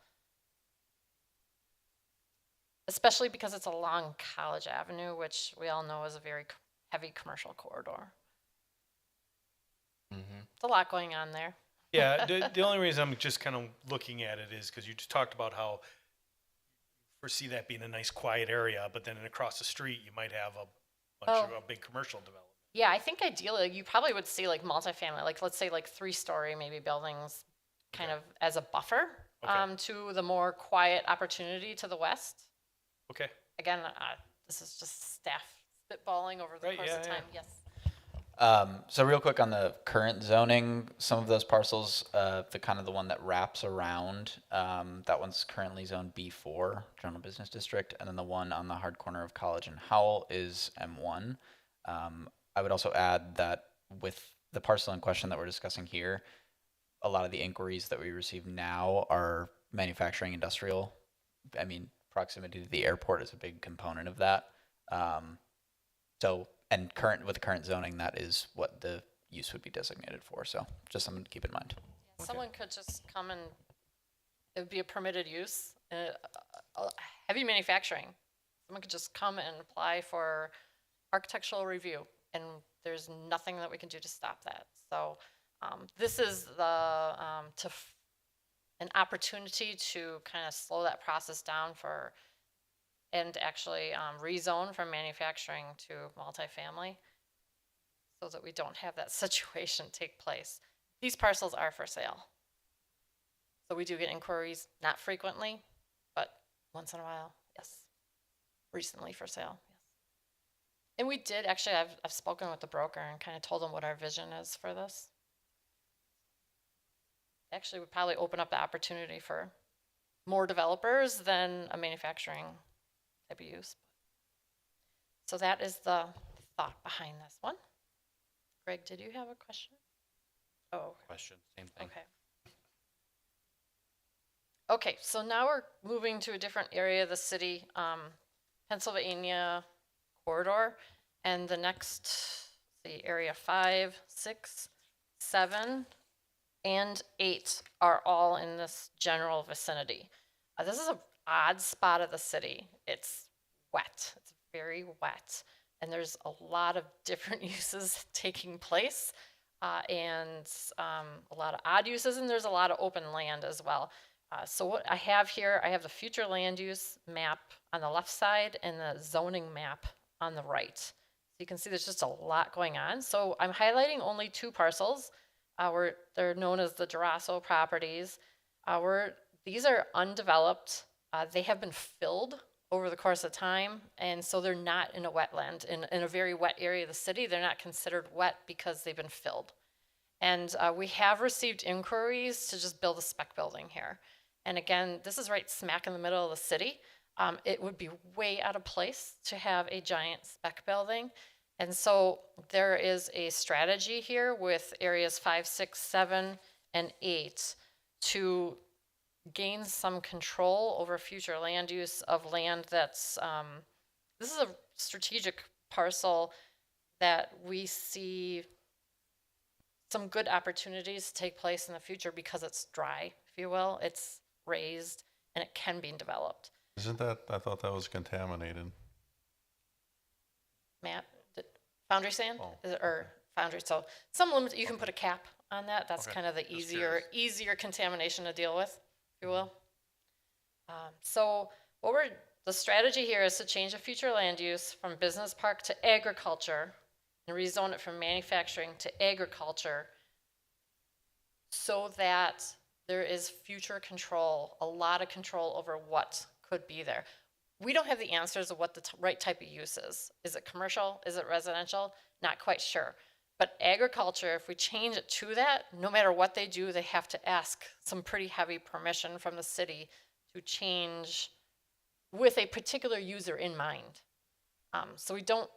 Speaker 7: Especially because it's along College Avenue, which we all know is a very heavy commercial corridor. It's a lot going on there.
Speaker 4: Yeah, the only reason I'm just kind of looking at it is because you just talked about how you foresee that being a nice quiet area, but then across the street, you might have a bunch of a big commercial development.
Speaker 7: Yeah, I think ideally you probably would see like multifamily, like let's say like 3-story maybe buildings kind of as a buffer to the more quiet opportunity to the west.
Speaker 4: Okay.
Speaker 7: Again, this is just staff spitballing over the
Speaker 4: Right,
Speaker 7: course
Speaker 4: yeah,
Speaker 7: of
Speaker 4: yeah.
Speaker 7: time. Yes.
Speaker 13: So real quick on the current zoning, some of those parcels, the kind of the one that wraps around, that one's currently zoned B4, General Business District, and then the one on the hard corner of College and Howell is M1. I would also add that with the parcel in question that we're discussing here, a lot of the inquiries that we receive now are manufacturing industrial. I mean, proximity to the airport is a big component of that. And with the current zoning, that is what the use would be designated for. So just something to keep in mind.
Speaker 7: Someone could just come and it would be a permitted use, heavy manufacturing. Someone could just come and apply for architectural review, and there's nothing that we can do to stop that. So this is an opportunity to kind of slow that process down and actually rezone from manufacturing to multifamily so that we don't have that situation take place. These parcels are for sale. So we do get inquiries, not frequently, but once in a while, yes. Recently for sale, yes. And we did, actually, I've spoken with the broker and kind of told them what our vision is for this. Actually, would probably open up the opportunity for more developers than a manufacturing type of use. So that is the thought behind this one. Greg, did you have a question? Oh,
Speaker 1: question, same thing.
Speaker 7: okay. Okay, so now we're moving to a different area of the city. Pennsylvania corridor. And the next, the area 5, 6, 7, and 8 are all in this general vicinity. This is an odd spot of the city. It's wet. It's very wet. And there's a lot of different uses taking place, and a lot of odd uses, and there's a lot of open land as well. So what I have here, I have the future land use map on the left side and the zoning map on the right. So you can see there's just a lot going on. So I'm highlighting only 2 parcels. They're known as the Durasso properties. These are undeveloped. They have been filled over the course of time, and so they're not in a wetland. In a very wet area of the city, they're not considered wet because they've been filled. And we have received inquiries to just build a spec building here. And again, this is right smack in the middle of the city. It would be way out of place to have a giant spec building. And so there is a strategy here with areas 5, 6, 7, and 8 to gain some control over future land use of land that's, this is a strategic parcel that we see some good opportunities to take place in the future because it's dry, if you will. It's raised and it can be developed.
Speaker 2: Isn't that, I thought that was contaminated.
Speaker 7: Matt, foundry sand?
Speaker 2: Oh,
Speaker 7: Or foundry, so some limit, you can put a cap on that. That's
Speaker 2: Okay,
Speaker 7: kind of the
Speaker 2: just
Speaker 7: easier contamination to deal with, if you will. So the strategy here is to change the future land use from business park to agriculture and rezone it from manufacturing to agriculture so that there is future control, a lot of control over what could be there. We don't have the answers of what the right type of use is. Is it commercial? Is it residential? Not quite sure. But agriculture, if we change it to that, no matter what they do, they have to ask some pretty heavy permission from the city to change with a particular user in mind. So we don't,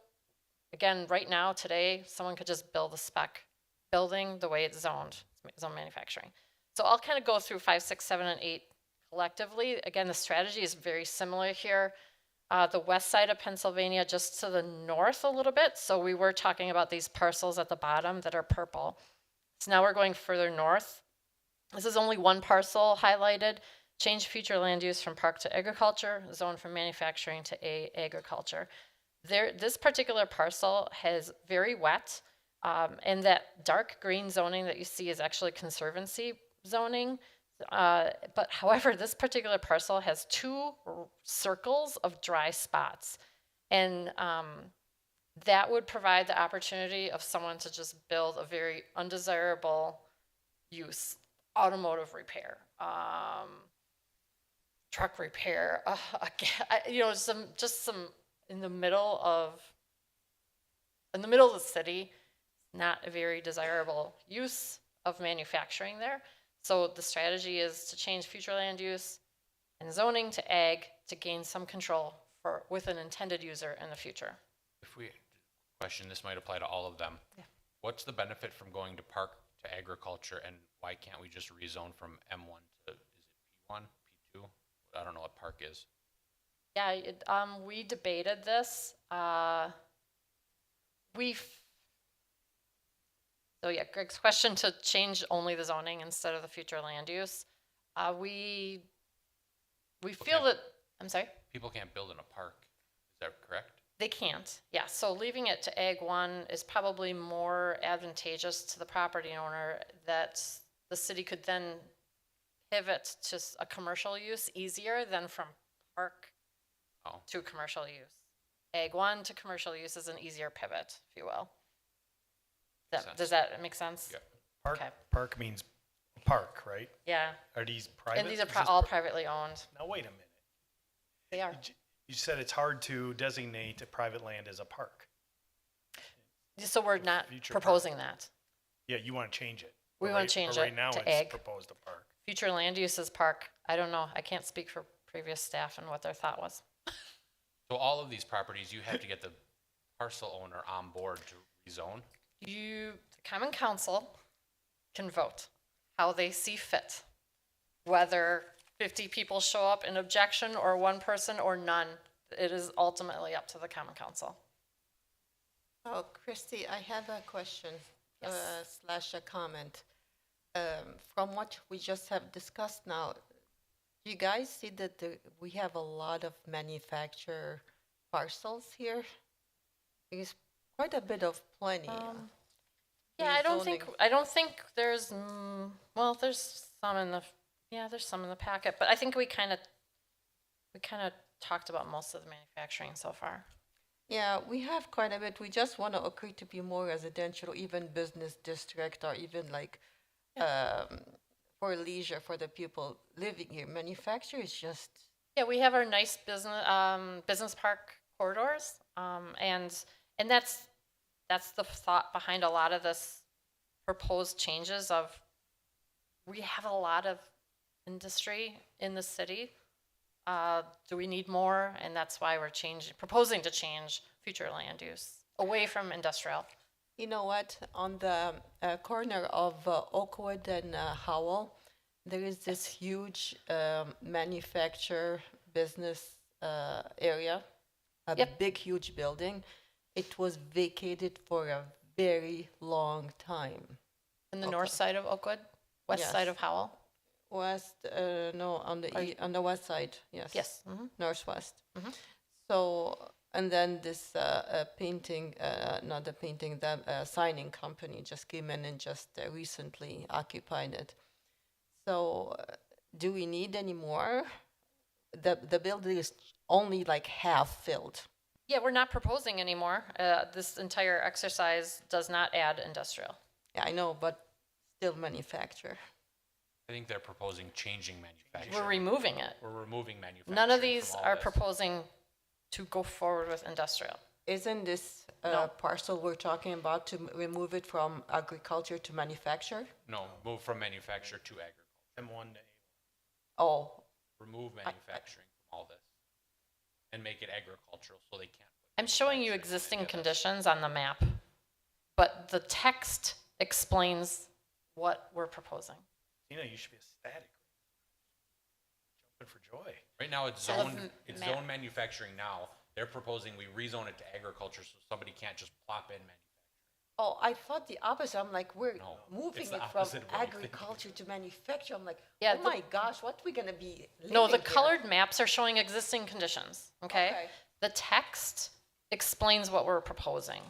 Speaker 7: again, right now, today, someone could just build a spec building the way it's zoned manufacturing. So I'll kind of go through 5, 6, 7, and 8 collectively. Again, the strategy is very similar here. The west side of Pennsylvania, just to the north a little bit. So we were talking about these parcels at the bottom that are purple. So now we're going further north. This is only one parcel highlighted. Change future land use from park to agriculture, zone from manufacturing to agriculture. This particular parcel has very wet, and that dark green zoning that you see is actually conservancy zoning. But however, this particular parcel has 2 circles of dry spots. And that would provide the opportunity of someone to just build a very undesirable use, automotive repair, truck repair, some in the middle of the city, not a very desirable use of manufacturing there. So the strategy is to change future land use and zoning to ag to gain some control with an intended user in the future.
Speaker 1: Question, this might apply to all of them.
Speaker 7: Yeah.
Speaker 1: What's the benefit from going to park to agriculture, and why can't we just rezone from M1 to, is it P1, P2? I don't know what park is.
Speaker 7: Yeah, we debated this. So yeah, Greg's question to change only the zoning instead of the future land use. We feel that, I'm sorry?
Speaker 1: People can't build in a park, is that correct?
Speaker 7: They can't, yeah. So leaving it to Ag 1 is probably more advantageous to the property owner, that the city could then pivot to a commercial use easier than from park to commercial use. Ag 1 to commercial use is an easier pivot, if you will. Does that make sense?
Speaker 1: Yeah.
Speaker 4: Park means park, right?
Speaker 7: Yeah.
Speaker 4: Are these private?
Speaker 7: And these are
Speaker 4: Is this
Speaker 7: all privately owned.
Speaker 4: Now, wait a minute.
Speaker 7: They are.
Speaker 4: You said it's hard to designate a private land as a park.
Speaker 7: So we're not
Speaker 4: Future
Speaker 7: proposing that.
Speaker 4: Yeah, you want to change it.
Speaker 7: We
Speaker 4: But
Speaker 7: want to change
Speaker 4: but
Speaker 7: it
Speaker 4: right now
Speaker 7: to
Speaker 4: it's
Speaker 7: ag.
Speaker 4: proposed a park.
Speaker 7: Future land use is park. I don't know. I can't speak for previous staff and what their thought was.
Speaker 1: So all of these properties, you have to get the parcel owner on board to rezone?
Speaker 7: The common council can vote how they see fit. Whether 50 people show up in objection or one person or none, it is ultimately up to the common council.
Speaker 9: Oh, Christy, I have a question
Speaker 7: Yes.
Speaker 9: slash a comment. From what we just have discussed now, do you guys see that we have a lot of manufacturer parcels here? There's quite a bit of plenty.
Speaker 7: Yeah,
Speaker 9: rezoning.
Speaker 7: I don't think there's, well, there's some in the, there's some in the packet, but I think we kind of talked about most of the manufacturing so far.
Speaker 9: Yeah, we have quite a bit. We just want to agree to be more residential, even business district, or even like for leisure for the people living here. Manufacture is just
Speaker 7: Yeah, we have our nice business park corridors, and that's the thought behind a lot of this proposed changes of, we have a lot of industry in the city. Do we need more? And that's why we're proposing to change future land use away from industrial.
Speaker 9: You know what? On the corner of Oakwood and Howell, there is this huge manufacture business area, a
Speaker 7: Yep.
Speaker 9: big, huge building. It was vacated for a very long time.
Speaker 7: In the north side of Oakwood, west side
Speaker 9: Yes.
Speaker 7: of Howell.
Speaker 9: West, no, on the on the west side, yes.
Speaker 7: Yes.
Speaker 9: Northwest.
Speaker 7: Mhm.
Speaker 9: So, and then this painting, not the painting, the signing company just came in and just recently occupied it. So, do we need any more? The building is only like half filled.
Speaker 7: Yeah, we're not proposing anymore. This entire exercise does not add industrial.
Speaker 9: Yeah, I know, but still manufacture.
Speaker 1: I think they're proposing changing manufacturing.
Speaker 7: We're removing it.
Speaker 1: We're removing manufacturing.
Speaker 7: None of
Speaker 1: from
Speaker 7: these
Speaker 1: all
Speaker 7: are
Speaker 1: this.
Speaker 7: proposing to go forward with industrial.
Speaker 9: Isn't this
Speaker 7: No.
Speaker 9: parcel we're talking about to remove it from agriculture to manufacture?
Speaker 1: No, move from manufacture to agriculture.
Speaker 4: M1 to
Speaker 9: Oh,
Speaker 1: Remove manufacturing from all this. And make it agricultural so they can't. put
Speaker 7: I'm showing you
Speaker 1: manufacturing
Speaker 7: existing
Speaker 1: together.
Speaker 7: conditions on the map, but the text explains what we're proposing.
Speaker 4: You should be ecstatic. Jumping for joy.
Speaker 1: Right now, it's
Speaker 7: So
Speaker 1: zone,
Speaker 7: the
Speaker 1: it's
Speaker 7: map-
Speaker 1: zone manufacturing now. They're proposing we rezone it to agriculture so somebody can't just plop in manufacturing.
Speaker 9: oh, I thought the opposite. I'm like, we're
Speaker 1: No,
Speaker 9: moving
Speaker 1: it's the
Speaker 9: it from
Speaker 1: opposite of what you think.
Speaker 9: agriculture to manufacture. I'm like,
Speaker 7: Yeah,
Speaker 9: oh my gosh, what we gonna be
Speaker 7: No, the
Speaker 9: living here?
Speaker 7: colored maps are showing existing conditions, okay?
Speaker 9: Okay.
Speaker 7: The text explains what we're proposing.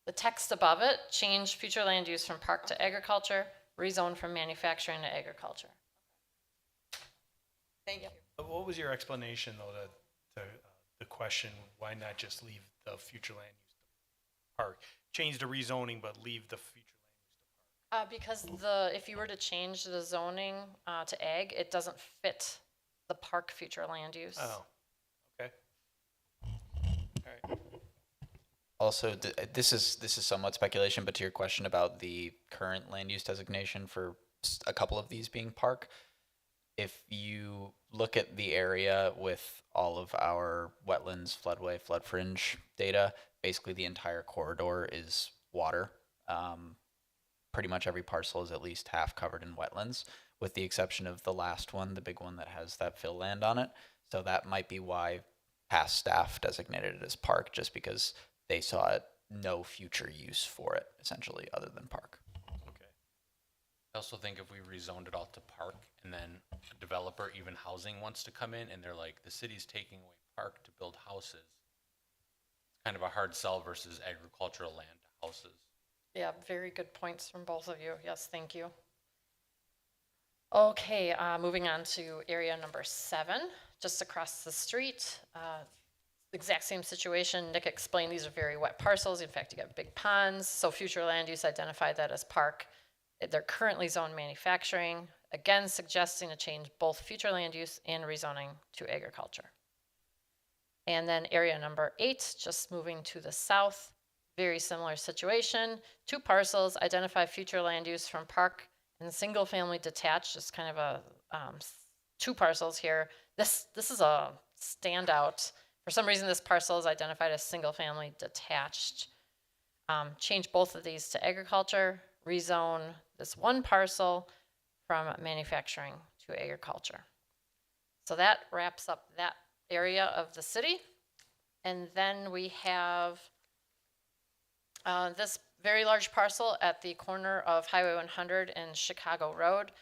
Speaker 7: The text above it, change future land use from park to agriculture, rezone from manufacturing to agriculture.
Speaker 9: Thank you.
Speaker 4: What was your explanation, though, to the question, why not just leave the future land use to park? Change the rezoning, but leave the future land use to park?
Speaker 7: Because if you were to change the zoning to ag, it doesn't fit the park future land use.
Speaker 4: Oh, okay. All right.
Speaker 13: Also, this is somewhat speculation, but to your question about the current land use designation for a couple of these being park, if you look at the area with all of our wetlands, floodway, flood fringe data, basically the entire corridor is water. Pretty much every parcel is at least half covered in wetlands, with the exception of the last one, the big one that has that fill land on it. So that might be why past staff designated it as park, just because they saw no future use for it, essentially, other than park.
Speaker 4: Okay.
Speaker 1: I also think if we rezoned it all to park and then a developer, even housing, wants to come in and they're like, the city's taking away park to build houses. It's kind of a hard sell versus agricultural land to houses.
Speaker 7: Yeah, very good points from both of you. Yes, thank you. Okay, moving on to area number 7, just across the street. Exact same situation. Nick explained these are very wet parcels. In fact, you got big ponds. So future land use identified that as park. They're currently zoned manufacturing, again suggesting to change both future land use and rezoning to agriculture. And then area number 8, just moving to the south, very similar situation. 2 parcels, identify future land use from park and single family detached, just kind of a 2 parcels here. This is a standout. For some reason, this parcel is identified as single family detached. Change both of these to agriculture, rezone this 1 parcel from manufacturing to agriculture. So that wraps up that area of the city. And then we have this very large parcel at the corner of Highway 100 and Chicago Road.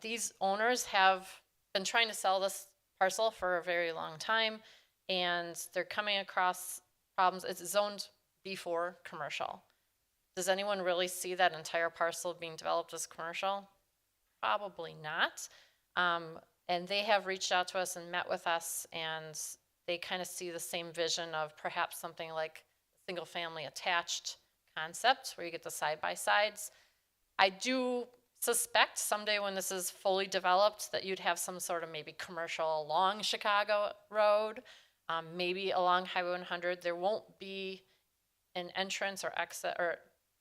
Speaker 7: These owners have been trying to sell this parcel for a very long time, and they're coming across problems. It's zoned B4 commercial. Does anyone really see that entire parcel being developed as commercial? Probably not. And they have reached out to us and met with us, and they kind of see the same vision of perhaps something like single family attached concept where you get the side-by-sides. I do suspect someday when this is fully developed that you'd have some sort of maybe commercial along Chicago Road, maybe along Highway 100. There won't be an entrance or exit or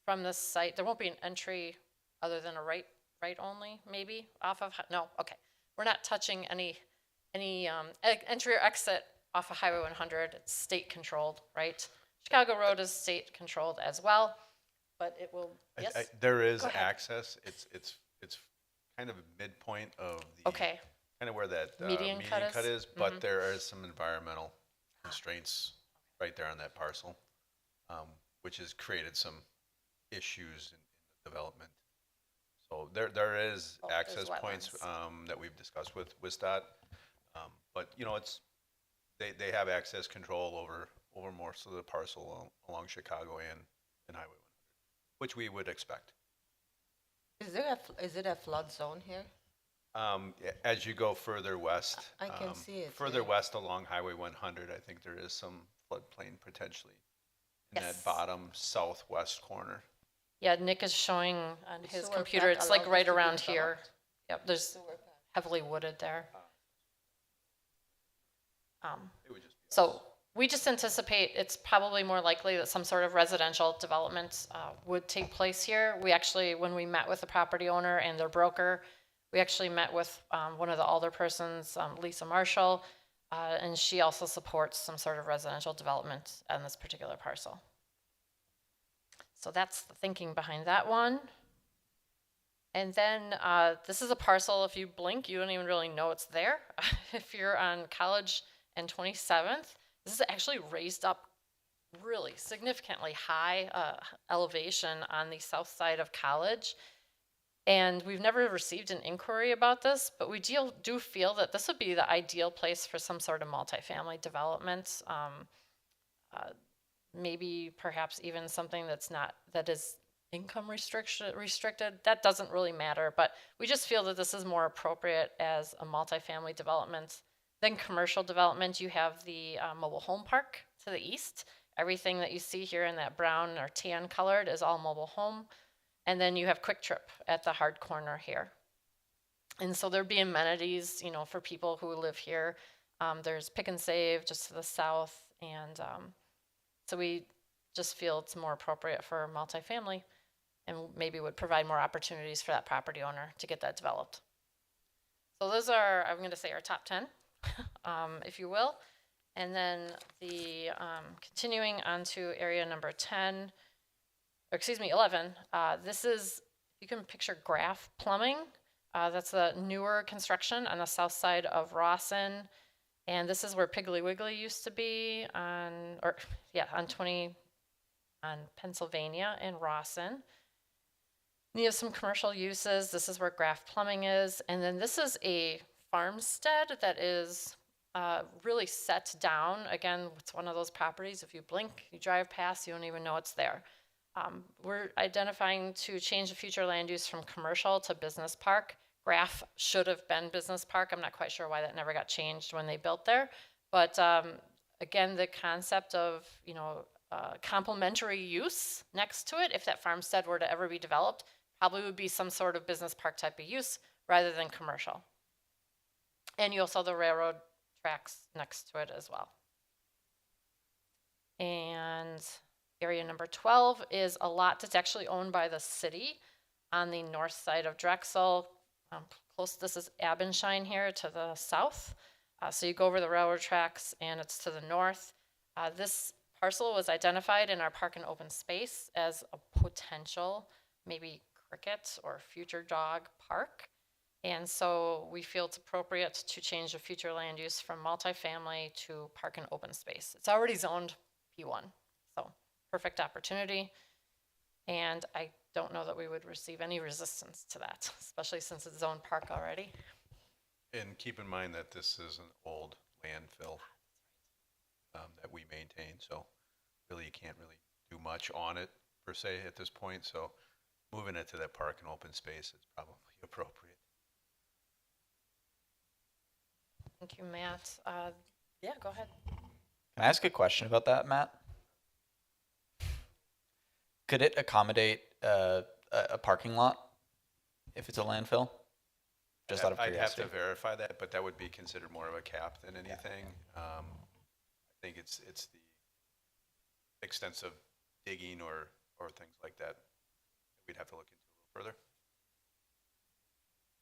Speaker 7: from this site. There won't be an entry other than a right only, maybe off of, no, okay. We're not touching any entry or exit off of Highway 100. It's state controlled, right? Chicago Road is state controlled as well, but it will, yes?
Speaker 11: There is
Speaker 7: Go ahead.
Speaker 11: access. It's kind of a midpoint of the,
Speaker 7: Okay,
Speaker 11: kind of where that
Speaker 7: Median
Speaker 11: median
Speaker 7: cut
Speaker 11: cut
Speaker 7: is?
Speaker 11: is, but there is some environmental constraints right there on that parcel, which has created some issues in the development. So there is
Speaker 7: Oh, there's
Speaker 11: access points
Speaker 7: wetlands.
Speaker 11: that we've discussed with WSDOT, but you know they have access control over most of the parcel along Chicago and Highway 100, which we would expect.
Speaker 9: Is it a flood zone here?
Speaker 11: As you go further west,
Speaker 9: I can see it,
Speaker 11: further
Speaker 9: yeah.
Speaker 11: west along Highway 100, I think there is some floodplain potentially in
Speaker 7: Yes.
Speaker 11: that bottom southwest corner.
Speaker 7: yeah, Nick is showing on his
Speaker 9: sewer
Speaker 7: computer,
Speaker 9: path
Speaker 7: it's like
Speaker 9: allowed
Speaker 7: right
Speaker 9: this to be
Speaker 7: around here.
Speaker 9: developed?
Speaker 7: Yep, there's heavily wooded there.
Speaker 11: It would just be
Speaker 7: So we just anticipate it's probably more likely that some sort of residential development would take place here. We actually, when we met with the property owner and their broker, we actually met with one of the alderpersons, Lisa Marshall, and she also supports some sort of residential development on this particular parcel. So that's the thinking behind that one. And then this is a parcel, if you blink, you don't even really know it's there. If you're on College and 27th, this is actually raised up really significantly high elevation on the south side of College. And we've never received an inquiry about this, but we do feel that this would be the ideal place for some sort of multifamily development. Maybe perhaps even something that is income restricted. That doesn't really matter, but we just feel that this is more appropriate as a multifamily development than commercial development. You have the mobile home park to the east. Everything that you see here in that brown or tan colored is all mobile home. And then you have Quick Trip at the hard corner here. And so there'd be amenities, you know, for people who live here. There's Pick and Save just to the south. And so we just feel it's more appropriate for multifamily and maybe would provide more opportunities for that property owner to get that developed. So those are, I'm going to say, our top 10, if you will. And then the continuing on to area number 10, or excuse me, 11. This is, you can picture Graph Plumbing. That's a newer construction on the south side of Rawson. And this is where Piggly Wiggly used to be on Pennsylvania in Rawson. And you have some commercial uses. This is where Graph Plumbing is. And then this is a farmstead that is really set down. Again, it's one of those properties, if you blink, you drive past, you don't even know it's there. We're identifying to change the future land use from commercial to business park. Graph should have been business park. I'm not quite sure why that never got changed when they built there. But again, the concept of, you know, complementary use next to it, if that farmstead were to ever be developed, probably would be some sort of business park type of use rather than commercial. And you also have the railroad tracks next to it as well. And area number 12 is a lot that's actually owned by the city on the north side of Drexel. Close, this is Abensheim here to the south. So you go over the railroad tracks and it's to the north. This parcel was identified in our park and open space as a potential maybe cricket or future dog park. And so we feel it's appropriate to change the future land use from multifamily to park and open space. It's already zoned P1, so perfect opportunity. And I don't know that we would receive any resistance to that, especially since it's zoned park already.
Speaker 11: And keep in mind that this is an old landfill that we maintain, so really you can't really do much on it per se at this point, so moving it to that park and open space is probably appropriate.
Speaker 7: Thank you, Matt. Yeah, go ahead.
Speaker 13: Can I ask a question about that, Matt? Could it accommodate a parking lot if it's a landfill? Just out of
Speaker 11: I'd have
Speaker 13: curiosity.
Speaker 11: to verify that, but that would be considered more of a cap than anything. I think it's the extensive digging or things like that we'd have to look into a little further.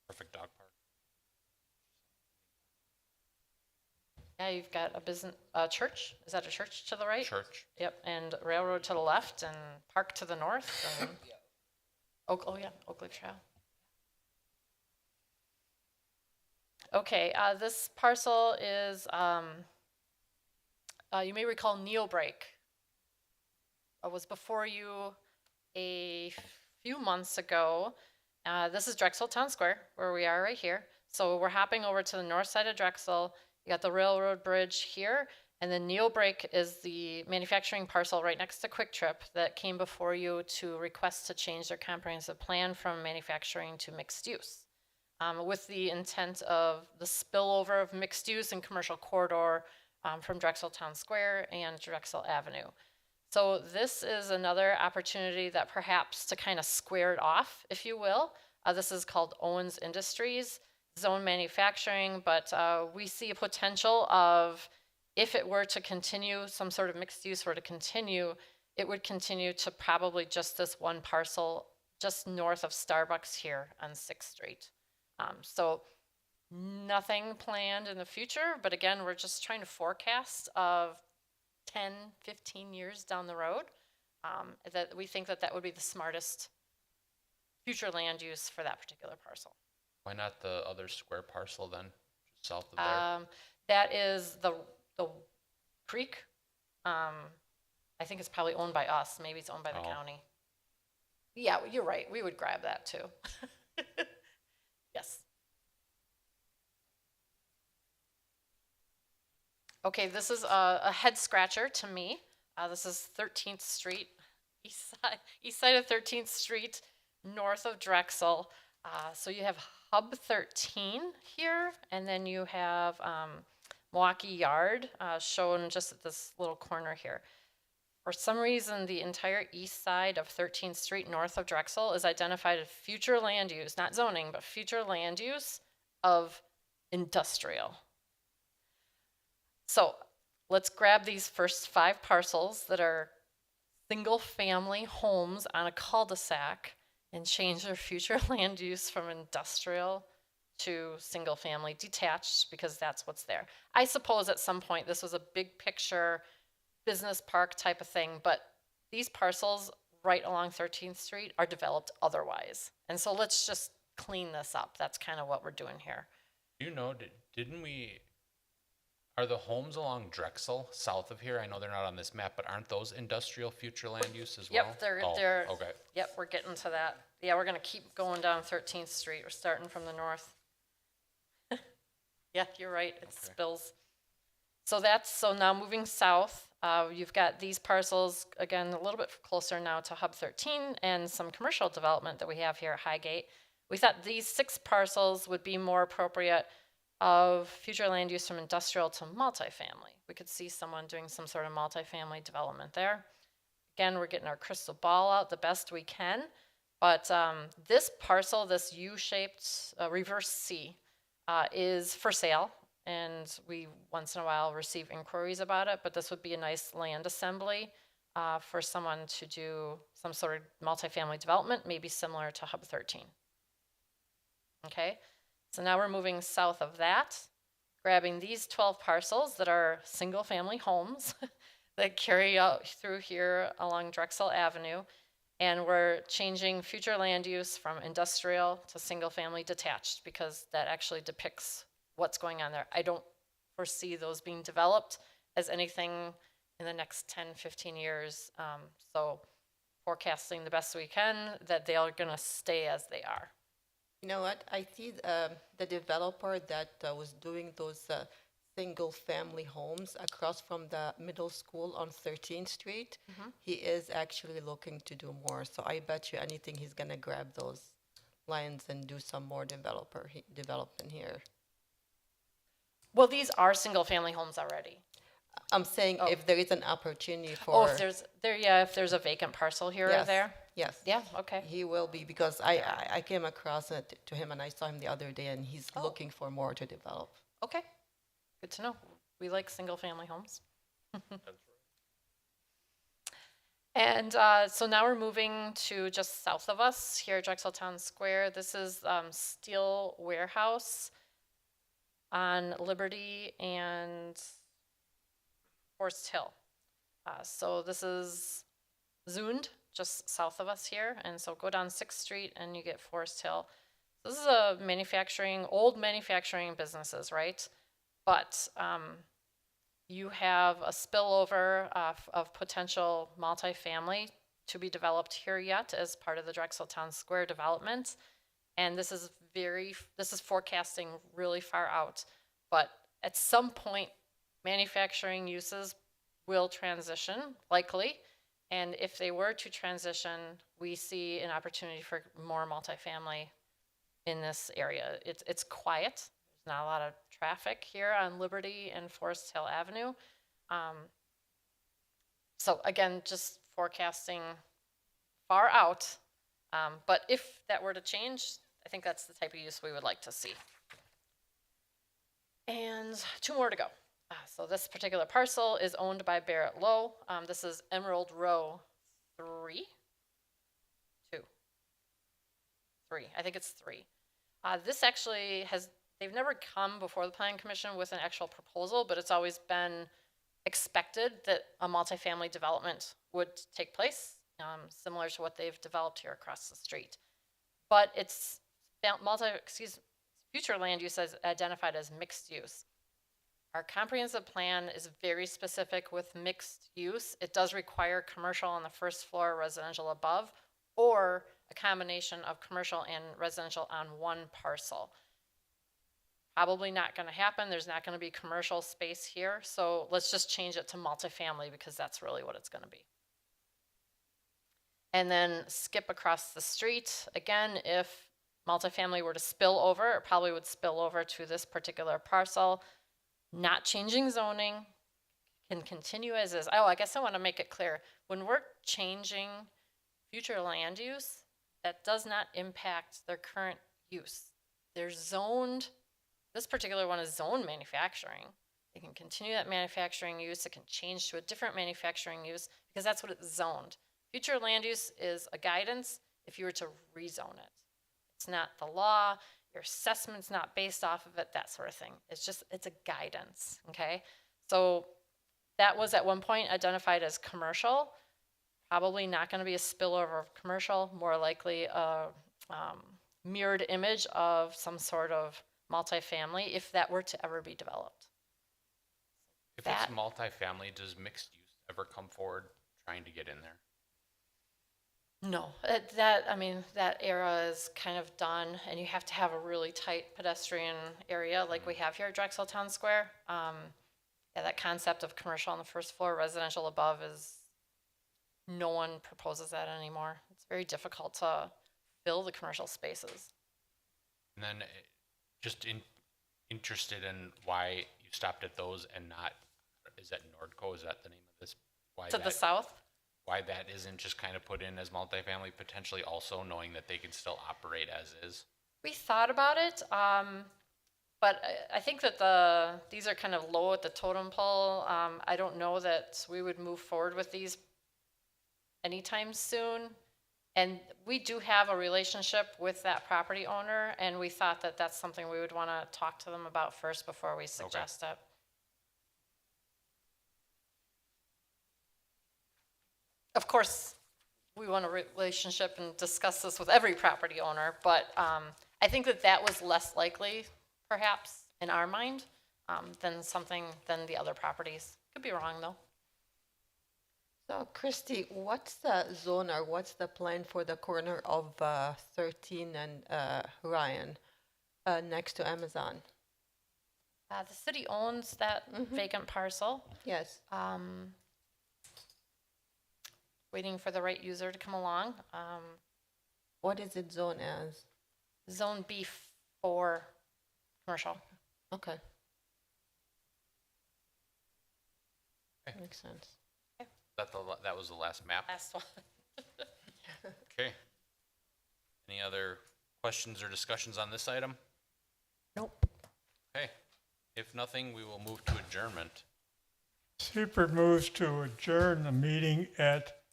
Speaker 1: Perfect dog park.
Speaker 7: Yeah, you've got a business, church. Is that a church to the right?
Speaker 1: Church.
Speaker 7: Yep, and railroad to the left and park to the north and oh yeah, Oakley Trail. Okay, this parcel is, you may recall Neobreak. I was before you a few months ago. This is Drexel Town Square, where we are right here. So we're hopping over to the north side of Drexel. You got the railroad bridge here, and then Neobreak is the manufacturing parcel right next to Quick Trip that came before you to request to change their comprehensive plan from manufacturing to mixed use. With the intent of the spillover of mixed use and commercial corridor from Drexel Town Square and Drexel Avenue. So this is another opportunity that perhaps to kind of square it off, if you will. This is called Owens Industries, zone manufacturing, but we see a potential of, if it were to continue, some sort of mixed use were to continue, it would continue to probably just this one parcel just north of Starbucks here on 6th Street. So nothing planned in the future, but again, we're just trying to forecast of 10, 15 years down the road, that we think that that would be the smartest future land use for that particular parcel.
Speaker 1: Why not the other square parcel then, just south of there?
Speaker 7: That is the creek. I think it's probably owned by us. Maybe it's owned by the county. Yeah, you're right. We would grab that too. Yes. Okay, this is a head scratcher to me. This is 13th Street, east side of 13th Street, north of Drexel. So you have Hub 13 here, and then you have Milwaukee Yard shown just at this little corner here. For some reason, the entire east side of 13th Street north of Drexel is identified as future land use, not zoning, but future land use of industrial. So let's grab these first 5 parcels that are single family homes on a cul-de-sac and change their future land use from industrial to single family detached, because that's what's there. I suppose at some point this was a big picture business park type of thing, but these parcels right along 13th Street are developed otherwise. And so let's just clean this up. That's kind of what we're doing here.
Speaker 1: You know, didn't we, are the homes along Drexel south of here? I know they're not on this map, but aren't those industrial future land use as well?
Speaker 7: Yep, they're,
Speaker 1: Okay.
Speaker 7: yep, we're getting to that. Yeah, we're gonna keep going down 13th Street. We're starting from the north. Yeah, you're right, it spills. So so now moving south, you've got these parcels, again, a little bit closer now to Hub 13 and some commercial development that we have here at Highgate. We thought these 6 parcels would be more appropriate of future land use from industrial to multifamily. We could see someone doing some sort of multifamily development there. Again, we're getting our crystal ball out the best we can, but this parcel, this U-shaped reverse C, is for sale, and we once in a while receive inquiries about it, but this would be a nice land assembly for someone to do some sort of multifamily development, maybe similar to Hub 13. Okay, so now we're moving south of that, grabbing these 12 parcels that are single family homes that carry out through here along Drexel Avenue. And we're changing future land use from industrial to single-family detached because that actually depicts what's going on there. I don't foresee those being developed as anything in the next 10, 15 years. So forecasting the best we can that they are going to stay as they are.
Speaker 9: You know what? I see the developer that was doing those single-family homes across from the middle school on 13th Street. He is actually looking to do more. So I bet you anything he's going to grab those lands and do some more development here.
Speaker 7: Well, these are single-family homes already.
Speaker 9: I'm saying if there is an opportunity for.
Speaker 7: Oh, if there's a vacant parcel here or
Speaker 9: Yes,
Speaker 7: there?
Speaker 9: yes.
Speaker 7: Yeah, okay.
Speaker 9: He will be, because I came across it to him and I saw him the other day and he's looking for more to develop.
Speaker 7: Okay, good to know. We like single-family homes. And so now we're moving to just south of us here at Drexel Town Square. This is Steel Warehouse on Liberty and Forest Hill. So this is Zund, just south of us here. And so go down 6th Street and you get Forest Hill. This is a old manufacturing businesses, right? But you have a spillover of potential multifamily to be developed here yet as part of the Drexel Town Square development. And this is forecasting really far out. But at some point, manufacturing uses will transition, likely. And if they were to transition, we see an opportunity for more multifamily in this area. It's quiet. There's not a lot of traffic here on Liberty and Forest Hill Avenue. So again, just forecasting far out. But if that were to change, I think that's the type of use we would like to see. And 2 more to go. So this particular parcel is owned by Barrett Lowe. This is Emerald Row 3. I think it's 3. This actually they've never come before the Planning Commission with an actual proposal, but it's always been expected that a multifamily development would take place, similar to what they've developed here across the street. But it's future land use is identified as mixed use. Our comprehensive plan is very specific with mixed use. It does require commercial on the first floor, residential above, or a combination of commercial and residential on one parcel. Probably not going to happen. There's not going to be commercial space here. So let's just change it to multifamily because that's really what it's going to be. And then skip across the street. Again, if multifamily were to spill over, it probably would spill over to this particular parcel. Not changing zoning, can continue as is. Oh, I guess I want to make it clear. When we're changing future land use, that does not impact their current use. They're zoned, this particular one is zoned manufacturing. They can continue that manufacturing use. It can change to a different manufacturing use because that's what it's zoned. Future land use is a guidance if you were to rezone it. It's not the law. Your assessment's not based off of it, that sort of thing. It's a guidance, okay? So that was at one point identified as commercial. Probably not going to be a spillover of commercial, more likely a mirrored image of some sort of multifamily if that were to ever be developed.
Speaker 1: If it's multifamily, does mixed use ever come forward trying to get in there?
Speaker 7: No, that era is kind of done, and you have to have a really tight pedestrian area like we have here at Drexel Town Square. That concept of commercial on the first floor, residential above no one proposes that anymore. It's very difficult to fill the commercial spaces.
Speaker 1: And then interested in why you stopped at those and not, is that Nordco? Is that the name of this? Why
Speaker 7: to the south?
Speaker 1: Why that isn't just kind of put in as multifamily, potentially also knowing that they can still operate as is?
Speaker 7: We thought about it, but I think that these are kind of low at the totem pole. I don't know that we would move forward with these anytime soon. And we do have a relationship with that property owner, and we thought that that's something we would want to talk to them about first before we suggest it. Of course, we want a relationship and discuss this with every property owner, but I think that that was less likely, perhaps, in our mind, than the other properties. Could be wrong, though.
Speaker 9: So Christy, what's the zone or what's the plan for the corner of 13 and Ryan next to Amazon?
Speaker 7: The city owns that vacant parcel.
Speaker 9: Yes.
Speaker 7: Waiting for the right user to come along.
Speaker 9: What is it zoned as?
Speaker 7: Zone B4 commercial.
Speaker 9: Okay.
Speaker 1: Okay.
Speaker 9: Makes sense.
Speaker 1: That was the last map?
Speaker 7: Last one.
Speaker 1: Okay. Any other questions or discussions on this item?
Speaker 9: Nope.
Speaker 1: Okay. If nothing, we will move to adjournment.
Speaker 6: Seifert moves to adjourn the meeting at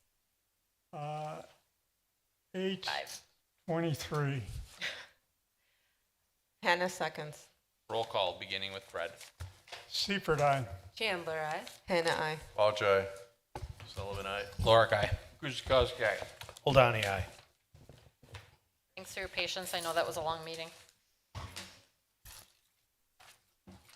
Speaker 6: 8:23.
Speaker 9: Hannah seconds.
Speaker 1: Roll call, beginning with Fred.
Speaker 6: Seifert, aye.
Speaker 5: Chandler, aye.
Speaker 9: Hannah, I.
Speaker 2: Ajay.
Speaker 11: Sullivan, aye.
Speaker 1: Lorick, aye.
Speaker 3: Guzekowski, aye.
Speaker 4: Hold on, aye.
Speaker 7: Thanks for your patience. I know that was a long meeting.